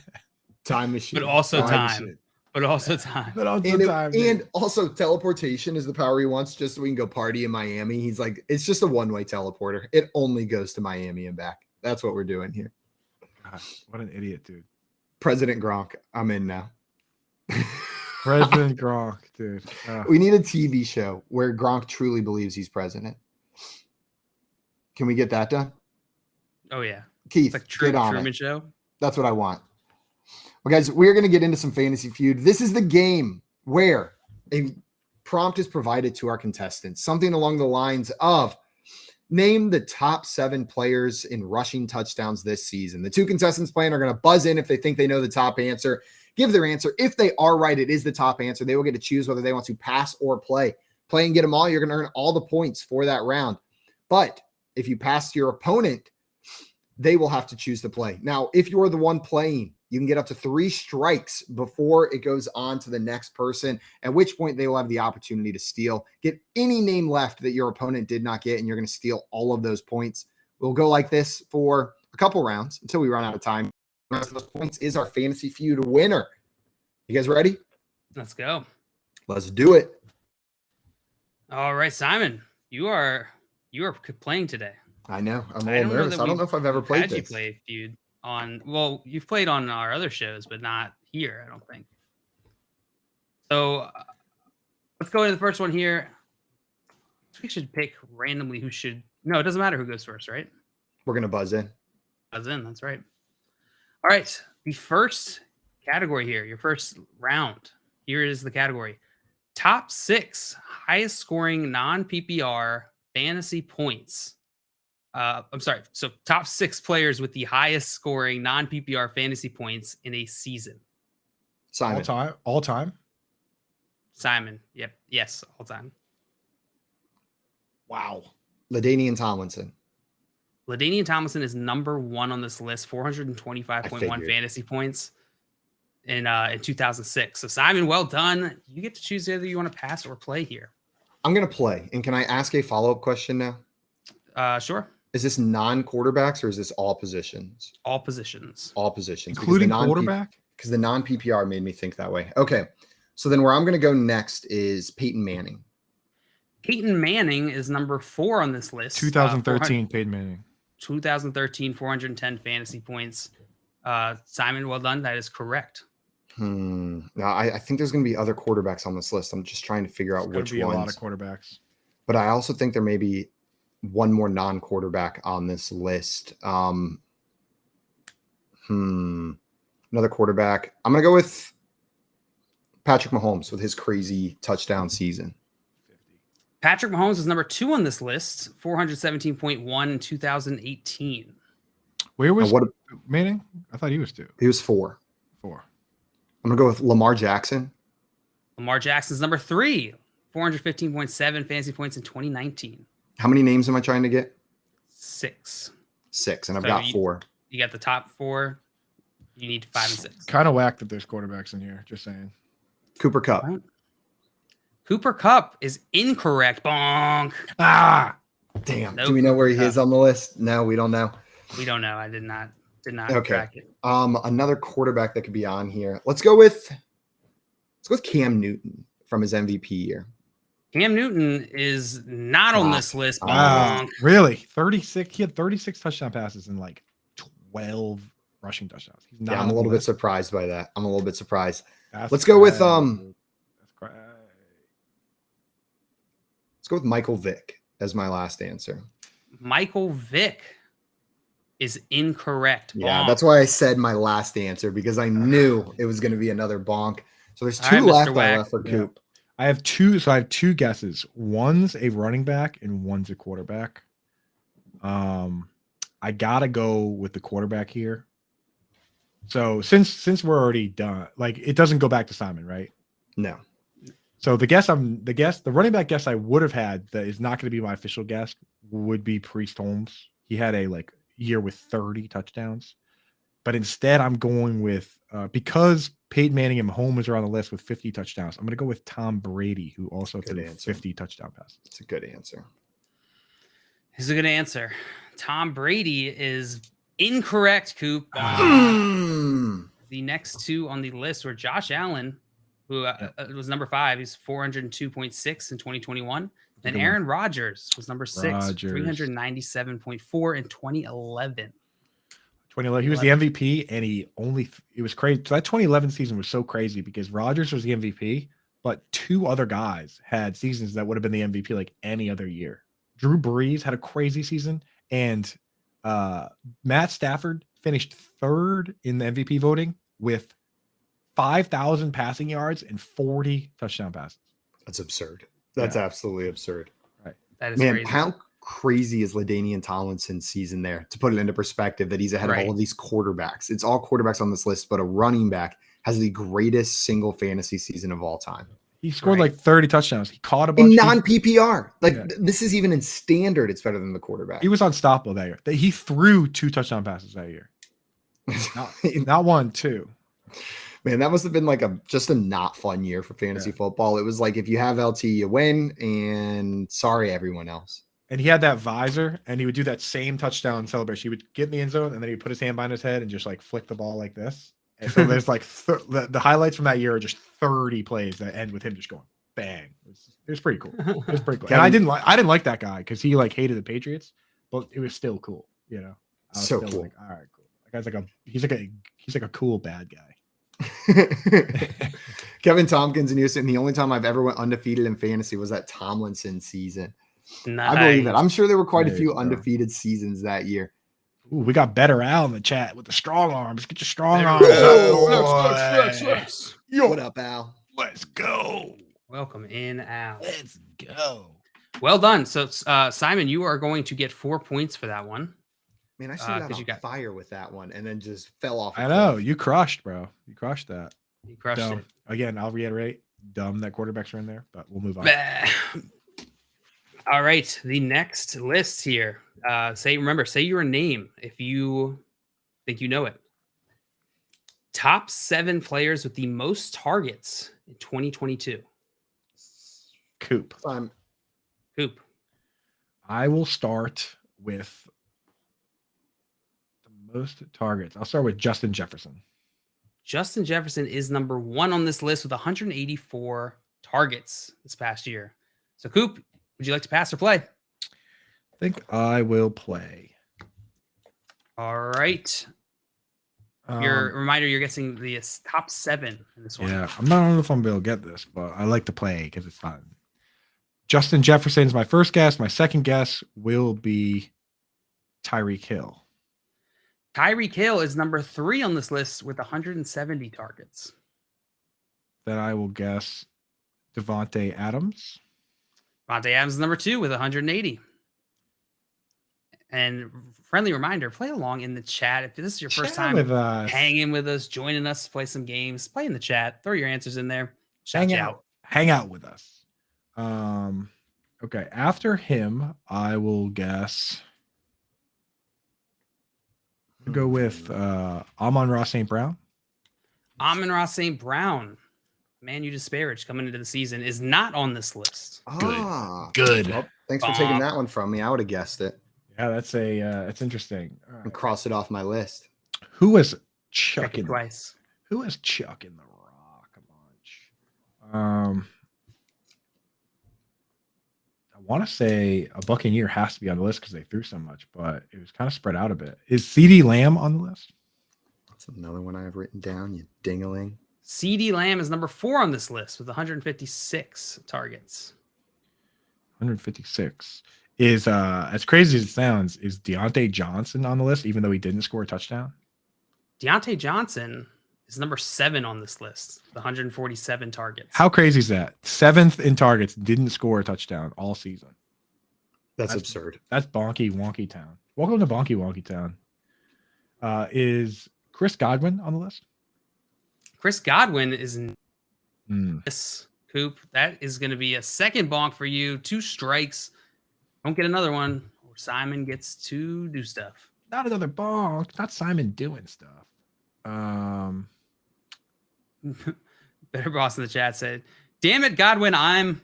Time machine,
but also time.
Machine.
But also time.
And also teleportation is the power he wants just so we can go party in Miami. He's like, it's just a one-way teleporter. It only goes to Miami and back. That's what we're doing here.
God, what an idiot, dude.
President Gronk. I'm in now.
President Gronk, dude.
We need a TV show where Gronk truly believes he's president. Can we get that done?
Oh, yeah.
Keith,
it's like
get on
Truman
it.
Show.
That's what I want. Well, guys, we're going to get into some Fantasy Feud. This is the game where a prompt is provided to our contestants, something along the lines of name the top 7 players in rushing touchdowns this season. The 2 contestants playing are going to buzz in if they think they know the top answer, give their answer. If they are right, it is the top answer. They will get to choose whether they want to pass or play. Play and get them all. You're going to earn all the points for that round. But if you pass your opponent, they will have to choose to play. Now, if you're the one playing, you can get up to 3 strikes before it goes on to the next person, at which point they will have the opportunity to steal. Get any name left that your opponent did not get, and you're going to steal all of those points. We'll go like this for a couple rounds until we run out of time. The rest of those points is our Fantasy Feud winner. You guys ready?
Let's go.
Let's do it.
All right, Simon, you are playing today.
I know. I'm a little nervous. I don't know if I've ever played this.
You play Feud you've played on our other shows, but not here, I don't think. So let's go into the first one here. We should pick randomly who should. No, it doesn't matter who goes first, right?
We're going to buzz in.
Buzz in, that's right. All right, the first category here, your first round. Here is the category. Top 6 highest scoring non-PPR fantasy points. I'm sorry. So top 6 players with the highest scoring non-PPR fantasy points in a season.
Simon.
All time.
Simon. Yep. Yes. All time.
Wow. LaDainian Tomlinson.
LaDainian Tomlinson is number 1 on this list, 425.1 fantasy points in 2006. So Simon, well done. You get to choose whether you want to pass or play here.
I'm going to play. And can I ask a follow-up question now?
Sure.
Is this non-quarterbacks or is this all positions?
All positions.
All positions.
Including quarterback?
Because the non-PPR made me think that way. Okay. So then where I'm going to go next is Peyton Manning.
Peyton Manning is number 4 on this list.
2013 Peyton Manning.
2013, 410 fantasy points. Simon, well done. That is correct.
Now, I think there's going to be other quarterbacks on this list. I'm just trying to figure out
There's
which
gonna be
ones.
a lot of quarterbacks.
But I also think there may be one more non-quarterback on this list. Another quarterback. I'm going to go with Patrick Mahomes with his crazy touchdown season.
Patrick Mahomes is number 2 on this list, 417.1 in 2018.
Where was
what?
Manning? I thought he was 2.
He was 4.
4.
I'm going to go with Lamar Jackson.
Lamar Jackson's number 3, 415.7 fantasy points in 2019.
How many names am I trying to get?
6.
6, and I've
So
got 4.
You got the top 4. You need 5 and 6.
Kind of whacked that there's quarterbacks in here. Just saying.
Cooper Kupp.
Right. Cooper Kupp is incorrect. Bonk.
Ah,
Damn.
Nope.
Do we know where he is on the list? No, we don't know.
We don't know. I did not
Okay.
track it.
Another quarterback that could be on here. Let's go with Cam Newton from his MVP year.
Cam Newton is not on this list.
wow.
Bonk.
Really? 36. He had 36 touchdown passes and like 12 rushing touchdowns. He's not
Yeah, I'm
on
a
the
little bit
list.
surprised by that. I'm a little bit surprised.
That's
Let's go with
crazy. That's crazy.
let's go with Michael Vick as my last answer.
Michael Vick is incorrect.
Yeah,
Bonk.
that's why I said my last answer, because I knew it was going to be another bonk. So there's
All
2
right, Mr.
left I
Wack.
left for
Yeah.
Coop.
I have 2. So I have 2 guesses. One's a running back and one's a quarterback. I gotta go with the quarterback here. So since we're already done, like it doesn't go back to Simon, right?
No.
So the running back guess I would have had that is not going to be my official guess would be Priest Holmes. He had a year with 30 touchdowns, but instead I'm going with because Peyton Manning and Mahomes are on the list with 50 touchdowns. I'm going to go with Tom Brady, who also
Good
threw
answer.
50 touchdown passes.
It's a good answer.
This is a good answer. Tom Brady is incorrect, Coop.
Mm.
The next 2 on the list were Josh Allen, who was number 5. He's 402.6 in 2021. And
Good
Aaron Rodgers was number 6,
Rodgers.
397.4 in 2011.
2011, he was the MVP, and it was crazy. So that 2011 season was so crazy because Rodgers was the MVP, but 2 other guys had seasons that would have been the MVP like any other year. Drew Brees had a crazy season, and Matt Stafford finished 3rd in the MVP voting with 5,000 passing yards and 40 touchdown passes.
That's absurd. That's absolutely absurd.
Right.
That is
Man,
crazy.
how crazy is LaDainian Tomlinson's season there? To put it into perspective, that he's ahead of
Right.
all of these quarterbacks. It's all quarterbacks on this list, but a running back has the greatest single fantasy season of all time.
He scored
Right.
like 30 touchdowns. He caught a bunch.
In non-PPR. Like,
Yeah.
this is even in standard. It's better than the quarterback.
He was unstoppable that year. He threw 2 touchdown passes that year. Not 1, 2.
Man, that must have been like just a not fun year for fantasy football. It was like, if you have LT, you win, and sorry, everyone else.
And he had that visor, and he would do that same touchdown celebration. He would get in the end zone, and then he'd put his hand behind his head and just like flick the ball like this. And so there's like the highlights from that year are just 30 plays that end with him just going bang. It was pretty cool. It was pretty cool. And I didn't like that guy because he like hated the Patriots, but it was still cool. You know, I was
So
still
cool.
Like, all right, cool. That guy's he's like a cool bad guy.
Kevin Tompkins and Houston. The only time I've ever went undefeated in fantasy was that Tomlinson season.
Nice.
I believe it. I'm sure there were quite a
There
few
you go.
undefeated seasons that year.
Ooh, we got better Al in the chat with the strong arms. Get your strong
There
arms.
we go.
Boy. Yo,
What up, Al?
let's go.
Welcome in, Al.
Let's go.
Well done. So, Simon, you are going to get 4 points for that one.
Man, I started out
'cause
on
you got-
fire with that one and then just fell off. a
I know.
cliff.
You crushed, bro. You crushed that.
You crushed
Dumb.
it.
Again, I'll reiterate, dumb that quarterbacks are in there, but we'll move on.
Bah. All right, the next list here. Say your name if you think you know it. Top 7 players with the most targets in 2022.
Coop.
Coop.
I will start with the most targets. I'll start with Justin Jefferson.
Justin Jefferson is number 1 on this list with 184 targets this past year. So, Coop, would you like to pass or play?
I think I will play.
All right. Your reminder, you're guessing the top 7 in this one.
Yeah, I don't know if I'm able to get this, but I like to play because it's fun. Justin Jefferson is my first guess. My second guess will be Tyreek Hill.
Tyreek Hill is number 3 on this list with 170 targets.
Then I will guess Devontae Adams.
Devontae Adams is number 2 with 180. And friendly reminder, play along in the chat. If this is your first time
with us,
hanging with us, joining us to play some games, play in the chat. Throw your answers in there.
Hang out with us. Okay. After him, I will guess. Go with Amon-Ra St. Brown.
Amon-Ra St. Brown, man you disparaged coming into the season, is not on this list.
Good.
Well, thanks for taking that one from me. I would have guessed it.
Yeah, that's it's interesting.
And cross it off my list.
Who was
Check it
chucking
twice.
Who was chucking the rock a bunch? I want to say a Buccaneer has to be on the list because they threw so much, but it was kind of spread out a bit. Is CeeDee Lamb on the list?
That's another one I have written down. You dingaling.
CeeDee Lamb is number 4 on this list with 156 targets.
156. Is as crazy as it sounds, is Deontay Johnson on the list, even though he didn't score a touchdown?
Deontay Johnson is number 7 on this list with 147 targets.
How crazy is that? 7th in targets, didn't score a touchdown all season.
That's absurd.
That's bonky wonky town. Welcome to bonky wonky town. Is Chris Godwin on the list?
Chris Godwin is in this, Coop. That is going to be a second bonk for you. 2 strikes. Don't get another one, or Simon gets to do stuff.
Not another bonk. Not Simon doing stuff.
Better Boss in the chat said, "Damn it, Godwin, I'm."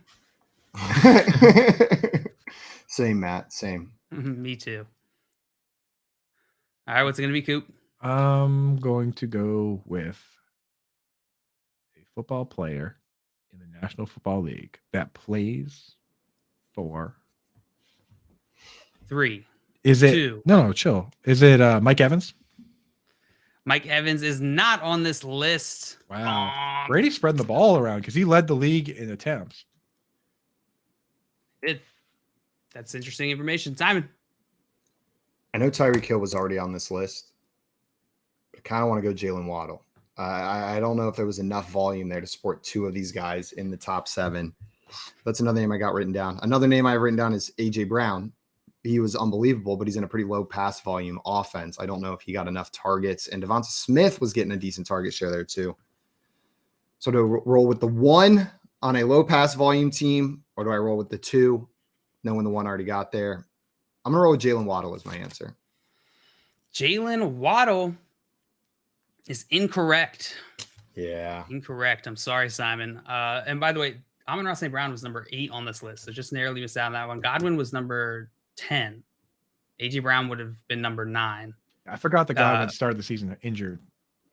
Same, Matt. Same.
Me too. All right, what's it going to be, Coop?
I'm going to go with a football player in the National Football League that plays for
3.
Is it
2.
No, chill. Is it Mike Evans?
Mike Evans is not on this list.
Wow. Brady spreading the ball around because he led the league in attempts.
That's interesting information. Simon.
I know Tyreek Hill was already on this list. I kind of want to go Jalen Waddle. I don't know if there was enough volume there to support 2 of these guys in the top 7. That's another name I got written down. Another name I have written down is A.J. Brown. He was unbelievable, but he's in a pretty low pass volume offense. I don't know if he got enough targets. And Devonta Smith was getting a decent target share there too. So do I roll with the 1 on a low pass volume team, or do I roll with the 2, knowing the 1 already got there? I'm going to roll with Jalen Waddle as my answer.
Jalen Waddle is incorrect.
Yeah.
Incorrect. I'm sorry, Simon. And by the way, Amon-Ra St. Brown was number 8 on this list, so just narrowly missed out on that one. Godwin was number 10. A.J. Brown would have been number 9.
I forgot the guy that started the season injured.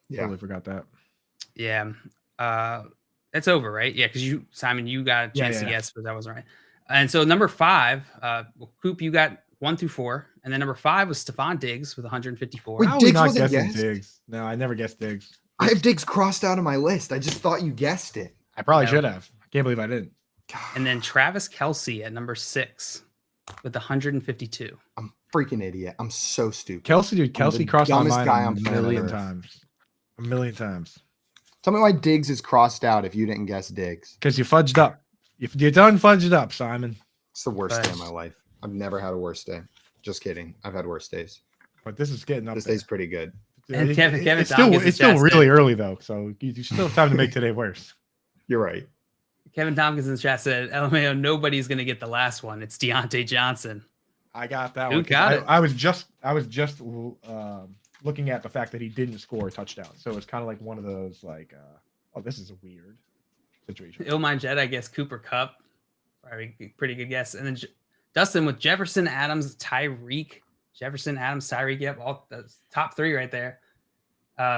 Yeah.
Totally forgot that.
Yeah. It's over, right? Yeah, because Simon, you got a chance to guess, but that wasn't right. And so number 5, Coop, you got 1 through 4, and then number 5 was Stephon Diggs with 154.
Wait,
How are
Diggs
we not
wasn't
guessing
guessed?
Diggs? No, I never guessed Diggs.
I have Diggs crossed out of my list. I just thought you guessed it.
I probably
No.
should have. I can't believe I didn't.
And then Travis Kelce at number 6 with 152.
I'm a freaking idiot. I'm so stupid.
Kelsey crossed my
dumbest
mind
guy
a
on planet
million
Earth.
times. A million times.
Tell me why Diggs is crossed out if you didn't guess Diggs.
Because you fudged up. You done fudged up, Simon.
It's the worst day of my life. I've never had a worse day. Just kidding. I've had worse days.
But this is getting up
This
there.
day's pretty good.
And Kevin
It's
Tompkins in
still
chat
really
said-
early though, so you still have time to make today worse.
You're right.
Kevin Tompkins in the chat said, LMAO, nobody's going to get the last one. It's Deontay Johnson.
I got that
Who
one. 'Cause
got it?
I was just looking at the fact that he didn't score a touchdown, so it's kind of like one of those like, oh, this is a weird situation.
Illmind Jet, I guess Cooper Cup. Probably a pretty good guess. And then Dustin with Jefferson, Adams, Tyreek. Jefferson, Adams, Tyreek. Yep, all that's top 3 right there.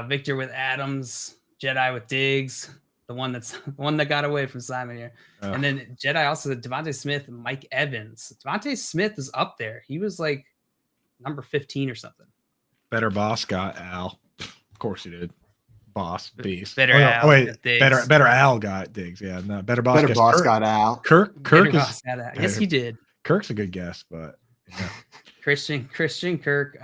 Victor with Adams, Jedi with Diggs, the one that got away from Simon here. And then Jedi also said Devontae Smith, Mike Evans. Devontae Smith is up there. He was like number 15 or something.
Better Boss got Al. Of course he did. Boss, Beast.
Better
oh, no.
Al
Oh, wait.
got Diggs.
Better Al got Diggs. Yeah, no. Better Boss,
Better
gets
boss
Kirk.
got out.
Kirk
Better
is
Boss had that. Yes, he did.
Kirk's a good guess, but yeah.
Christian Kirk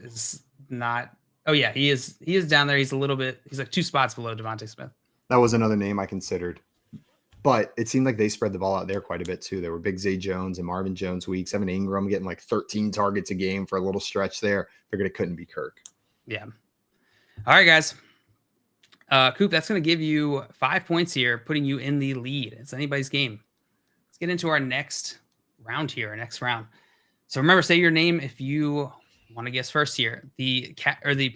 is not. Oh yeah, he is down there. He's a little bit. He's like 2 spots below Devontae Smith.
That was another name I considered. But it seemed like they spread the ball out there quite a bit too. There were Big Zay Jones and Marvin Jones weeks. Evan Ingram getting like 13 targets a game for a little stretch there. Figured it couldn't be Kirk.
Yeah. All right, guys. Coop, that's going to give you 5 points here, putting you in the lead. It's anybody's game. Let's get into our next round here, our next round. So remember, say your name if you want to guess first here. The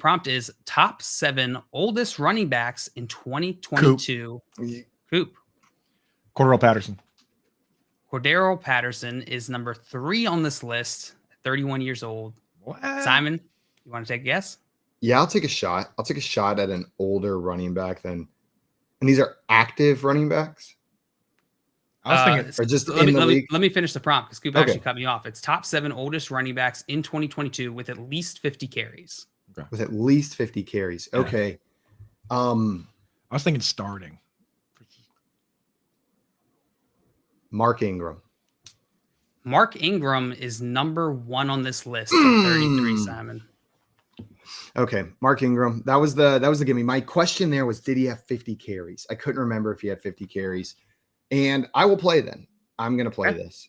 prompt is top 7 oldest running backs in 2022. Coop.
Cordell Patterson.
Cordero Patterson is number 3 on this list, 31 years old.
What?
Simon, you want to take a guess?
Yeah, I'll take a shot. I'll take a shot at an older running back than, and these are active running backs.
I was thinking,
Or just
let
in the
me
league.
let me finish the prompt because Coop
Okay.
actually cut me off. It's top 7 oldest running backs in 2022 with at least 50 carries.
With at least 50 carries.
Yeah.
Okay.
I was thinking starting.
Mark Ingram.
Mark Ingram is number 1 on this list at 33, Simon.
Okay, Mark Ingram. That was the gimme. My question there was, did he have 50 carries? I couldn't remember if he had 50 carries. And I will play then. I'm gonna play this.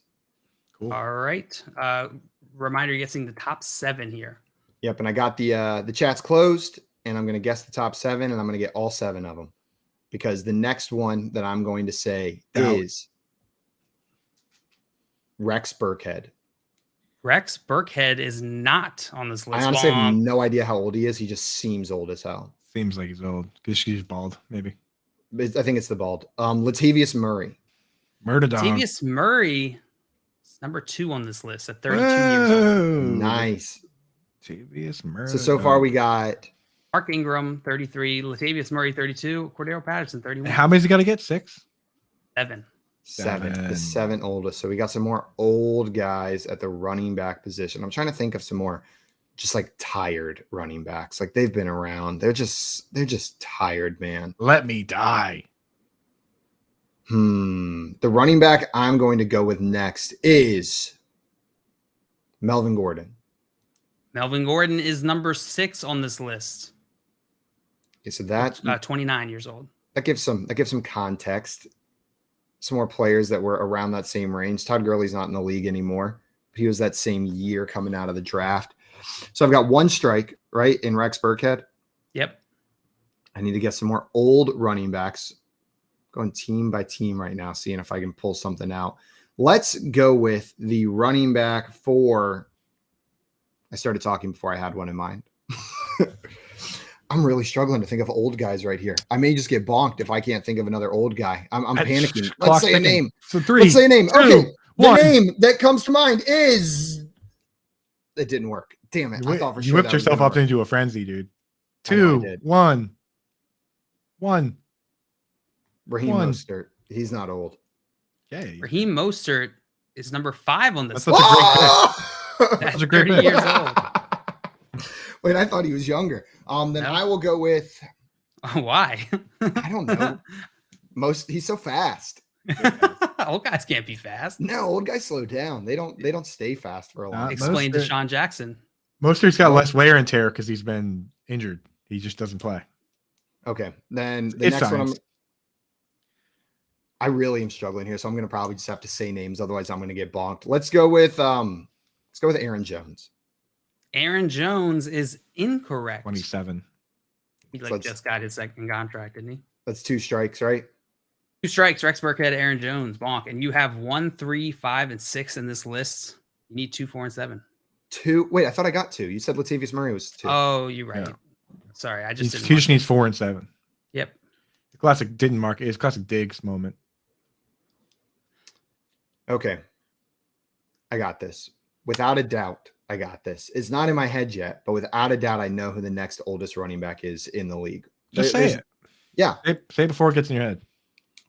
Cool.
All right. Reminder, you're guessing the top 7 here.
Yep, and I got the chat's closed, and I'm gonna guess the top 7, and I'm gonna get all 7 of them. Because the next one that I'm going to say is Rex Burkhead.
Rex Burkhead is not on this list.
I honestly have
Bomb.
no idea how old he is. He just seems old as hell.
Seems like he's old. Because she's bald, maybe.
But I think it's the bald. Latavius Murray.
Murder dog.
Latavius Murray is number 2 on this list at 32 years old.
Nice.
Latavius Murray.
So far we got
Mark Ingram, 33. Latavius Murray, 32. Cordero Patterson, 31.
How many's he got to get? 6?
7.
7. The
Seven.
7 oldest. So we got some more old guys at the running back position. I'm trying to think of some more just like tired running backs. Like they've been around. They're just tired, man.
Let me die.
The running back I'm going to go with next is Melvin Gordon.
Melvin Gordon is number 6 on this list.
Okay, so that
29 years old.
that gives some context. Some more players that were around that same range. Todd Gurley's not in the league anymore, but he was that same year coming out of the draft. So I've got 1 strike, right, in Rex Burkhead.
Yep.
I need to get some more old running backs. Going team by team right now, seeing if I can pull something out. Let's go with the running back for. I started talking before I had one in mind. I'm really struggling to think of old guys right here. I may just get bonked if I can't think of another old guy. I'm panicking. Let's say a name.
So 3.
Let's say a name.
2,
Okay. The
1.
name that comes to mind is. It didn't work. Damn it. I thought for
You
sure
whipped
that was
yourself
gonna
up
work.
into a frenzy, dude.
I know I
2,
did.
1. 1.
Raheem
1.
Mostert. He's not old.
Okay.
Raheem Mostert is number 5 on this
That's
list.
such a great pick.
At
That's a great
30
pick.
years old.
Wait, I thought he was younger. Then
No.
I will go with.
Why?
I don't know. He's so fast.
Old guys can't be fast.
No, old guys slow down. They don't stay fast for a long time.
Explain
Mostert-
Deshaun Jackson.
Mostert's got less wear and tear because he's been injured. He just doesn't play.
Okay. Then the
It's
next one
science.
I really am struggling here, so I'm gonna probably just have to say names, otherwise I'm gonna get bonked. Let's go with Aaron Jones.
Aaron Jones is incorrect.
27.
He
So let's-
just got his 2nd contract, didn't he?
That's 2 strikes, right?
2 strikes, Rex Burkhead, Aaron Jones, bonk. And you have 1, 3, 5, and 6 in this list. You need 2, 4, and 7.
2. Wait, I thought I got 2. You said Latavius Murray was 2.
Oh, you're right.
Yeah.
Sorry, I
He
just didn't.
just needs 4 and 7.
Yep.
The classic didn't mark it. It's classic Diggs moment.
Okay. I got this. Without a doubt, I got this. It's not in my head yet, but without a doubt, I know who the next oldest running back is in the league.
Just say
There's-
it.
Yeah.
Say it before it gets in your head.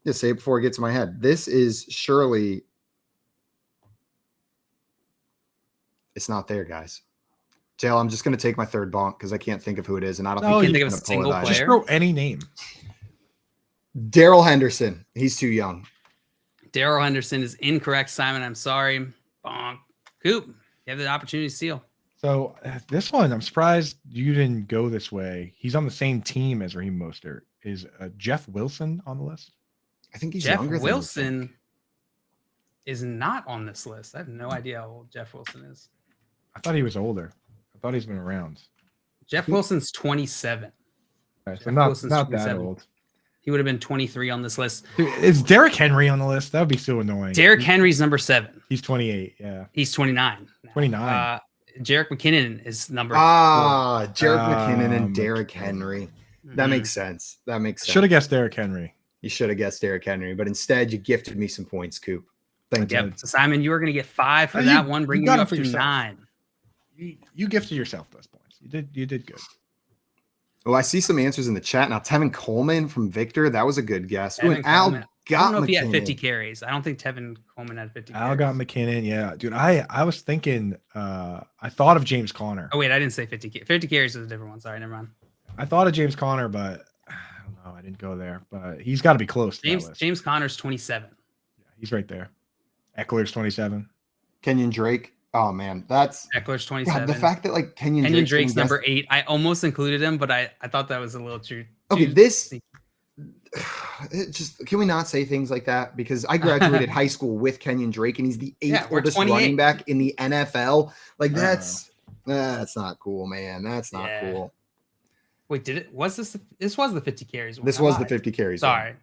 Just say it before it gets in my head. This is surely. It's not there, guys. Jail, I'm just going to take my third bonk because I can't think of who it is, and I don't
No,
think
you
he's
can't
going to
think of a
pull it
single
either.
Just
player?
throw any name.
Daryl Henderson. He's too young.
Daryl Henderson is incorrect. Simon, I'm sorry. Bonk. Coop, you have the opportunity to steal.
So this one, I'm surprised you didn't go this way. He's on the same team as Raheem Mostert. Is Jeff Wilson on the list?
I think he's
Jeff
younger than
Wilson is not on this list. I have no idea how old Jeff Wilson is.
I thought he was older. I thought he's been around.
Jeff Wilson's 27.
Okay, so
Jeff
not
Wilson's
that
27.
old.
He would have been 23 on this list.
Dude, is Derrick Henry on the list? That would be so annoying.
Derrick Henry's number 7.
He's 28. Yeah,
He's 29. now.
29.
Jarek McKinnon is number
Jarek McKinnon and
Um,
Derrick Henry. That
Mhm.
makes sense. That makes sense.
Should have guessed Derrick Henry.
You should have guessed Derrick Henry, but instead you gifted me some points, Coop. Thank you.
Yep. So Simon, you are going to get 5 for
You-
that one,
you
bringing
got
you
him
up
for
to
yourself.
9.
You gifted yourself those points. You did good.
Oh, I see some answers in the chat now. Tevin Coleman from Victor. That was a good guess. Ooh,
Tevin
and Al
Coleman. I don't
got
know if he had 50
McKinnon.
carries. I don't think Tevin Coleman had 50
Al
carries.
got McKinnon. Yeah, dude. I was thinking. I thought of James Conner.
Oh, wait, I didn't say 50. 50 carries is a different one. Sorry, never mind.
I thought of James Conner, but I don't know. I didn't go there. But he's got to be close. To that list.
James Conner's 27.
Yeah, he's right there. Eckler's 27.
Kenyon Drake. Oh man, that's
Eckler's
God,
27.
the fact that like Kenyon
Drake's
Drake's
number 8. I almost included him, but I thought that was a little too.
Okay,
too-
this it just can we not say things like that? Because I graduated high school with Kenyon Drake, and he's the 8th
Yeah, we're
oldest
28.
running back in the NFL. Like
Uh-oh.
that's not cool, man. That's not
Yeah.
cool.
Wait, did it? Was this? This was the 50 carries one.
This
I
was the
lied.
50 carries. one.
Sorry,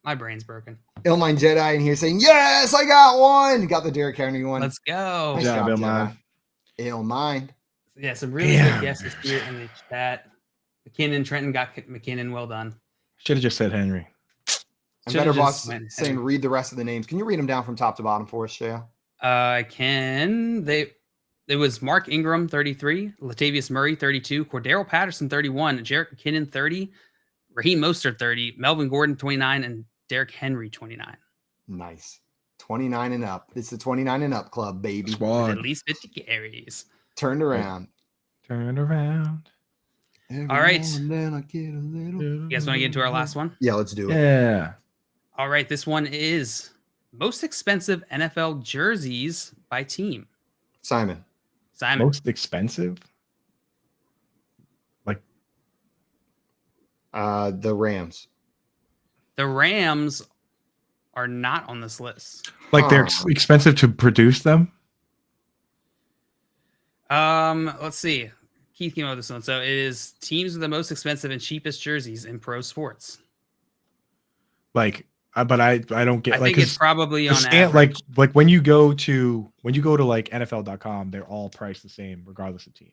my brain's broken.
Illmind Jedi in here saying, "Yes, I got one." Got the Derrick Henry one.
Let's go.
Nice
Good job,
job,
Illmind.
Illmind.
Yeah, some really
Damn.
good guesses here in the chat. McKinnon, Trenton got McKinnon. Well done.
Should have just said Henry.
And
Should've
Better
just
Boss
went
saying,
Henry.
"Read the rest of the names." Can you read them down from top to bottom for us, Shaya?
I can. It was Mark Ingram, 33, Latavius Murray, 32, Cordero Patterson, 31, Jarek McKinnon, 30, Raheem Mostert, 30, Melvin Gordon, 29, and Derrick Henry, 29.
Nice. 29 and up. It's the 29 and up club, baby.
With
Squad.
at least 50 carries.
Turned around.
Turn around.
All
right.
Then I get a little...
You guys want to get into our last one?
Yeah, let's do it.
Yeah.
All right, this one is most expensive NFL jerseys by team.
Simon.
Most expensive? Like
The Rams.
The Rams are not on this list.
they're
Huh.
expensive to produce them?
Let's see. Keith came up with this one. So it is teams with the most expensive and cheapest jerseys in pro sports.
But I don't get
I
like
think it's
'cause
probably
the
on
stand,
average.
like when you go to like NFL.com, they're all priced the same regardless of team.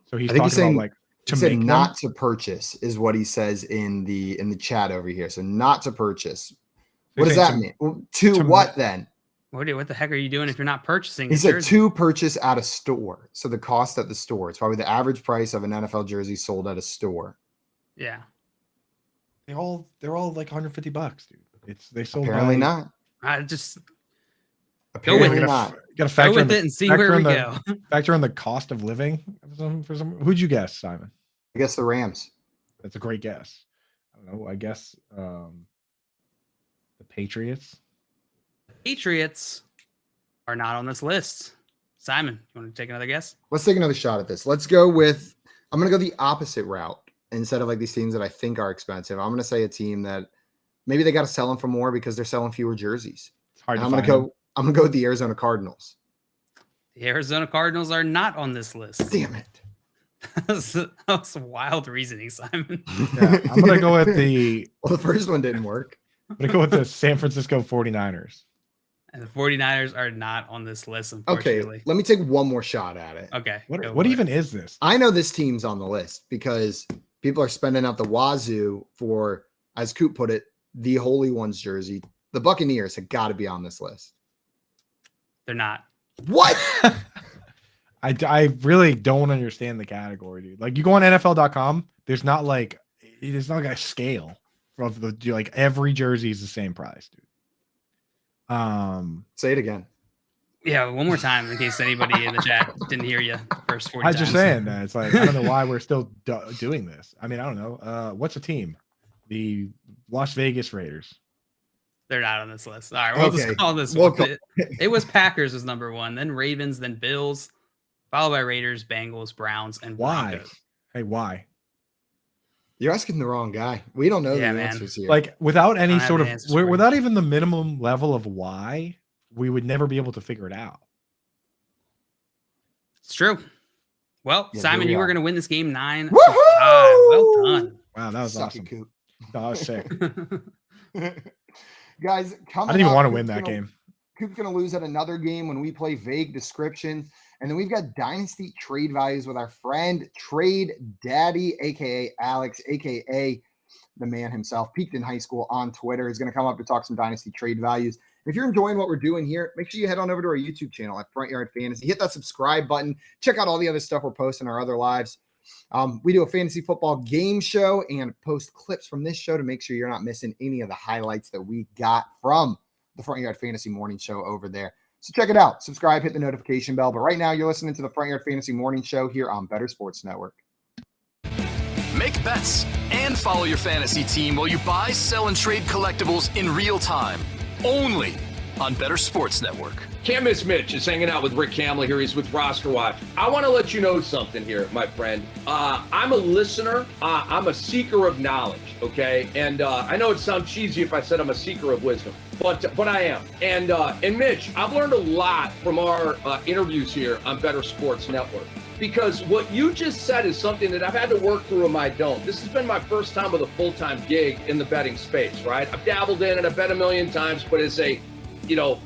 So he's
I think
talking
he's saying-
about like to
He said
make them?
not to purchase is what he says in the chat over here. So not to purchase. What does
saying
that
to-
mean? Well, to
to
what then?
What the heck are you doing if you're not purchasing?
He
a
said
jersey?
to purchase at a store. So the cost at the store. It's probably the average price of an NFL jersey sold at a store.
Yeah.
They're all like $150, dude. They sold
Apparently
by-
not.
I just
Apparently
it.
not.
You gotta
go
factor in
with
the,
it and see
factor
where
in
we
the-
go.
factor in the cost of living for some. Who'd you guess, Simon?
I guess the Rams.
That's a great guess. I don't know. I guess the Patriots.
Patriots are not on this list. Simon, you want to take another guess?
Let's take another shot at this. Let's go with, I'm going to go the opposite route. Instead of like these teams that I think are expensive, I'm going to say a team that maybe they got to sell them for more because they're selling fewer jerseys.
It's hard
And
to
I'm going to go with the Arizona Cardinals.
The Arizona Cardinals are not on this list.
Damn it.
That was wild reasoning, Simon.
Yeah, I'm gonna go with the
Well, the first one didn't work.
the San Francisco 49ers.
And the 49ers are not on this list,
Okay,
unfortunately.
let me take one more shot at it.
Okay. go
What
for
even
it.
is this?
I know this team's on the list because people are spending out the wazoo for, as Coop put it, the Holy Ones jersey. The Buccaneers have got to be on this list.
They're not.
What?
I really don't understand the category, dude. Like you go on NFL.com, there's not like a scale of the like every jersey is the same price, dude.
Say it again.
Yeah, one more time in case anybody in the chat didn't hear you the first 40
I was just
times.
saying that it's like I don't know why we're still doing this. I mean, I don't know. What's a team? The Las Vegas Raiders.
They're not on this list. All right, we'll just call this one. It was Packers was number 1, then Ravens, then Bills, followed by Raiders, Bengals, Browns, and Broncos.
Why? Hey, why?
You're asking the wrong guy. We don't know the answers here.
Like without any
have
sort
the
of
answers for you.
without even the minimum level of why, we would never be able to figure it out.
It's true. Well,
Yeah,
Simon,
here we
you were
are.
going to win this game 9-5.
Woohoo!
Well done.
Wow, that was
Suck
awesome.
it, Coop.
That was sick.
Guys, coming
I didn't even
up,
want to
Coop's
win that
gonna-
game.
Coop's going to lose at another game when we play vague descriptions. And then we've got Dynasty trade values with our friend Trade Daddy, aka Alex, aka the man himself, Peaked in High School on Twitter. He's going to come up to talk some Dynasty trade values. If you're enjoying what we're doing here, make sure you head on over to our YouTube channel at Front Yard Fantasy. Hit that subscribe button. Check out all the other stuff we're posting, our other lives. We do a fantasy football game show and post clips from this show to make sure you're not missing any of the highlights that we got from the Front Yard Fantasy Morning Show over there. So check it out. Subscribe, hit the notification bell. But right now, you're listening to the Front Yard Fantasy Morning Show here on Better Sports Network.
Make bets and follow your fantasy team while you buy, sell, and trade collectibles in real time. Only on Better Sports Network.
Can't miss Mitch is hanging out with Rick Hamlin here. He's with Roster Watch. I want to let you know something here, my friend. I'm a listener. I'm a seeker of knowledge, okay? And I know it sounds cheesy if I said I'm a seeker of wisdom, but I am. And Mitch, I've learned a lot from our interviews here on Better Sports Network. Because what you just said is something that I've had to work through in my dome. This has been my first time with a full-time gig in the betting space, right? I've dabbled in it, I've bet a million times, but as a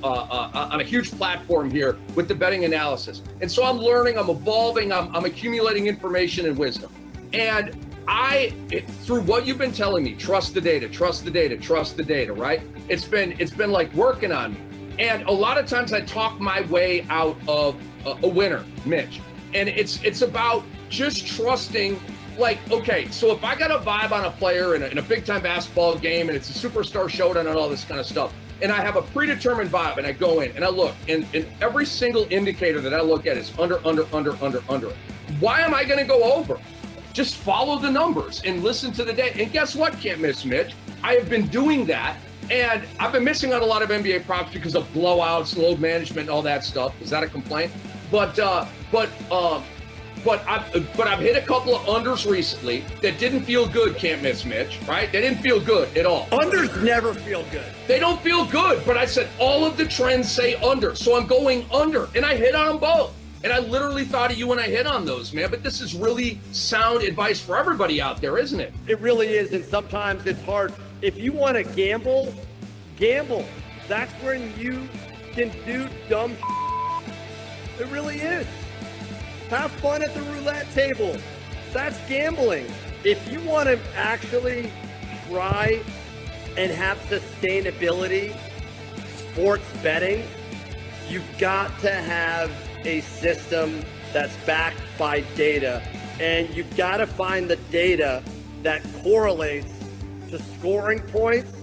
on a huge platform here with the betting analysis. And so I'm learning, I'm evolving, I'm accumulating information and wisdom. And through what you've been telling me, trust the data, right? It's been like working on me. And a lot of times I talk my way out of a winner, Mitch. And it's about just trusting, like, okay, so if I got a vibe on a player in a big time basketball game and it's a superstar showdown and all this kind of stuff, and I have a predetermined vibe and I go in and I look, and every single indicator that I look at is under. Why am I going to go over? Just follow the numbers and listen to the data. And guess what, can't miss Mitch? I have been doing that, and I've been missing out a lot of NBA props because of blowouts, load management, and all that stuff. Is that a complaint? But I've hit a couple of unders recently that didn't feel good, can't miss Mitch, right? They didn't feel good at all.
Unders never feel good.
They don't feel good, but I said all of the trends say under, so I'm going under, and I hit on them both. And I literally thought of you when I hit on those, man. But this is really sound advice for everybody out there, isn't it?
It really is, and sometimes it's hard. If you want to gamble, gamble. That's when you can do dumb. It really is. Have fun at the roulette table. That's gambling. If you want to actually try and have sustainability, sports betting, you've got to have a system that's backed by data. And you've got to find the data that correlates to scoring points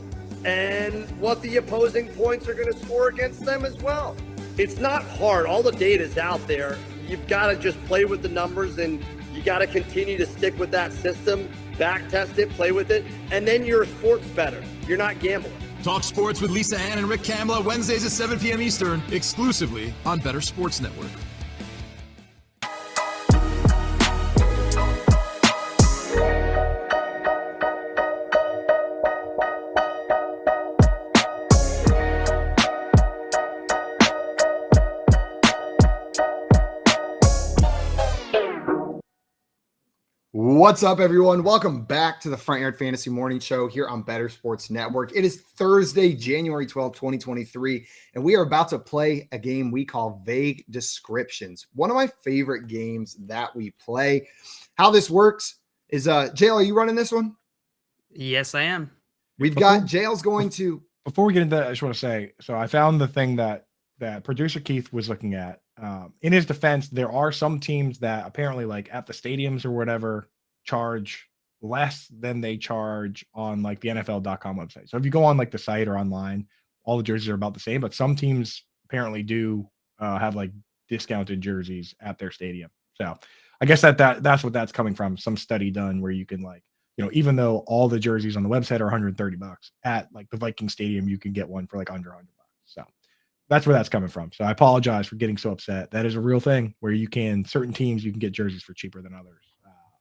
and what the opposing points are going to score against them as well. It's not hard. All the data's out there. You've got to just play with the numbers, and you got to continue to stick with that system, back test it, play with it, and then you're a sports bettor. You're not gambling.
Talk sports with Lisa Ann and Rick Kamla Wednesdays at 7 p.m. Eastern, exclusively on Better Sports Network.
What's up, everyone? Welcome back to the Front Yard Fantasy Morning Show here on Better Sports Network. It is Thursday, January 12th, 2023, and we are about to play a game we call Vague Descriptions. One of my favorite games that we play. How this works is, JL, are you running this one?
Yes, I am.
We've got JL's going to...
Before we get into that, I just want to say, so I found the thing that producer Keith was looking at. In his defense, there are some teams that apparently, like at the stadiums or whatever, charge less than they charge on like the NFL.com website. So if you go on like the site or online, all the jerseys are about the same, but some teams apparently do have like discounted jerseys at their stadium. So I guess that's what that's coming from. Some study done where you can like, even though all the jerseys on the website are $130 at like the Viking Stadium, you can get one for like under $100. So that's where that's coming from. So I apologize for getting so upset. That is a real thing where certain teams, you can get jerseys for cheaper than others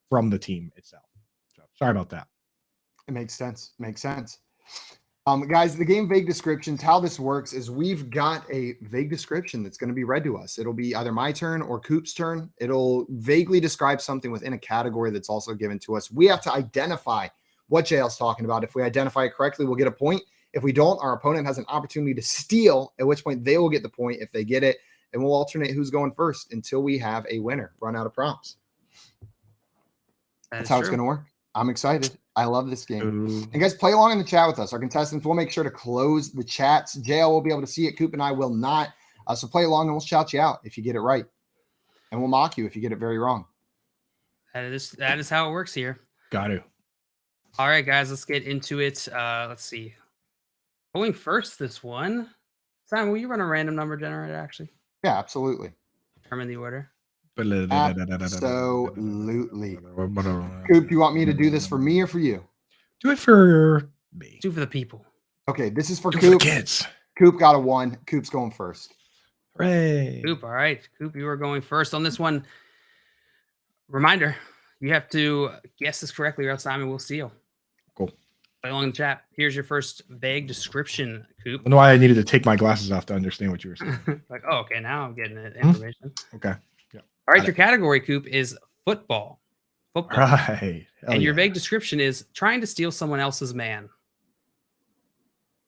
from the team itself. So sorry about that.
It makes sense. Makes sense. Guys, the game vague descriptions, how this works is we've got a vague description that's going to be read to us. It'll be either my turn or Coop's turn. It'll vaguely describe something within a category that's also given to us. We have to identify what JL's talking about. If we identify it correctly, we'll get a point. If we don't, our opponent has an opportunity to steal, at which point they will get the point if they get it. And we'll alternate who's going first until we have a winner. Run out of prompts. That's how it's going to work. I'm excited. I love this game. And guys, play along in the chat with us. Our contestants will make sure to close the chats. JL will be able to see it. Coop and I will not. So play along and we'll shout you out if you get it right. And we'll mock you if you get it very wrong.
That is how it works here.
Got to.
All right, guys, let's get into it. Let's see. Going first, this one. Simon, will you run a random number generator, actually?
Yeah, absolutely.
Determine the order.
Absolutely. Coop, you want me to do this for me or for you?
Do it for me.
Do it for the people.
Okay, this is for
Do it
Coop.
for the kids.
Coop got a 1. Coop's going first.
Hooray.
Coop, all right. Coop, you are going first on this one. Reminder, you have to guess this correctly or else Simon will steal.
Cool.
Play along in the chat. Here's your first vague description, Coop.
I don't know why I needed to take my glasses off to understand what you were saying.
Like, oh, okay, now I'm getting the information.
Okay.
All right, your category, Coop, is football. Football.
Right.
And your vague description is trying to steal someone else's man.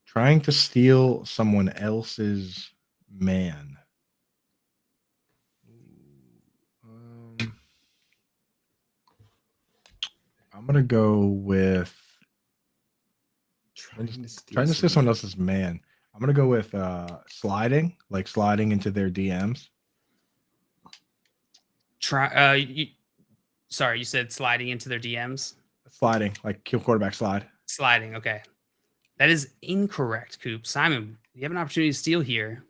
Trying to steal someone else's man. I'm going to go with trying to steal someone else's man. I'm going to go with sliding into their DMs.
You said sliding into their DMs?
Sliding, like kill quarterback slide.
Sliding, okay. That is incorrect, Coop. Simon, you have an opportunity to steal here.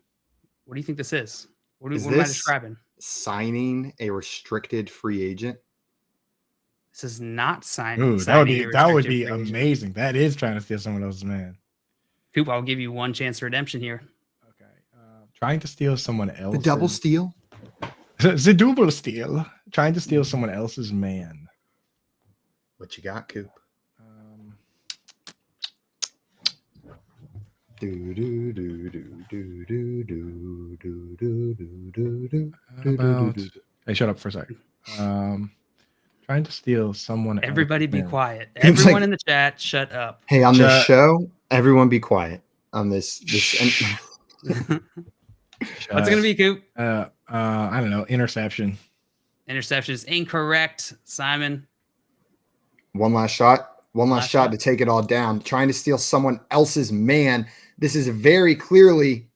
What do you think this is? What am I describing?
Signing a restricted free agent?
This is not signing.
Ooh, that would be amazing. That is trying to steal someone else's man.
Coop, I'll give you one chance for redemption here.
Okay. Trying to steal someone else.
The double steal?
The double steal. Trying to steal someone else's man.
What you got, Coop?
Hey, shut up for a second. Trying to steal someone.
Everybody be quiet. Everyone in the chat, shut up.
Hey, on this show, everyone be quiet. On this.
What's it gonna be, Coop?
I don't know. Interception.
Interception is incorrect, Simon.
One last shot. One last shot to take it all down. Trying to steal someone else's man. This is very clearly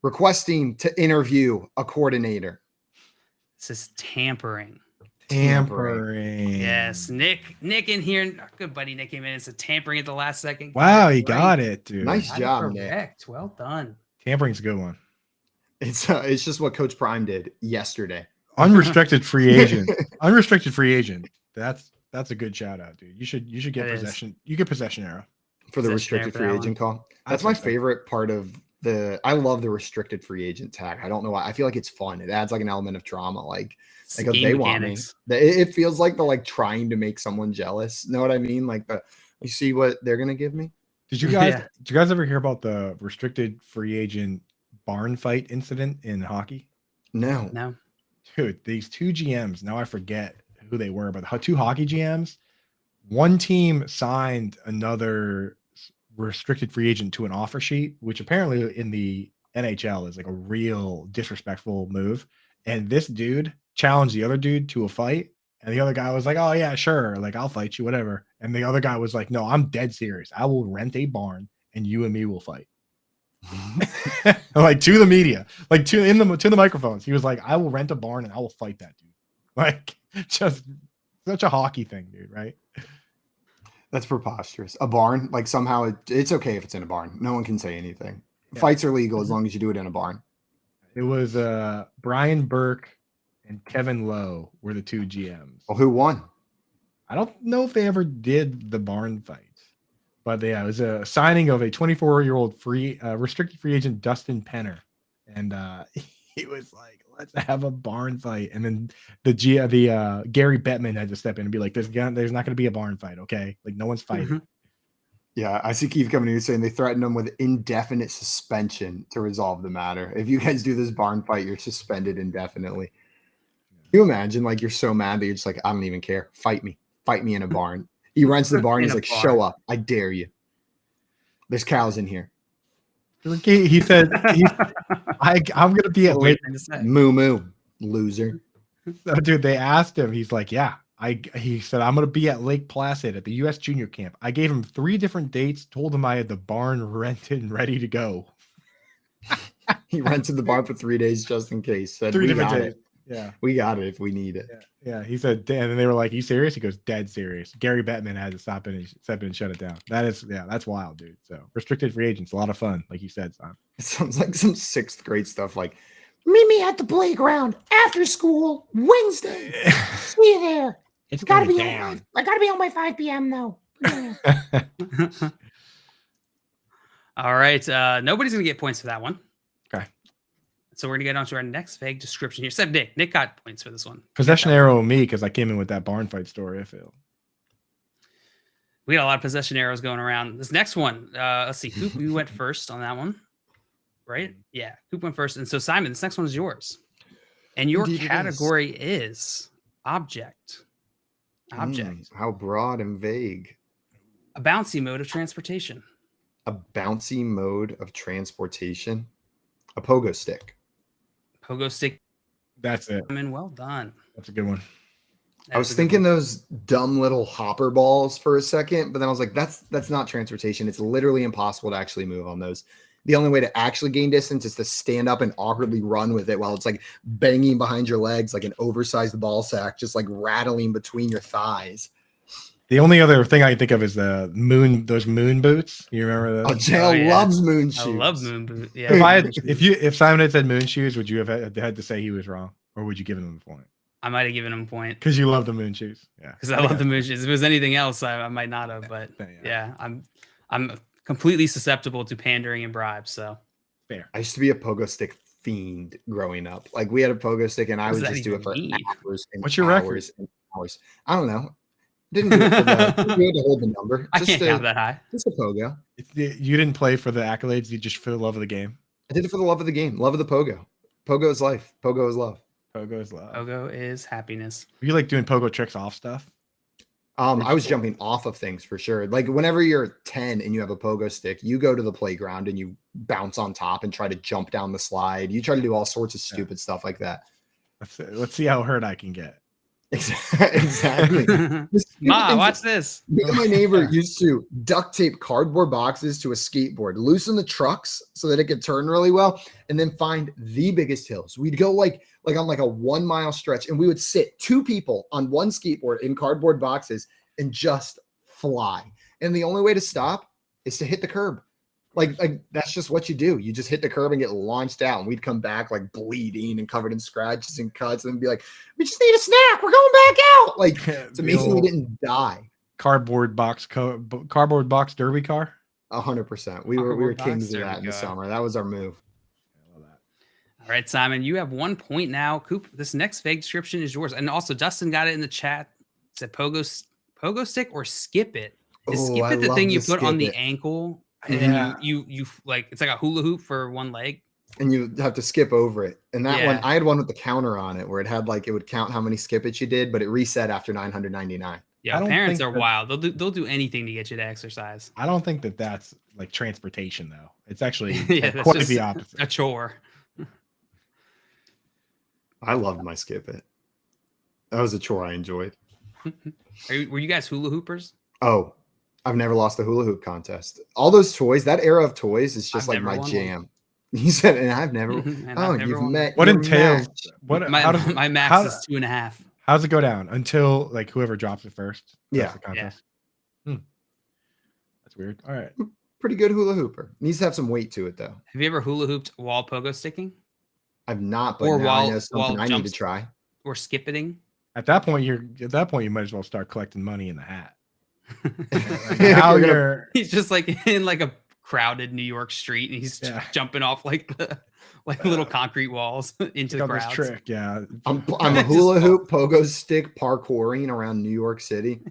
requesting to interview a coordinator.
This is tampering.
Tampering.
Yes, Nick in here. Our good buddy Nick came in and said tampering at the last second.
Wow, he got it, dude.
Nice job, Nick.
Well done.
Tampering's a good one.
It's just what Coach Prime did yesterday.
Unrestricted free agent. Unrestricted free agent. That's a good shout out, dude. You should get possession. You get possession arrow
for the restricted free agent call. That's my favorite part of I love the restricted free agent tag. I don't know why. I feel like it's fun. It adds like an element of drama. Like they want me. It feels like they're like trying to make someone jealous. Know what I mean? Like you see what they're gonna give me.
Did you guys ever hear about the restricted free agent barn fight incident in hockey?
No.
Dude, these two GMs, now I forget who they were, but two hockey GMs, one team signed another restricted free agent to an offer sheet, which apparently in the NHL is like a real disrespectful move. And this dude challenged the other dude to a fight. And the other guy was like, oh, yeah, sure. Like, I'll fight you, whatever. And the other guy was like, no, I'm dead serious. I will rent a barn and you and me will fight. Like to the media, like to the microphones. He was like, I will rent a barn and I will fight that dude. Like, just such a hockey thing, dude, right?
That's preposterous. A barn, like somehow it's okay if it's in a barn. No one can say anything. Yeah. Fights are legal as long as you do it in a barn.
It was Brian Burke and Kevin Lowe were the two GMs.
Well, who won?
I don't know if they ever did the barn fight, but yeah, it was a signing of a 24-year-old restricted free agent, Dustin Penner, and he was like, "Let's have a barn fight." And then the Gary Bettman had to step in and be like, "There's not going to be a barn fight, okay? Like no one's fighting."
Yeah, I see Keith coming in saying they threatened him with indefinite suspension to resolve the matter. If you guys do this barn fight, you're suspended indefinitely. Can you imagine, like, you're so mad that you're just like, I don't even care. Fight me in a barn. He rents the barn. He's like, show up. I dare you. There's cows in here.
He said, I'm going to be at Lake.
Moo moo, loser.
Dude, they asked him. He's like, yeah. He said, I'm going to be at Lake Placid at the U.S. Junior Camp. I gave him 3 different dates, told him I had the barn rented and ready to go.
He rented the barn for 3 days just in case. Said,
3 different days.
It.
Yeah.
We got it if we need it.
Yeah. He said, and then they were like, you serious? He goes, dead serious. Gary Bettman had to step in and shut it down. That's wild, dude. So restricted free agents, a lot of fun, like you said, Simon.
It sounds like some 6th grade stuff like, meet me at the playground after school Wednesday. See you there.
It's
gotta
going
be
down.
I gotta be on my 5 p.m. though.
All right. Nobody's going to get points for that one.
Okay.
So we're going to get on to our next vague description here. Except Nick. Nick got points for this one.
Possession arrow me because I came in with that barn fight story. I feel.
We got a lot of possession arrows going around. This next one, let's see. Coop, you went first on that one, right? Yeah, Coop went first. And so, Simon, this next one is yours. And your
Indeed
category is object. Object.
How broad and vague.
A bouncy mode of transportation.
A bouncy mode of transportation. A pogo stick.
Pogo stick.
That's it.
I mean, well done.
That's a good one.
I was thinking those dumb little hopper balls for a second, but then I was like, that's not transportation. It's literally impossible to actually move on those. The only way to actually gain distance is to stand up and awkwardly run with it while it's like banging behind your legs like an oversized ball sack, just like rattling between your thighs.
The only other thing I can think of is those moon boots. You remember those?
Oh, JL loves moon shoes.
I love moon boots. Yeah.
If Simon had said moon shoes, would you have had to say he was wrong, or would you give him the point?
I might have given him a point
Because you love the moon shoes. Yeah.
because I love the moon shoes. If it was anything else, I might not have. But yeah, I'm completely susceptible to pandering and bribes. So
fair.
I used to be a pogo stick fiend growing up. Like we had a pogo stick, and I would just do it for hours and
What's your
hours and hours. I don't know. Didn't do it for to hold the number.
I can't count that high.
Just a pogo.
You didn't play for the accolades. You just for the love of the game.
I did it for the love of the game. Love of the pogo. Pogo is life. Pogo is love.
Pogo is love.
Pogo is happiness.
You like doing pogo tricks off stuff?
I was jumping off of things for sure. Like whenever you're 10 and you have a pogo stick, you go to the playground and you bounce on top and try to jump down the slide. You try to do all sorts of stupid stuff like that.
Let's see how hurt I can get.
Exactly.
Ma, watch this.
Me and my neighbor used to duct tape cardboard boxes to a skateboard, loosen the trucks so that it could turn really well, and then find the biggest hills. We'd go like on like a 1 mile stretch, and we would sit 2 people on one skateboard in cardboard boxes and just fly. And the only way to stop is to hit the curb. Like that's just what you do. You just hit the curb and get launched out. And we'd come back like bleeding and covered in scratches and cuts and be like, we just need a snack. We're going back out. Like it's amazing we didn't die.
Cardboard box derby car.
100%. We were kings of that in the summer. That was our move.
All right, Simon, you have 1 point now. Coop, this next vague description is yours. And also Dustin got it in the chat. It said pogo stick or skip it. Is skip it the thing you put on the ankle? And then you like it's like a hula hoop for one leg,
and you have to skip over it. And that one, I had one with the counter on it where it had like it would count how many skip it you did, but it reset after 999.
Yeah, parents are wild. They'll do anything to get you to exercise.
I don't think that's like transportation though. It's actually
that's
quite the opposite.
A chore.
I loved my skip it. That was a chore I enjoyed.
Were you guys hula hoopers?
Oh. I've never lost a hula hoop contest. All those toys, that era of toys is just like my jam. He said, and I've never. You've met.
What entails?
My max is 2.5.
How's it go down until like whoever drops it first?
Yeah.
The contest. That's weird. All right.
Pretty good hula hooper. Needs to have some weight to it though.
Have you ever hula hooped while pogo sticking?
I've not, but
Or
now I
wall-
know something
wall
I need to
jumps.
try.
Or skippeting.
At that point, you might as well start collecting money in the hat. Like,
If
now
you're gonna-
you're
He's just like in like a crowded New York street, and he's
Yeah.
jumping off like the little concrete walls into the
got this
crowd.
trick. Yeah.
I'm a
Just
hula
fall.
hoop, pogo stick, parkouring around New York City.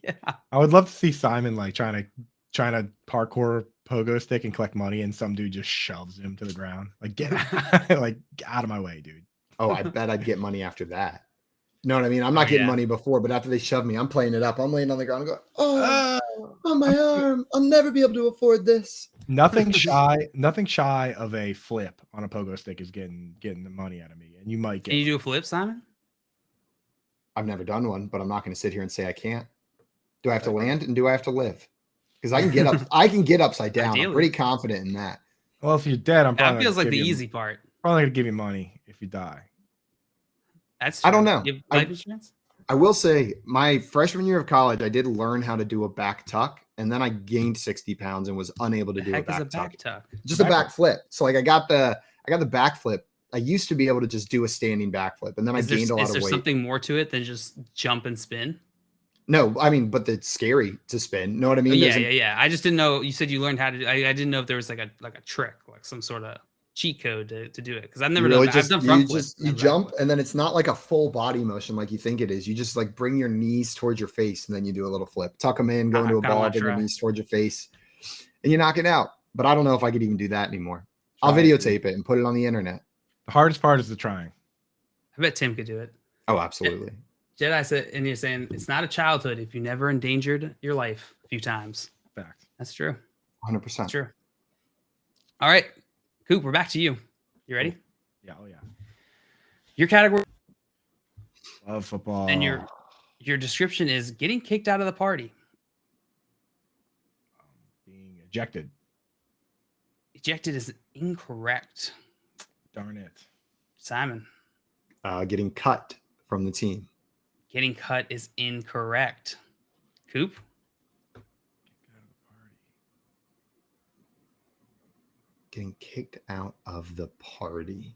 Yeah.
I would love to see Simon like trying to parkour pogo stick and collect money, and some dude just shoves him to the ground. Like get like get out of my way, dude.
Oh, I bet I'd get money after that. You know what I mean? I'm not getting
yeah.
money before, but after they shove me, I'm playing it up. I'm laying on the ground and go, oh, on my arm. I'll never be able to afford this.
Nothing shy of a flip on a pogo stick is getting the money out of me, and you might get.
Can you do a flip, Simon?
I've never done one, but I'm not going to sit here and say I can't. Do I have to land and do I have to live? Because I can get up. I can get upside down.
Ideally.
I'm pretty confident in that.
Well, if you're dead, I'm probably
That feels
gonna
like the
give you-
easy part.
Probably gonna give you money if you die.
That's
I don't
true.
know.
You have
I-
life insurance?
I will say my freshman year of college, I did learn how to do a back tuck, and then I gained 60 pounds and was unable to
The
do a
heck is
back
a
tuck.
back tuck?
Just a back flip. So like I got the back flip. I used to be able to just do a standing back flip, and then
Is
I gained a lot
is
of
there
weight.
something more to it than just jump and spin?
No, I mean, but it's scary to spin. Know what I mean?
Yeah,
There's a-
yeah. I just didn't know. You said you learned how to do. I didn't know if there was like a trick, like some sort of cheat code to do it. Because I've never
really
done.
just,
I've done
you
front
just
flips.
you
never back
jump,
flip.
and then it's not like a full body motion like you think it is. You just like bring your knees towards your face, and then you do a little flip. Tuck them in, go
I
into a
kinda
ball,
wanna
bring your
try.
knees towards your face, and you knock it out. But I don't know if I could even do that anymore. I'll
Try it, dude.
videotape it and put it on the internet.
The hardest part is the trying.
I bet Tim could do it.
Oh, absolutely.
Jedi said, and you're saying it's not a childhood if you never endangered your life a few times.
Fact.
That's true.
100%.
That's true. All right, Coop, we're back to you. You ready?
Yeah. Oh yeah.
Your category
Love football.
and your description is getting kicked out of the party.
Being ejected.
Ejected is incorrect.
Darn it.
Simon,
Getting cut from the team.
getting cut is incorrect. Coop,
Getting kicked out of the party.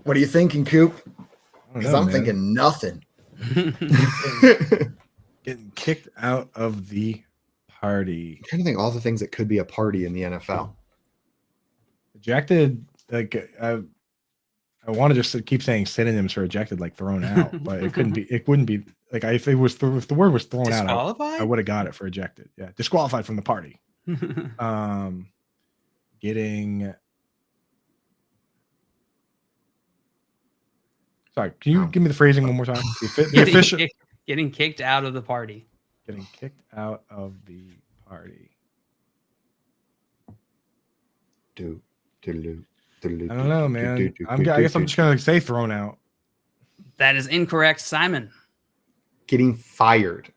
What are you thinking, Coop? Because I'm thinking nothing.
Getting kicked out of the party.
I'm trying to think all the things that could be a party in the NFL.
Ejected. Like I want to just keep saying synonyms for ejected, like thrown out, but it couldn't be. It wouldn't be like if it was if the word was thrown out, I
disqualified.
would have got it for ejected. Yeah, disqualified from the party. Getting. Sorry, can you give me the phrasing one more time? The official
Getting kicked out of the party.
getting kicked out of the party. I don't know, man. I guess I'm just gonna say thrown out.
That is incorrect, Simon.
Getting fired.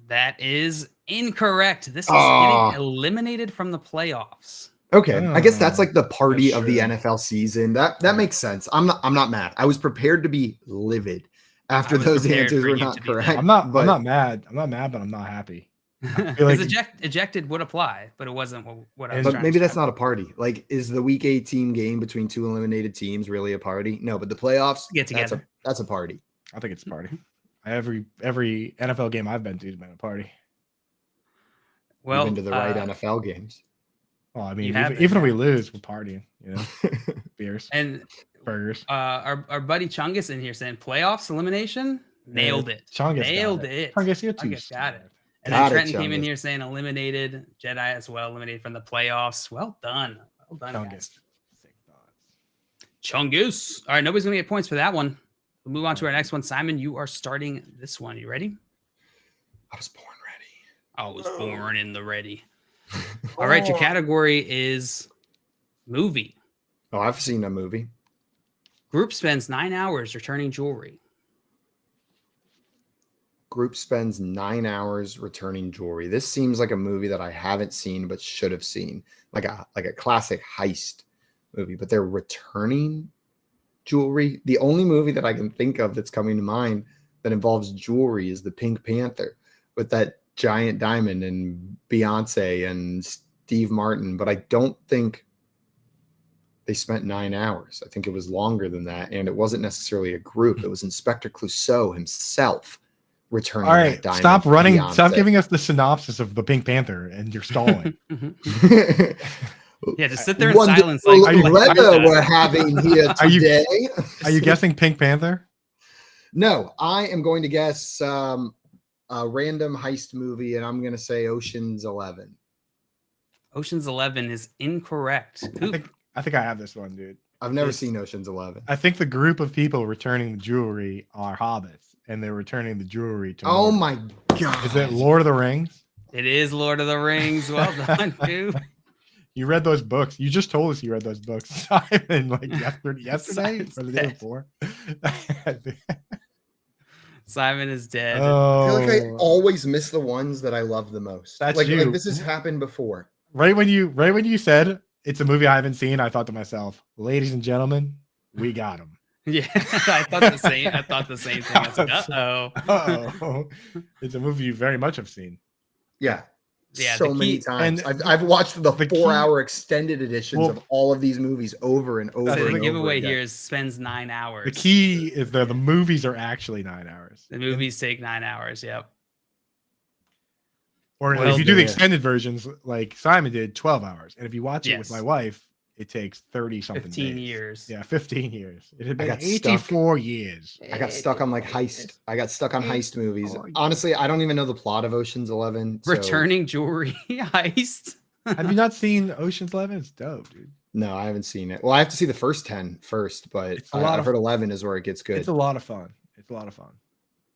That is incorrect. This is
Ah.
getting eliminated from the playoffs.
Okay, I guess that's like the party
That's
of the
true.
NFL season. That makes sense. I'm not mad. I was prepared to be livid after
I was
those
prepared
answers
for
were
you
not
to be
correct.
livid.
I'm not
but
mad. I'm not mad, but I'm not happy. feel
Because
like-
ejected would apply, but it wasn't what I was
but
trying
maybe
to
that's
describe.
not a party. Like, is the Week 18 game between two eliminated teams really a party? No, but the playoffs
Get together.
That's a party.
I think it's a party. Every NFL game I've been to has been a party.
Well,
You've been to the right NFL games.
Well, I mean,
You have
even if we
been.
lose, we're partying. You know, beers,
and
burgers.
our buddy Chungus in here saying playoffs elimination nailed it.
Chungus
Nailed
got
it.
Chungus, you're too
Chungus got it.
smart.
And then
Got it,
Trenton came in
Chungus.
here saying eliminated. Jedi as well, eliminated from the playoffs. Well done. Well done,
Chungus.
guys.
Sick thoughts.
Chungus. All right, nobody's going to get points for that one. We'll move on to our next one. Simon, you are starting this one. You ready?
I was born ready.
I was born in the ready. All right, your category is movie.
Oh, I've seen a movie.
Group spends 9 hours returning jewelry.
Group spends 9 hours returning jewelry. This seems like a movie that I haven't seen but should have seen, like a classic heist movie. But they're returning jewelry. The only movie that I can think of that's coming to mind that involves jewelry is the Pink Panther with that giant diamond and Beyonce and Steve Martin, but I don't think they spent 9 hours. I think it was longer than that, and it wasn't necessarily a group. It was Inspector Clouseau himself returning.
All right,
that diamond
stop running.
Beyonce.
Stop giving us the synopsis of the Pink Panther, and you're stalling.
Yeah, just sit there in
Wonderful
silence. Like,
weather we're having here
Are you-
today.
Are you guessing Pink Panther?
No, I am going to guess a random heist movie, and I'm going to say Ocean's 11.
Ocean's 11 is incorrect.
I think I have this one, dude.
I've never seen Ocean's 11.
I think the group of people returning the jewelry are hobbits, and they're returning the jewelry to.
Oh
Mordor.
my god!
Is it Lord of the Rings?
It is Lord of the Rings. Well done, dude.
You read those books. You just told us you read those books, Simon, like yesterday or the day before.
Simon is dead.
Oh,
I feel like I always miss the ones that I love the most.
That's
like
you.
this has happened before.
right when you said it's a movie I haven't seen, I thought to myself, ladies and gentlemen, we got him.
Yeah, I thought the same. I thought the same thing. I was like, uh-oh.
Uh-oh. It's a movie you very much have seen.
Yeah.
Yeah,
So
the
many
key-
times.
and
I've watched the
the key-
4-hour extended editions of all of these movies over and over.
So
and
the
over
giveaway
again.
here is spends 9 hours.
The key is that the movies are actually 9 hours.
The movies take 9 hours. Yep.
Or
Well,
if you do the
yeah.
extended versions, like Simon did, 12 hours. And if you watch it with
Yes.
my wife, it takes 30 something
15
days.
years.
Yeah, 15 years. It had
I
been
got stuck.
84 years.
I got stuck on like heist. I got stuck on heist movies.
Oh, yeah.
Honestly, I don't even know the plot of Ocean's 11. so-
Returning jewelry heist.
Have you not seen Ocean's 11? It's dope, dude.
No, I haven't seen it. Well, I have to see the first 10 first, but
It's a lot
I've
of-
heard 11 is where it gets good.
It's a lot of fun. It's a lot of fun.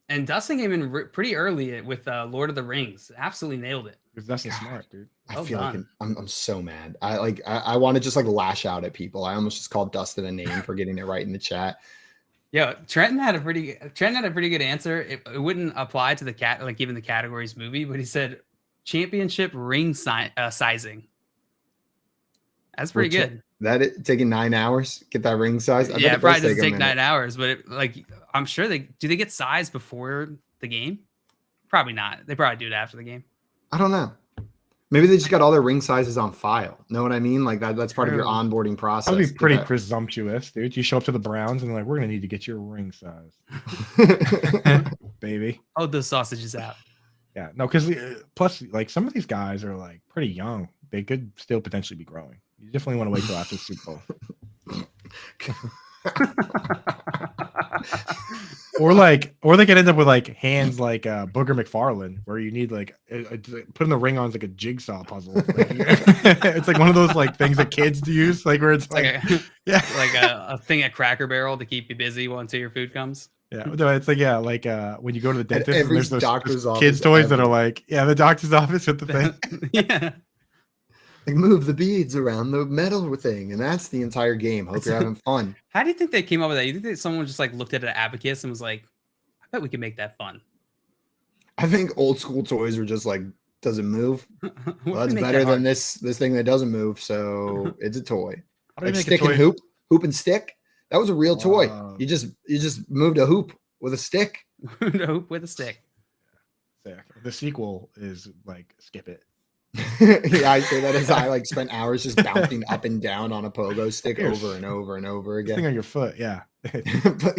And Dustin came in pretty early with Lord of the Rings. Absolutely nailed it.
Because that's
God.
smart, dude.
I
Well
feel like
done.
I'm so mad. I want to just like lash out at people. I almost just called Dustin a name for getting it right in the chat.
Yeah, Trenton had a pretty good answer. It wouldn't apply to the cat like even the categories movie, but he said championship ring sizing. That's pretty
Which-
good.
Taking 9 hours, get that ring size. I bet
Yeah, it probably
does
doesn't
a
take 9
minute.
hours, but I'm sure they get size before the game? Probably not. They probably do it after the game.
I don't know. Maybe they just got all their ring sizes on file. Know what I mean? Like that's part of your
True.
onboarding process.
That would be
Get
pretty
that-
presumptuous, dude. You show up to the Browns and they're like, we're going to need to get your ring size, baby.
Oh, the sausage is out.
Yeah, no, because plus, like, some of these guys are like pretty young. They could still potentially be growing. You definitely want to wait till after the Super Bowl. or they could end up with like hands like Booger McFarlane, where you need like putting the ring on is like a jigsaw puzzle. Like, it's like one of those like things that kids use, like where it's
Like
like,
a,
yeah,
like a thing at Cracker Barrel to keep you busy until your food comes.
yeah. No, it's like like when you go to the dentist and
every
there's those
doctor's office
kids toys that
ever.
are like, yeah, the doctor's office with the thing.
Yeah.
Like move the beads around the metal thing, and that's the entire game. Hope you're having fun.
How do you think they came up with that? You think that someone just like looked at an abacus and was like, I bet we can make that fun.
I think old school toys were just like, doesn't move.
What
Well,
if we
that's
make
better
that
than
hard?
this thing that doesn't move. So it's a toy.
How do you
Like
make a
stick and
toy-
hoop and stick. That was a real toy.
Wow.
You just moved a hoop with a stick.
Nope, with a stick.
Sick. The sequel is like skip it.
Yeah, I say that as I like spent hours just bouncing up and down on a pogo stick
Yes.
over and over and over
Thing
again.
on your foot, yeah.
But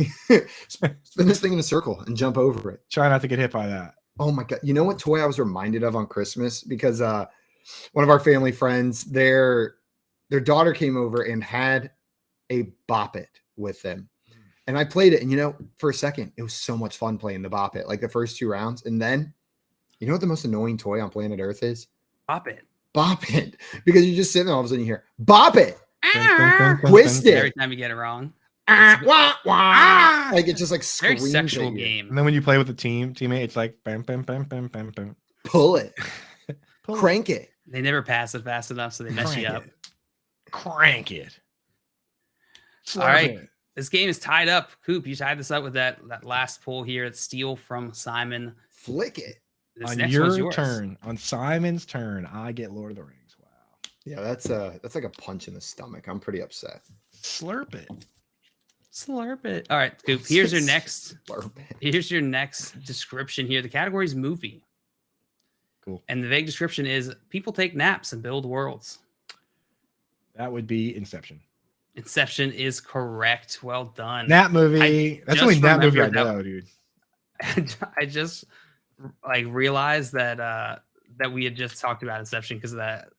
spin this thing in a circle and jump over it.
Try not to get hit by that.
Oh my god! You know what toy I was reminded of on Christmas? Because one of our family friends, their daughter came over and had a Bop It with them, and I played it. And you know, for a second, it was so much fun playing the Bop It, like the first 2 rounds. And then, you know what the most annoying toy on planet Earth is?
Pop it.
Bop It, because you just sit there, all of a sudden you hear Bop It, twist
Every
it,
time you get it wrong.
wah, wah. Like it just like
Very
screams
sexual
at you.
game.
And then when you play with a teammate, it's like bam, bam, bam, bam, bam, bam.
Pull it,
Pull it.
crank it.
They never pass it fast enough, so they mess you up.
Crank it.
All right. This game is tied up. Coop, you tied this up with that last pull here. It's steal from Simon.
Flick it.
This
On
next one's
your
yours.
turn, on Simon's turn, I get Lord of the Rings. Wow.
Yeah, that's like a punch in the stomach. I'm pretty upset.
Slurp it.
Slurp it. All right, Coop. Here's your next.
Slurp it.
Here's your next description here. The category is movie.
Cool.
And the vague description is people take naps and build worlds.
That would be Inception.
Inception is correct. Well done.
Nap movie. That's the only nap movie I know, dude.
I just like realized that that we had just talked about Inception because of that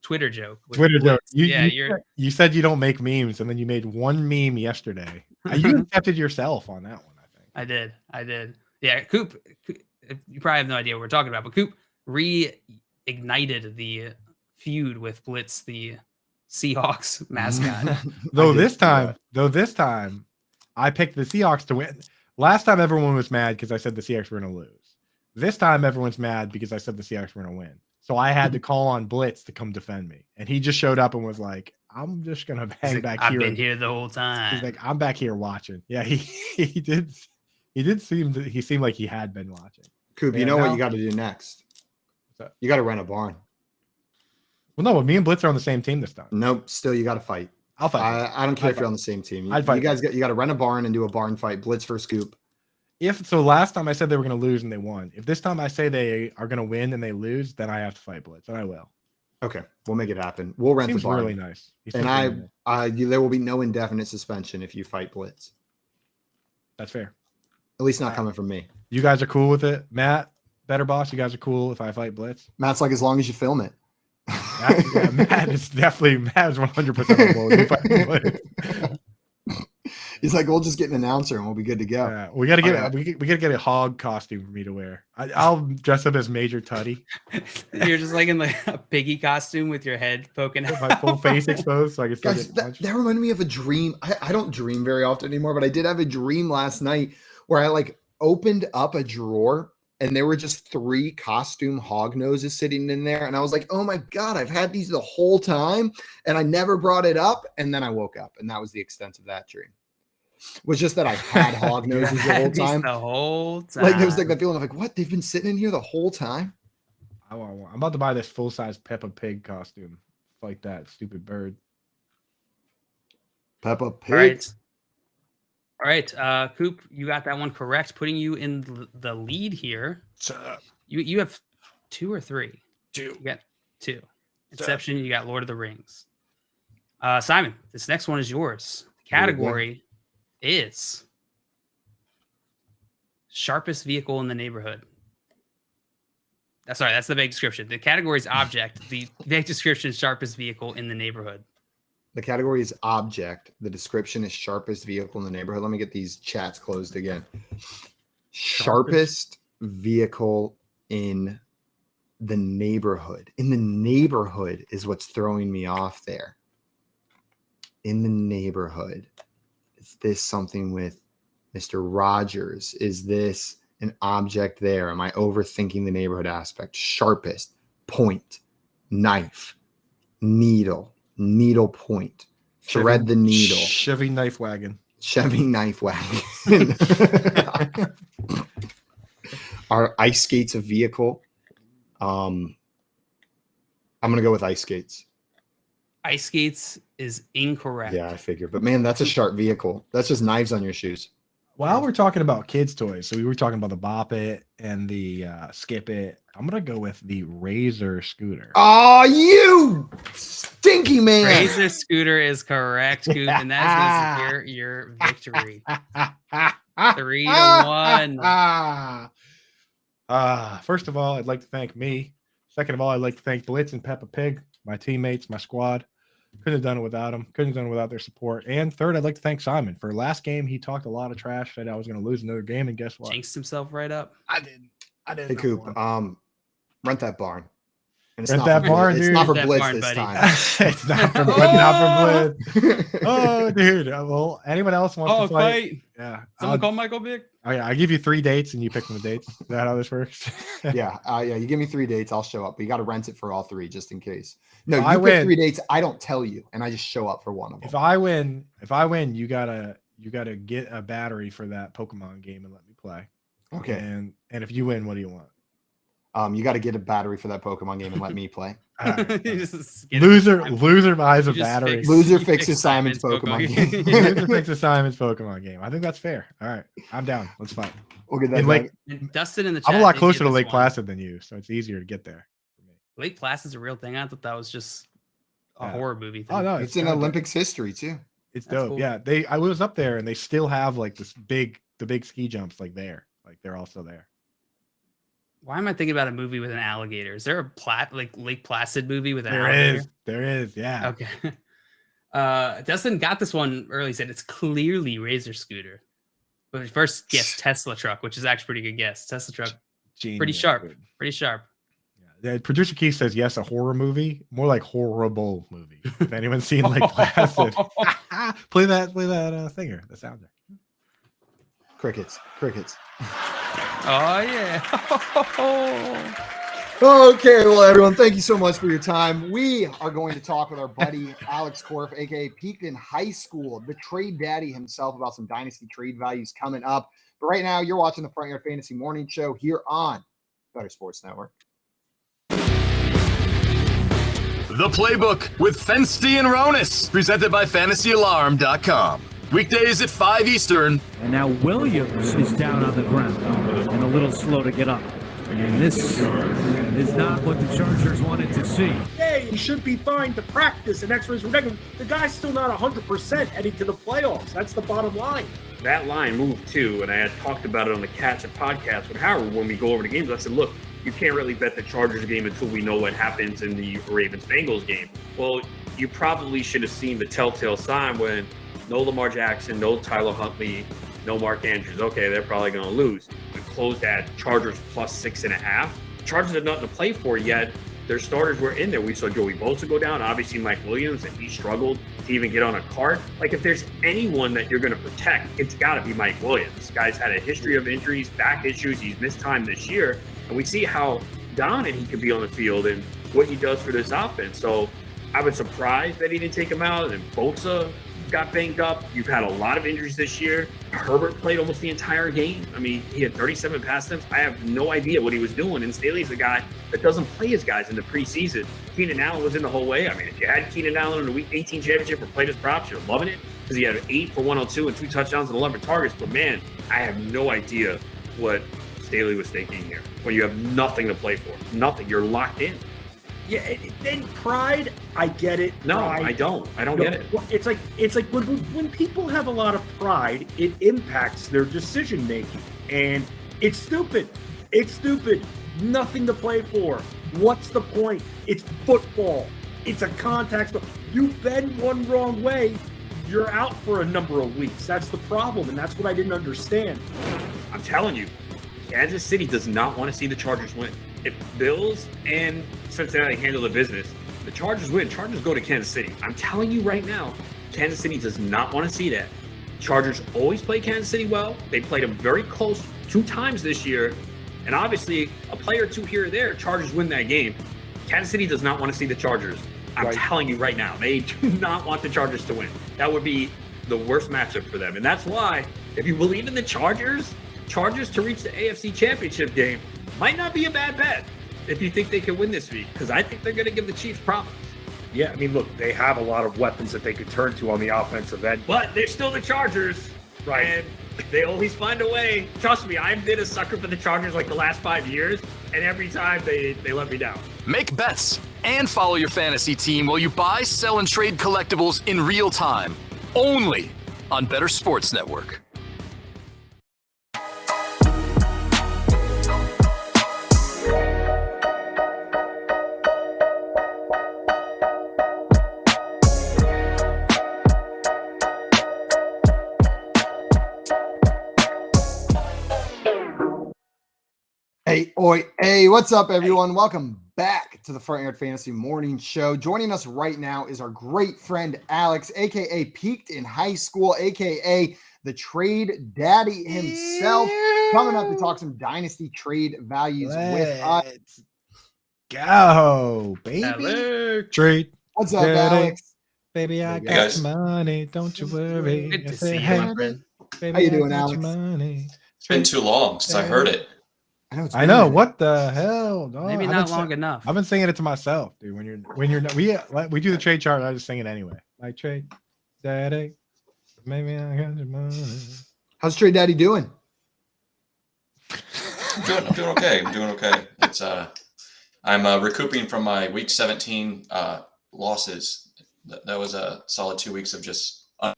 Twitter joke.
Twitter joke.
You
You said you don't make memes, and then you made one meme yesterday. You accepted yourself on that one, I think.
I did. Yeah, Coop, you probably have no idea what we're talking about, but Coop reignited the feud with Blitz, the Seahawks mascot.
Though this time, I picked the Seahawks to win. Last time everyone was mad because I said the Seahawks were going to lose. This time everyone's mad because I said the Seahawks were going to win. So I had to call on Blitz to come defend me, and he just showed up and was like, "I'm just going to hang back here."
I've been here the whole time.
He's like, "I'm back here watching." Yeah, he did seem like he had been watching.
Coop, you know what you got to do next? You got to rent a barn.
Well, no, me and Blitz are on the same team this time.
Nope, still you got to fight.
I'll fight.
I don't care if you're on the same team.
I'd fight.
You guys got to rent a barn and do a barn fight. Blitz versus Coop.
If so, last time I said they were going to lose and they won. If this time I say they are going to win and they lose, then I have to fight Blitz, and I will.
Okay, we'll make it happen. We'll rent the barn.
Really nice.
And there will be no indefinite suspension if you fight Blitz.
That's fair.
At least not coming from me.
You guys are cool with it, Matt. Better boss. You guys are cool if I fight Blitz.
Matt's like, as long as you film it.
Matt is 100% cool. You fight Blitz.
He's like, we'll just get an announcer and we'll be good to go.
Yeah, we gotta get a hog costume for me to wear. I'll dress up as Major Tutty.
You're just like in like a piggy costume with your head poking out,
my full face exposed, so I can still
Guys,
get punched.
that reminded me of a dream. I don't dream very often anymore, but I did have a dream last night where I like opened up a drawer and there were just 3 costume hog noses sitting in there, and I was like, oh my god, I've had these the whole time and I never brought it up. And then I woke up, and that was the extent of that dream. Was just that I had hog noses the whole time.
The whole time.
Like there was like that feeling of like, what? They've been sitting in here the whole time.
I'm about to buy this full-size Peppa Pig costume. Like that stupid bird.
Peppa Pig.
All right. Coop, you got that one correct, putting you in the lead here. You have 2 or 3? 2. You got 2. Inception, you got Lord of the Rings. Simon, this next one is yours. The category is sharpest vehicle in the neighborhood. That's the vague description. The category is object. The vague description is sharpest vehicle in the neighborhood.
The category is object. The description is sharpest vehicle in the neighborhood. Let me get these chats closed again. Sharpest vehicle in the neighborhood. In the neighborhood is what's throwing me off there. In the neighborhood. Is this something with Mr. Rogers? Is this an object there? Am I overthinking the neighborhood aspect? Sharpest, point, knife, needle, needle point, thread the needle.
Chevy knife wagon.
Chevy knife wagon. Are ice skates a vehicle? I'm going to go with ice skates.
Ice skates is incorrect.
Yeah, I figure. But man, that's a sharp vehicle. That's just knives on your shoes.
While we're talking about kids' toys, so we were talking about the Bop It and the Skip It. I'm going to go with the Razor scooter.
Oh, you stinky man.
Razor scooter is correct, Coop, and that is your victory. 3-1.
First of all, I'd like to thank me. Second of all, I'd like to thank Blitz and Peppa Pig, my teammates, my squad. Couldn't have done it without them. Couldn't have done it without their support. And third, I'd like to thank Simon. For last game, he talked a lot of trash, said I was going to lose another game, and guess what?
Jinxed himself right up.
I didn't.
Hey, Coop, rent that barn. And
Rent that barn, dude.
It's not for
That
Blitz
barn,
this
buddy.
time.
It's not for Blitz. Oh, dude. Well, anyone else wants to fight? Yeah.
Someone call Michael Vick.
Oh, yeah. I give you 3 dates, and you pick from the dates. Is that how this works?
Yeah. You give me 3 dates, I'll show up. But you got to rent it for all 3 just in case. No,
If
you
I
pick
win-
3 dates. I don't tell you, and I just show up for one of them.
If I win, you gotta get a battery for that Pokemon game and let me play.
Okay.
And if you win, what do you want?
You got to get a battery for that Pokemon game and let me play.
Loser buys a battery.
Loser fixes Simon's Pokemon game.
Loser fixes Simon's Pokemon game. I think that's fair. All right, I'm down. Let's fight.
We'll get that.
And Dustin in the chat.
I'm a lot
did
closer
get
to
this
Lake
one.
Placid than you, so it's easier to get there.
Lake Placid's a real thing. I thought that was just a horror movie thing.
Oh no,
it's in Olympics history too.
It's
That's
dope.
cool.
Yeah, I was up there and they still have like the big ski jumps like there. Like they're also there.
Why am I thinking about a movie with an alligator? Is there a Lake Placid movie with an alligator?
There is. Yeah.
Okay. Dustin got this one early. He said it's clearly Razor Scooter. But first guess Tesla truck, which is actually a pretty good guess. Tesla truck,
Genius,
pretty sharp.
dude.
Pretty sharp.
Yeah, producer Keith says yes, a horror movie, more like horrible movie. If anyone's seen Lake Placid, play that singer, the sounder.
Crickets.
Oh yeah.
Okay, well, everyone, thank you so much for your time. We are going to talk with our buddy Alex Korf, aka Peaked in High School, the trade daddy himself, about some dynasty trade values coming up. But right now, you're watching the Front Yard Fantasy Morning Show here on Better Sports Network.
The Playbook with Fensty and Ronis, presented by FantasyAlarm.com. Weekdays at 5 Eastern.
And now Williams is down on the ground and a little slow to get up. And this is not what the Chargers wanted to see.
Hey, he should be fine to practice and X-rays were negative. The guy's still not 100% heading to the playoffs. That's the bottom line.
That line moved too, and I had talked about it on the Catch It podcast with Howard when we go over the games. I said, look, you can't really bet the Chargers game until we know what happens in the Ravens-Bengals game. Well, you probably should have seen the telltale sign when no Lamar Jackson, no Tyler Huntley, no Mark Andrews. Okay, they're probably going to lose. We closed at Chargers plus 6.5. Chargers have nothing to play for yet. Their starters were in there. We saw Joey Bosa go down. Obviously, Mike Williams, and he struggled to even get on a cart. Like, if there's anyone that you're going to protect, it's got to be Mike Williams. This guy's had a history of injuries, back issues. He's missed time this year. And we see how dominant he could be on the field and what he does for this offense. So I was surprised that he didn't take him out. And Bosa got banged up. You've had a lot of injuries this year. Herbert played almost the entire game. I mean, he had 37 pass attempts. I have no idea what he was doing. And Staley's a guy that doesn't play his guys in the preseason. Keenan Allen was in the whole way. I mean, if you had Keenan Allen in the Week 18 championship or played his props, you're loving it because he had 8 for 102 and 2 touchdowns and 11 targets. But man, I have no idea what Staley was thinking here when you have nothing to play for. Nothing. You're locked in.
Yeah, then pride, I get it.
No,
pride.
I don't get it.
It's like when people have a lot of pride, it impacts their decision making, and it's stupid. It's stupid. Nothing to play for. What's the point? It's football. It's a contact sport. You bend one wrong way, you're out for a number of weeks. That's the problem, and that's what I didn't understand.
I'm telling you, Kansas City does not want to see the Chargers win. If Bills and Cincinnati handle the business, the Chargers win. Chargers go to Kansas City. I'm telling you right now, Kansas City does not want to see that. Chargers always play Kansas City well. They played them very close 2 times this year. And obviously, a play or 2 here or there, Chargers win that game. Kansas City does not want to see the Chargers. I'm telling you right now, they do not want the Chargers to win. That would be the worst matchup for them. And that's why, if you believe in the Chargers to reach the AFC Championship game might not be a bad bet if you think they can win this week, because I think they're going to give the Chiefs problems.
Yeah, I mean, look, they have a lot of weapons that they could turn to on the offensive end.
But they're still the Chargers.
Right.
And they always find a way. Trust me, I've been a sucker for the Chargers like the last 5 years, and every time they let me down.
Make bets and follow your fantasy team while you buy, sell, and trade collectibles in real time. Only on Better Sports Network.
Hey, what's up, everyone? Welcome back to the Front Yard Fantasy Morning Show. Joining us right now is our great friend Alex, aka Peaked in High School, aka the trade daddy himself, coming up to talk some dynasty trade values with us.
Go, baby.
Hello.
Trade.
What's up, Alex?
Baby, I got some money. Don't you worry.
Good to see you, my friend.
Baby,
How you doing,
I got your
Alex?
money.
It's been too long since I heard it.
I know. What the hell? No,
Maybe not long enough.
I've been singing it to myself, dude. When you're not, we do the trade chart. And I just sing it anyway. Like trade daddy, maybe I got your money.
How's Trade Daddy doing?
I'm doing okay. I'm doing okay. It's I'm recouping from my week 17 losses. That was a solid 2 weeks of just because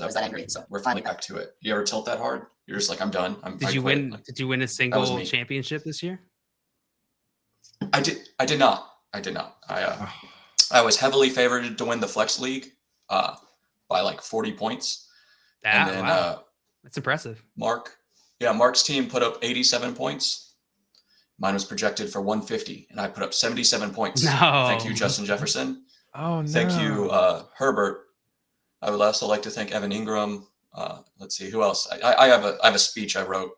I was that angry. So we're finally back to it. You ever tilt that hard? You're just like, I'm done.
Did you win? Did you win a single championship this year?
I did not. I was heavily favored to win the Flex League by like 40 points. And then,
wow. That's impressive.
Mark's team put up 87 points. Mine was projected for 150, and I put up 77 points.
No.
Thank you, Justin Jefferson.
Oh, no.
Thank you, Herbert. I would also like to thank Evan Ingram. Let's see, who else? I have a speech I wrote.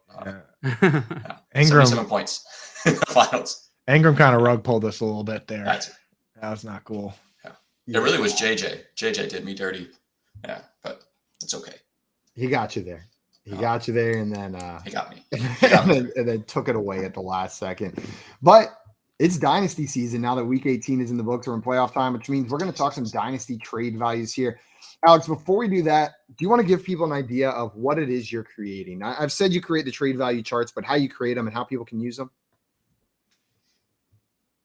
Ingram,
77 points in the finals.
Ingram kind of rug pulled us a little bit there.
That
was not cool.
Yeah. It really was JJ. JJ did me dirty. Yeah, but it's okay.
He got you there. He got you there, and then
he got me.
And then took it away at the last second. But it's Dynasty season now that Week 18 is in the books. We're in playoff time, which means we're going to talk some Dynasty trade values here. Alex, before we do that, do you want to give people an idea of what it is you're creating? I've said you create the trade value charts, but how you create them and how people can use them?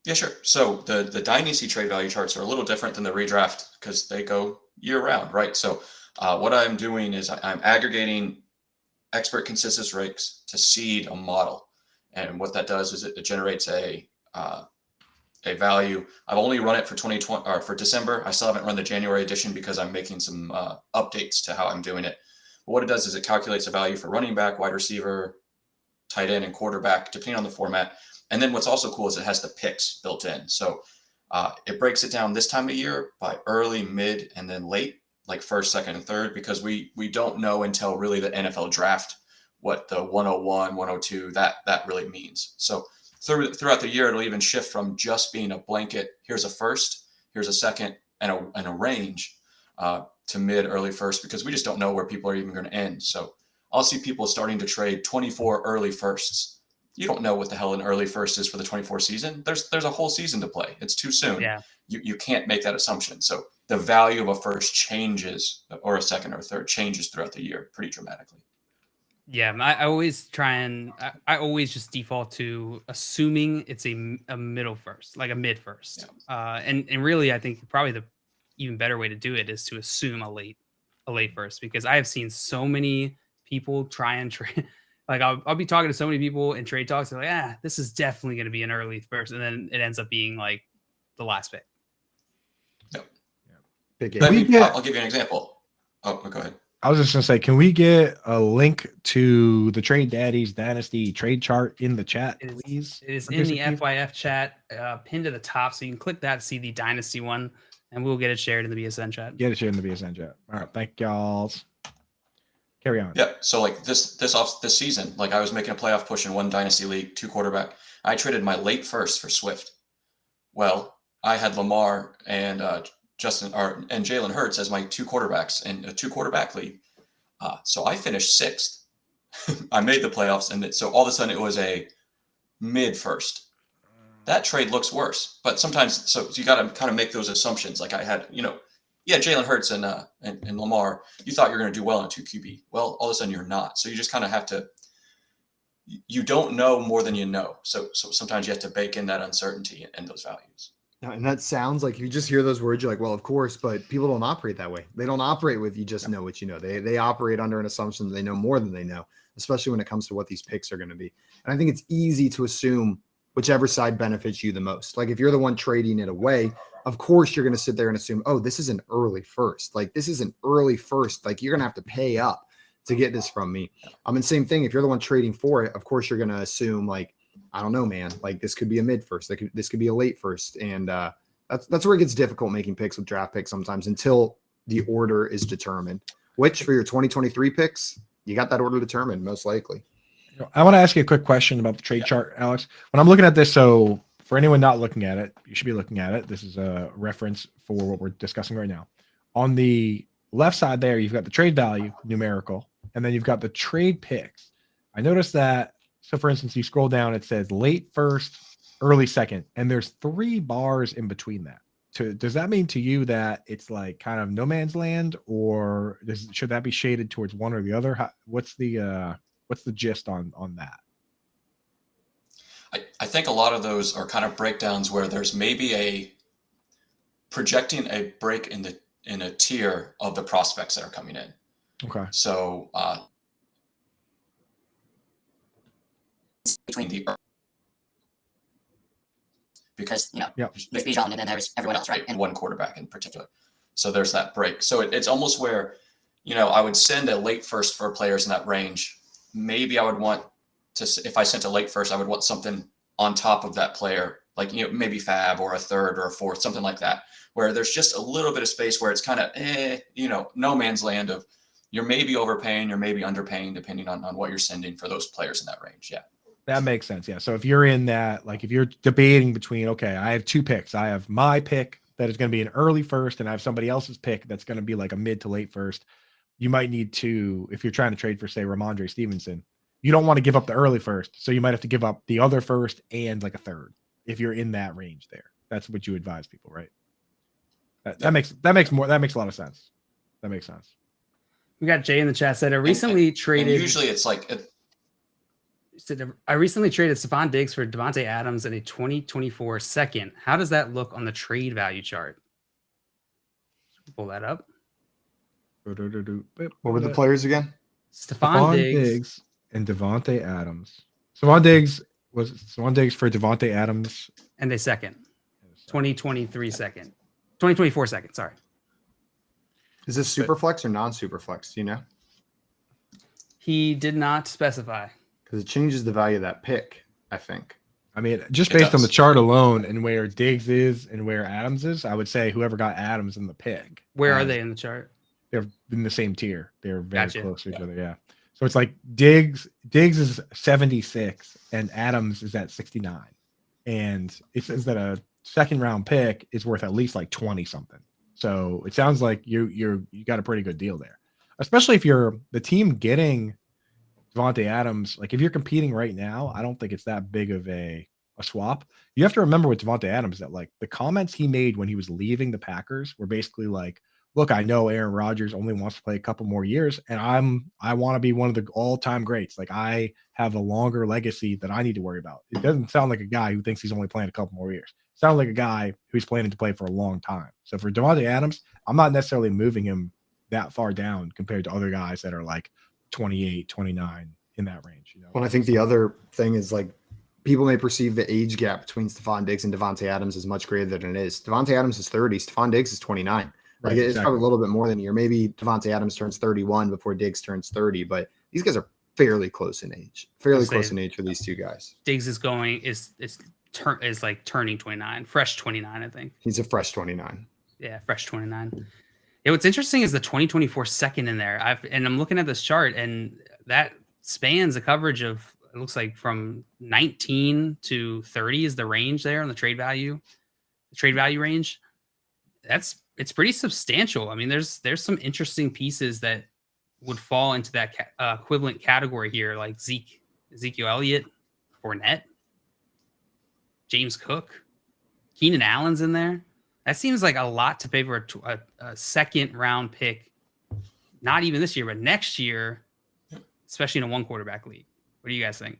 Yeah, sure. So the Dynasty trade value charts are a little different than the redraft because they go year round, right? So what I'm doing is I'm aggregating expert consensus ranks to seed a model. And what that does is it generates a value. I've only run it for 2020 or for December. I still haven't run the January edition because I'm making some updates to how I'm doing it. But what it does is it calculates a value for running back, wide receiver, tight end, and quarterback, depending on the format. And then what's also cool is it has the picks built in. So it breaks it down this time of year by early, mid, and then late, like first, second, and third, because we don't know until really the NFL draft what the 101, 102, that really means. So throughout the year, it'll even shift from just being a blanket, here's a first, here's a second, and a range to mid, early first, because we just don't know where people are even going to end. So I'll see people starting to trade 24 early firsts. You don't know what the hell an early first is for the 24 season. There's a whole season to play. It's too soon.
Yeah.
You can't make that assumption. So the value of a first changes, or a second or a third changes throughout the year pretty dramatically.
Yeah, I always I always just default to assuming it's a middle first, like a mid first. Yeah. And really, I think probably the even better way to do it is to assume a late first, because I have seen so many people try and trade. Like I'll be talking to so many people in trade talks. They're like, this is definitely going to be an early first, and then it ends up being like the last pick.
Yep.
I'll
give you an example. Oh, go ahead.
I was just going to say, can we get a link to the Trade Daddies Dynasty trade chart in the chat, please?
It is in the FYF chat, pinned to the top, so you can click that to see the Dynasty one, and we'll get it shared in the BSN chat.
Get it shared in the BSN chat. All right, thank y'all. Carry on.
Yeah. So like this season, like I was making a playoff push in one Dynasty league, 2 quarterback. I traded my late first for Swift. Well, I had Lamar and Jalen Hurts as my 2 quarterbacks in a 2 quarterback league. So I finished 6th. I made the playoffs, and so all of a sudden it was a mid first. That trade looks worse, but sometimes so you got to kind of make those assumptions. Like I had, Jalen Hurts and Lamar. You thought you were going to do well in 2 QB. Well, all of a sudden you're not. So you just kind of have to. You don't know more than you know. So sometimes you have to bake in that uncertainty and those values.
And that sounds like if you just hear those words, you're like, well, of course, but people don't operate that way. They don't operate with you just know what you know. They operate under an assumption that they know more than they know, especially when it comes to what these picks are going to be. And I think it's easy to assume whichever side benefits you the most. Like if you're the one trading it away, of course, you're going to sit there and assume, oh, this is an early first. Like this is an early first. Like you're going to have to pay up to get this from me. And same thing. If you're the one trading for it, of course, you're going to assume like, I don't know, man. Like this could be a mid first. This could be a late first, and that's where it gets difficult making picks with draft picks sometimes until the order is determined. Which for your 2023 picks, you got that order determined most likely.
I want to ask you a quick question about the trade chart, Alex. When I'm looking at this, so for anyone not looking at it, you should be looking at it. This is a reference for what we're discussing right now. On the left side there, you've got the trade value numerical, and then you've got the trade picks. I noticed that. So, for instance, you scroll down, it says late first, early second, and there's 3 bars in between that. Does that mean to you that it's like kind of no man's land, or should that be shaded towards one or the other? What's the gist on that?
I think a lot of those are kind of breakdowns where there's maybe projecting a break in a tier of the prospects that are coming in.
Okay.
So between the because there's Bijan and then there's everyone else, right? And one quarterback in particular. So there's that break. So it's almost where I would send a late first for players in that range. Maybe I would want to, if I sent a late first, I would want something on top of that player, like maybe Fab or a third or a fourth, something like that, where there's just a little bit of space where it's kind of no man's land of you're maybe overpaying, you're maybe underpaying, depending on what you're sending for those players in that range. Yeah.
That makes sense. Yeah. So if you're in that, like if you're debating between, okay, I have 2 picks. I have my pick that is going to be an early first, and I have somebody else's pick that's going to be like a mid to late first. You might need to, if you're trying to trade for, say, Ramondre Stevenson, you don't want to give up the early first. So you might have to give up the other first and like a third if you're in that range there. That's what you advise people, right? That makes a lot of sense. That makes sense.
We got Jay in the chat said I recently traded.
And usually it's like
I recently traded Stephon Diggs for Devontae Adams in a 2024 second. How does that look on the trade value chart? Pull that up.
What were the players again?
Stephon Diggs
and Devontae Adams. Stephon Diggs for Devontae Adams.
And a second. 2023 second. 2024 second, sorry.
Is this super flex or non-super flex? Do you know?
He did not specify.
Because it changes the value of that pick, I think.
I mean, just based on the chart alone and where Diggs is and where Adams is, I would say whoever got Adams in the pick.
Where are they in the chart?
They're in the same tier. They're very close to each other. Yeah. So it's like Diggs is 76 and Adams is at 69. And it says that a second round pick is worth at least like 20 something. So it sounds like you got a pretty good deal there, especially if you're the team getting Devontae Adams. Like if you're competing right now, I don't think it's that big of a swap. You have to remember with Devontae Adams that like the comments he made when he was leaving the Packers were basically like, look, I know Aaron Rodgers only wants to play a couple more years, and I want to be one of the all-time greats. Like I have a longer legacy that I need to worry about. It doesn't sound like a guy who thinks he's only playing a couple more years. It sounds like a guy who's planning to play for a long time. So for Devontae Adams, I'm not necessarily moving him that far down compared to other guys that are like 28, 29 in that range.
Well, I think the other thing is like people may perceive the age gap between Stephon Diggs and Devontae Adams as much greater than it is. Devontae Adams is 30. Stephon Diggs is 29. Like
Right,
it's probably a little bit more than a year. Maybe Devontae Adams turns 31 before Diggs turns 30, but these guys are fairly close in age. Fairly close in age for these two guys.
Diggs is like turning 29, fresh 29, I think.
He's a fresh 29.
Yeah, fresh 29. Yeah, what's interesting is the 2024 second in there. I'm looking at this chart, and that spans the coverage of, it looks like from 19 to 30 is the range there on the trade value range. It's pretty substantial. I mean, there's some interesting pieces that would fall into that equivalent category here, like Ezekiel Elliott, Fournette, James Cook, Keenan Allen's in there. That seems like a lot to pay for a second round pick, not even this year, but next year, especially in a 1 quarterback league. What do you guys think?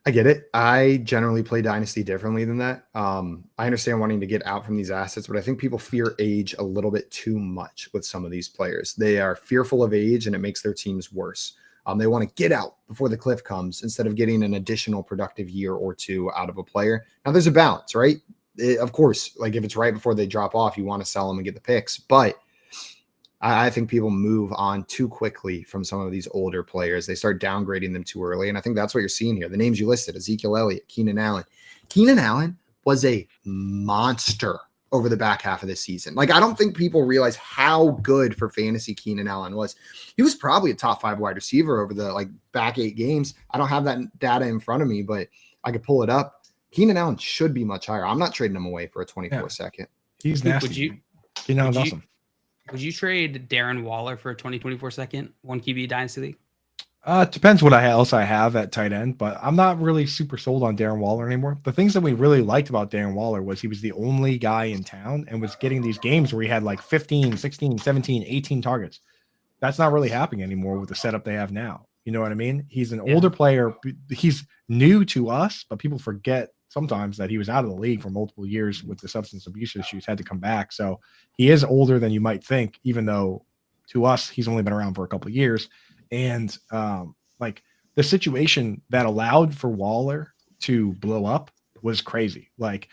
I get it. I generally play Dynasty differently than that. I understand wanting to get out from these assets, but I think people fear age a little bit too much with some of these players. They are fearful of age, and it makes their teams worse. They want to get out before the cliff comes instead of getting an additional productive year or 2 out of a player. Now, there's a balance, right? Of course, like if it's right before they drop off, you want to sell them and get the picks. But I think people move on too quickly from some of these older players. They start downgrading them too early. And I think that's what you're seeing here. The names you listed, Ezekiel Elliott, Keenan Allen. Keenan Allen was a monster over the back half of this season. Like, I don't think people realize how good for fantasy Keenan Allen was. He was probably a top 5 wide receiver over the back 8 games. I don't have that data in front of me, but I could pull it up. Keenan Allen should be much higher. I'm not trading him away for a 24 second.
He's nasty.
Would you Would you trade Darren Waller for a 2024 second, 1 QB Dynasty League?
It depends what else I have at tight end, but I'm not really super sold on Darren Waller anymore. The things that we really liked about Darren Waller was he was the only guy in town and was getting these games where he had like 15, 16, 17, 18 targets. That's not really happening anymore with the setup they have now. You know what I mean? He's an older player. He's new to us, but people forget sometimes that he was out of the league for multiple years with the substance abuse issues, had to come back. So he is older than you might think, even though to us, he's only been around for a couple of years. And like the situation that allowed for Waller to blow up was crazy. Like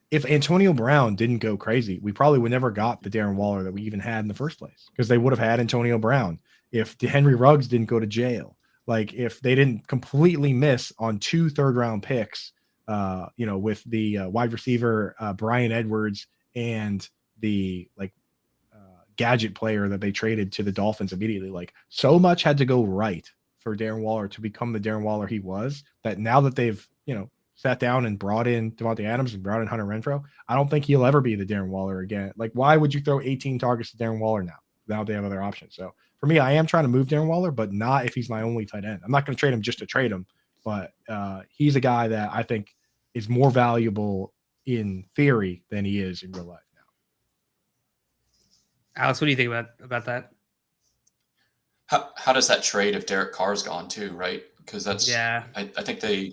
if Antonio Brown didn't go crazy, we probably would never got the Darren Waller that we even had in the first place, because they would have had Antonio Brown. If Henry Ruggs didn't go to jail, like if they didn't completely miss on 2 third-round picks, with the wide receiver Brian Edwards and the gadget player that they traded to the Dolphins immediately. Like so much had to go right for Darren Waller to become the Darren Waller he was, that now that they've, sat down and brought in Devontae Adams and brought in Hunter Renfrow, I don't think he'll ever be the Darren Waller again. Like, why would you throw 18 targets to Darren Waller now? Now they have other options. So for me, I am trying to move Darren Waller, but not if he's my only tight end. I'm not going to trade him just to trade him, but he's a guy that I think is more valuable in theory than he is in real life.
Alex, what do you think about that?
How does that trade if Derek Carr's gone too, right? Because that's I think I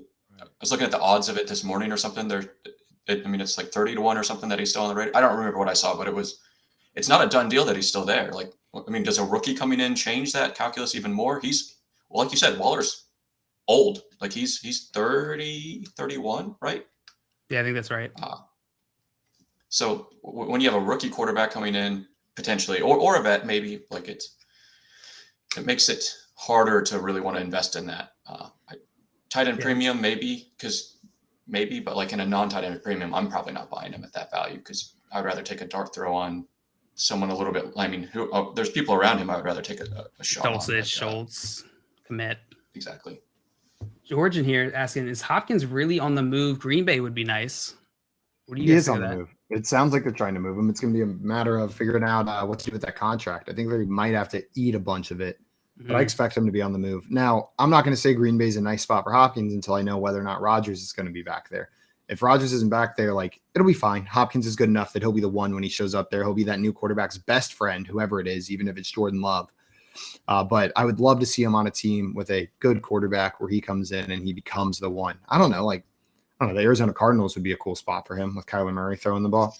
was looking at the odds of it this morning or something. It's like 30-1 or something that he's still on the radar. I don't remember what I saw, but it's not a done deal that he's still there. Like, I mean, does a rookie coming in change that calculus even more? Like you said, Waller's old. Like he's 30, 31, right?
Yeah, I think that's right.
So when you have a rookie quarterback coming in, potentially, or a vet, maybe, like it makes it harder to really want to invest in that. Tight end premium, but like in a non-tight end premium, I'm probably not buying him at that value, because I'd rather take a dart throw on someone a little bit. I mean, there's people around him I would rather take a shot on.
Dulcich, Schultz, Komet.
Exactly.
George in here asking, is Hopkins really on the move? Green Bay would be nice. What do you
He
guys
is
think
on
of
the
that?
move. It sounds like they're trying to move him. It's going to be a matter of figuring out what to do with that contract. I think they might have to eat a bunch of it, but I expect him to be on the move. Now, I'm not going to say Green Bay's a nice spot for Hopkins until I know whether or not Rodgers is going to be back there. If Rodgers isn't back there, like, it'll be fine. Hopkins is good enough that he'll be the one when he shows up there. He'll be that new quarterback's best friend, whoever it is, even if it's Jordan Love. But I would love to see him on a team with a good quarterback where he comes in and he becomes the one. I don't know. The Arizona Cardinals would be a cool spot for him with Kyler Murray throwing the ball.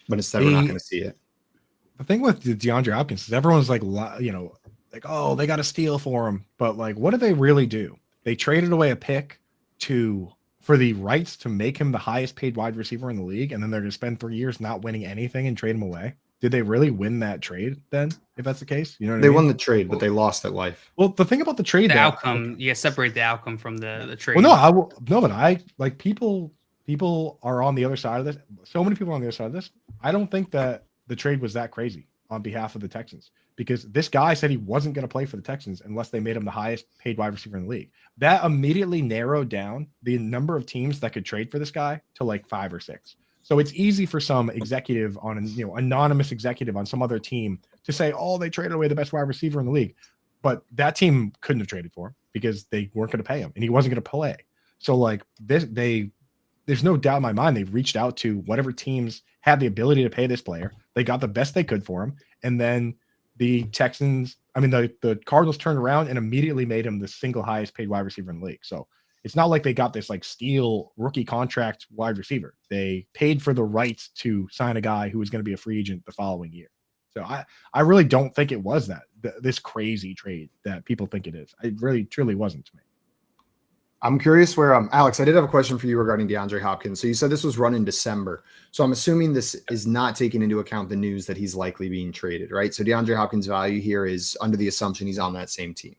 But instead, we're not going to see it.
The thing with DeAndre Hopkins is everyone's like, oh, they got a steal for him. But like, what did they really do? They traded away a pick for the rights to make him the highest paid wide receiver in the league. And then they're going to spend 3 years not winning anything and trade him away. Did they really win that trade then, if that's the case? You know what I mean?
They won the trade, but they lost at life.
Well, the thing about the trade,
The outcome, you separate the outcome from the trade.
Well, but I like people are on the other side of this. So many people are on the other side of this. I don't think that the trade was that crazy on behalf of the Texans, because this guy said he wasn't going to play for the Texans unless they made him the highest paid wide receiver in the league. That immediately narrowed down the number of teams that could trade for this guy to like 5 or 6. So it's easy for some executive on anonymous executive on some other team to say, oh, they traded away the best wide receiver in the league. But that team couldn't have traded for him because they weren't going to pay him and he wasn't going to play. So like there's no doubt in my mind they've reached out to whatever teams had the ability to pay this player. They got the best they could for him. And then the Cardinals turned around and immediately made him the single highest paid wide receiver in the league. So it's not like they got this like steal rookie contract wide receiver. They paid for the rights to sign a guy who was going to be a free agent the following year. So I really don't think it was this crazy trade that people think it is. It really truly wasn't to me.
I'm curious where Alex, I did have a question for you regarding DeAndre Hopkins. So you said this was run in December. So I'm assuming this is not taking into account the news that he's likely being traded, right? So DeAndre Hopkins' value here is under the assumption he's on that same team.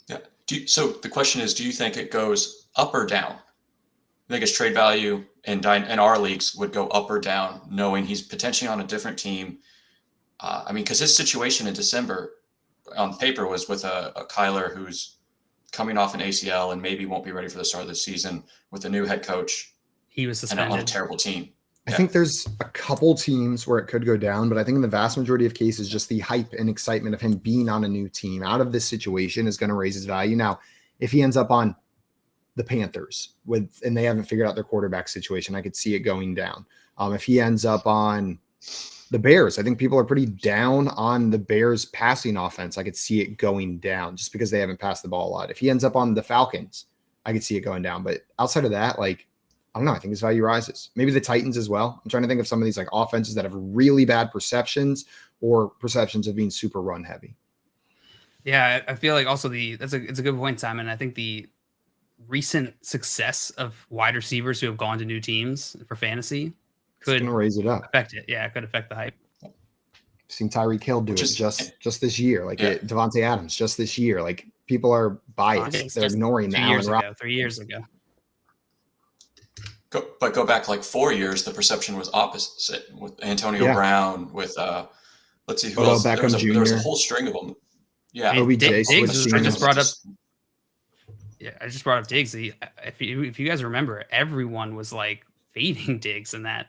Yeah. So the question is, do you think it goes up or down? I think his trade value in our leagues would go up or down, knowing he's potentially on a different team. Because his situation in December on paper was with a Kyler who's coming off an ACL and maybe won't be ready for the start of the season with a new head coach.
He was suspended.
And on a terrible team.
I think there's a couple teams where it could go down, but I think in the vast majority of cases, just the hype and excitement of him being on a new team out of this situation is going to raise his value. Now, if he ends up on the Panthers and they haven't figured out their quarterback situation, I could see it going down. If he ends up on the Bears, I think people are pretty down on the Bears passing offense. I could see it going down just because they haven't passed the ball a lot. If he ends up on the Falcons, I could see it going down. But outside of that, like, I don't know. I think his value rises. Maybe the Titans as well. I'm trying to think of some of these like offenses that have really bad perceptions or perceptions of being super run heavy.
Yeah, I feel like also it's a good point, Simon. I think the recent success of wide receivers who have gone to new teams for fantasy could
raise it up.
Affect it. Yeah, it could affect the hype.
I've seen Tyreek Hill do it just this year. Like Devontae Adams just this year. Like people are biased. They're ignoring the Allen Robinson.
3 years ago.
Go back like 4 years, the perception was opposite with Antonio Brown, with let's see who else. There was a whole string of them. Yeah,
Diggs. I just brought up Diggs. If you guys remember, everyone was like fading Diggs in that.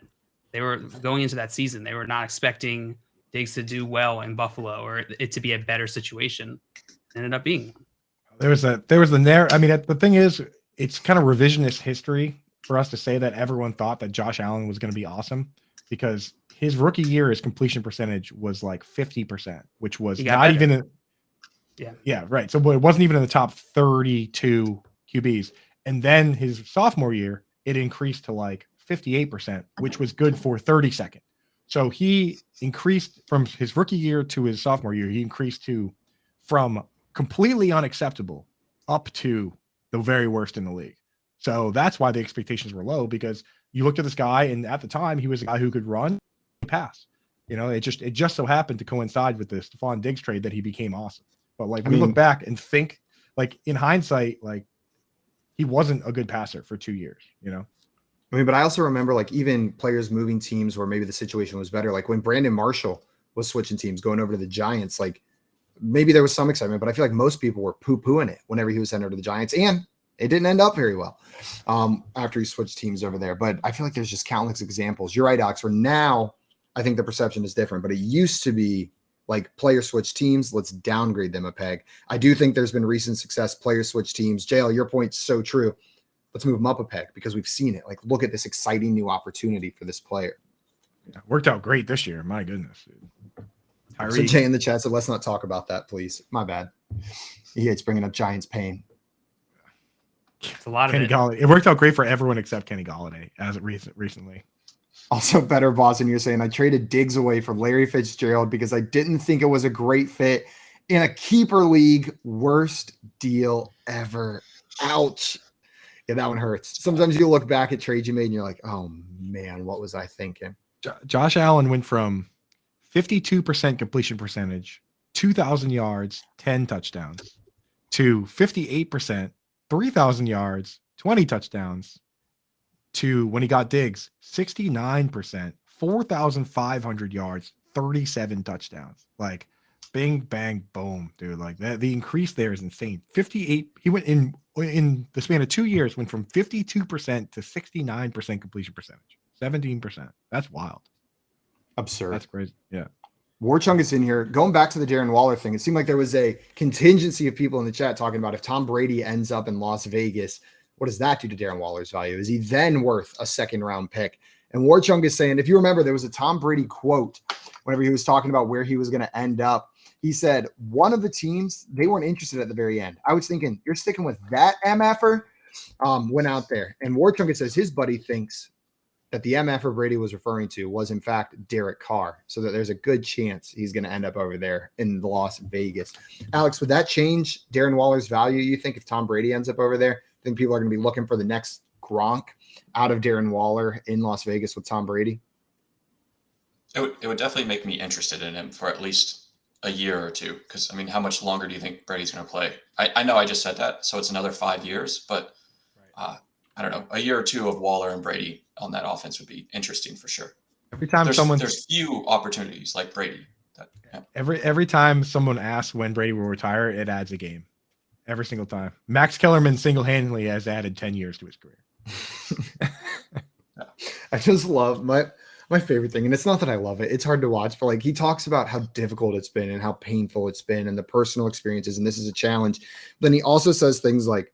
They were going into that season. They were not expecting Diggs to do well in Buffalo or it to be a better situation. It ended up being.
There was the narrative. I mean, the thing is, it's kind of revisionist history for us to say that everyone thought that Josh Allen was going to be awesome, because his rookie year, his completion percentage was like 50%, which was not even right. So it wasn't even in the top 32 QBs. And then his sophomore year, it increased to like 58%, which was good for 32nd. So he increased from his rookie year to his sophomore year. He increased from completely unacceptable up to the very worst in the league. So that's why the expectations were low, because you looked at this guy, and at the time he was a guy who could run and pass. You know, it just so happened to coincide with the Stephon Diggs trade that he became awesome. But like we look back and think, like in hindsight, like he wasn't a good passer for 2 years, you know?
I mean, but I also remember like even players moving teams where maybe the situation was better. Like when Brandon Marshall was switching teams, going over to the Giants, like maybe there was some excitement, but I feel like most people were poo-pooing it whenever he was sent over to the Giants, and it didn't end up very well after he switched teams over there. But I feel like there's just countless examples. You're right, Alex, where now I think the perception is different, but it used to be like player switch teams, let's downgrade them a peg. I do think there's been recent success, player switch teams. JL, your point's so true. Let's move them up a peg because we've seen it. Like, look at this exciting new opportunity for this player.
Yeah, worked out great this year. My goodness.
So Jay in the chat said, let's not talk about that, please. My bad. He hates bringing up Giants pain.
It's a lot of
Kenny Galladay. It worked out great for everyone except Kenny Galladay as it recently.
Also, better Boston, you're saying I traded Diggs away from Larry Fitzgerald because I didn't think it was a great fit in a keeper league. Worst deal ever. Ouch. Yeah, that one hurts. Sometimes you look back at trades you made and you're like, oh man, what was I thinking?
Josh Allen went from 52% completion percentage, 2,000 yards, 10 touchdowns, to 58%, 3,000 yards, 20 touchdowns, to when he got Diggs, 69%, 4,500 yards, 37 touchdowns. Like, bing, bang, boom, dude. Like that, the increase there is insane. 58. He went in the span of 2 years, went from 52% to 69% completion percentage, 17%. That's wild.
Absurd.
That's crazy. Yeah.
Warchunk is in here. Going back to the Darren Waller thing, it seemed like there was a contingency of people in the chat talking about if Tom Brady ends up in Las Vegas, what does that do to Darren Waller's value? Is he then worth a second round pick? And Warchunk is saying, if you remember, there was a Tom Brady quote whenever he was talking about where he was going to end up. He said, one of the teams, they weren't interested at the very end. I was thinking, you're sticking with that MFer? Went out there. And Warchunk says his buddy thinks that the MFer Brady was referring to was, in fact, Derek Carr. So that there's a good chance he's going to end up over there in Las Vegas. Alex, would that change Darren Waller's value, you think, if Tom Brady ends up over there? I think people are going to be looking for the next Gronk out of Darren Waller in Las Vegas with Tom Brady?
It would definitely make me interested in him for at least a year or two. Because, I mean, how much longer do you think Brady's going to play? I know I just said that, so it's another 5 years. But I don't know, a year or two of Waller and Brady on that offense would be interesting for sure.
Every time
there's few opportunities like Brady.
Every time someone asks when Brady will retire, it adds a game. Every single time. Max Kellerman single-handedly has added 10 years to his career.
I just love my favorite thing, and it's not that I love it. It's hard to watch, but like he talks about how difficult it's been and how painful it's been and the personal experiences, and this is a challenge. Then he also says things like,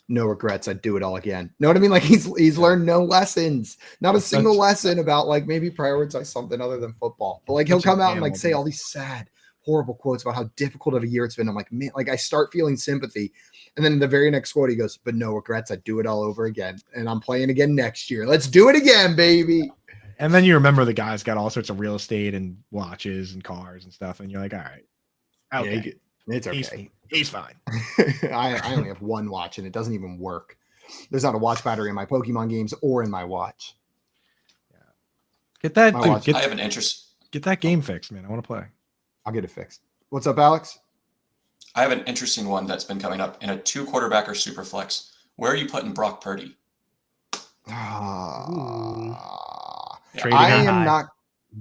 "No regrets. I'd do it all again." Know what I mean? Like he's learned no lessons, not a single lesson about like maybe prioritize something other than football. But like he'll come out and like say all these sad, horrible quotes about how difficult of a year it's been. I'm like, man, like I start feeling sympathy. And then the very next quote, he goes, "But no regrets. I'd do it all over again. And I'm playing again next year. Let's do it again, baby."
And then you remember the guy's got all sorts of real estate and watches and cars and stuff. And you're like, all right. Okay.
Yeah, it's okay.
He's fine.
I only have one watch and it doesn't even work. There's not a watch battery in my Pokemon games or in my watch.
Get that.
I have an interest.
Get that game fixed, man. I want to play.
I'll get it fixed. What's up, Alex?
I have an interesting one that's been coming up in a 2-quarterback or super flex. Where are you putting Brock Purdy?
I am not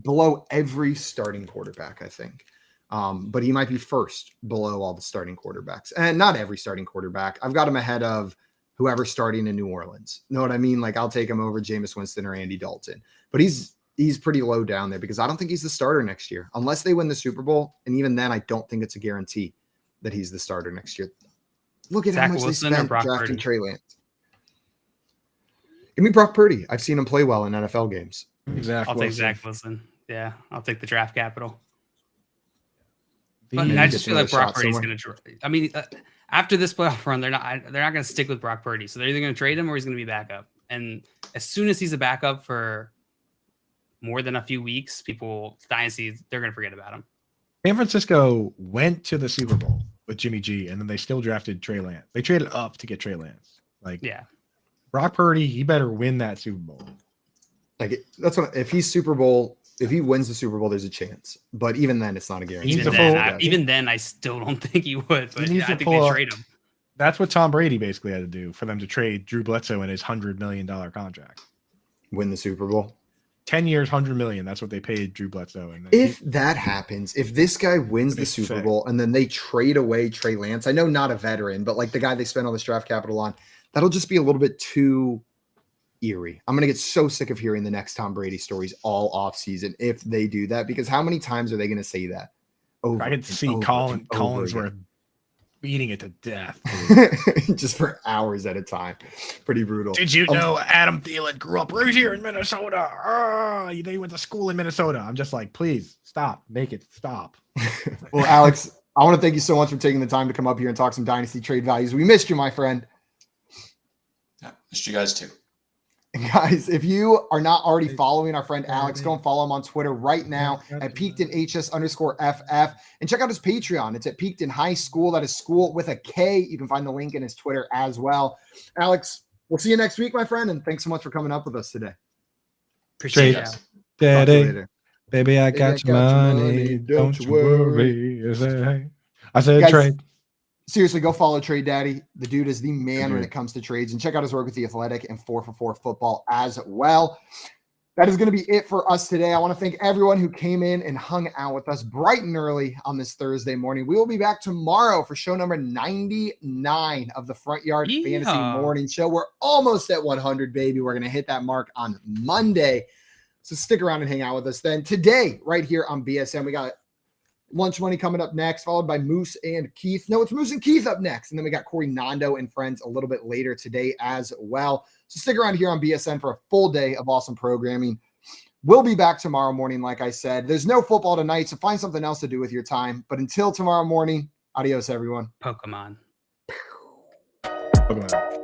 below every starting quarterback, I think. But he might be first below all the starting quarterbacks. And not every starting quarterback. I've got him ahead of whoever's starting in New Orleans. Know what I mean? Like I'll take him over Jameis Winston or Andy Dalton. But he's pretty low down there because I don't think he's the starter next year. Unless they win the Super Bowl. And even then, I don't think it's a guarantee that he's the starter next year. Look at
Zach
how much
Wilson
they
or
spent
Brock
drafting
Purdy?
Trey Lance. Give me Brock Purdy. I've seen him play well in NFL games.
Exactly.
I'll take Zach Wilson. Yeah, I'll take the draft capital. But
Yeah,
I
you
just
get
feel like
another
Brock
shot
Purdy's
somewhere.
going to. I mean, after this playoff run, they're not going to stick with Brock Purdy. So they're either going to trade him or he's going to be backup. And as soon as he's a backup for more than a few weeks, Dynasty, they're going to forget about him.
San Francisco went to the Super Bowl with Jimmy G, and then they still drafted Trey Lance. They traded up to get Trey Lance. Like,
yeah,
Brock Purdy, he better win that Super Bowl.
Like that's what if he wins the Super Bowl, there's a chance. But even then, it's not a guarantee.
Even then, I still don't think he would. But I think they trade him.
That's what Tom Brady basically had to do for them to trade Drew Bledsoe in his $100 million contract.
Win the Super Bowl.
10 years, $100 million. That's what they paid Drew Bledsoe. And
If that happens, if this guy wins the Super Bowl and then they trade away Trey Lance, I know not a veteran, but like the guy they spent all this draft capital on, that'll just be a little bit too eerie. I'm going to get so sick of hearing the next Tom Brady stories all off season if they do that, because how many times are they going to say that?
I can see Collinsworth beating it to death.
Just for hours at a time. Pretty brutal.
Did you know Adam Thielen grew up right here in Minnesota? They went to school in Minnesota. I'm just like, please stop. Make it stop.
Well, Alex, I want to thank you so much for taking the time to come up here and talk some Dynasty trade values. We missed you, my friend.
Yeah, missed you guys too.
And guys, if you are not already following our friend Alex, go and follow him on Twitter right now at PeakedInHS_FF and check out his Patreon. It's at PeakedInHighSchool. That is school with a K. You can find the link in his Twitter as well. Alex, we'll see you next week, my friend. And thanks so much for coming up with us today.
Appreciate it.
Daddy, baby, I got your money. Don't you worry. I said
guys,
trade.
Seriously, go follow Trade Daddy. The dude is the man when it comes to trades. And check out his work with The Athletic and 4for4 Football as well. That is going to be it for us today. I want to thank everyone who came in and hung out with us bright and early on this Thursday morning. We will be back tomorrow for show number 99 of the Front Yard Fantasy Morning Show. We're almost at 100, baby. We're going to hit that mark on Monday. So stick around and hang out with us then. Today, right here on BSN, we got Lunch Money coming up next, followed by Moose and Keith. No, it's Moose and Keith up next. And then we got Corey Nando and friends a little bit later today as well. So stick around here on BSN for a full day of awesome programming. We'll be back tomorrow morning, like I said. There's no football tonight, so find something else to do with your time. But until tomorrow morning, adios, everyone.
Pokemon.
Pokemon.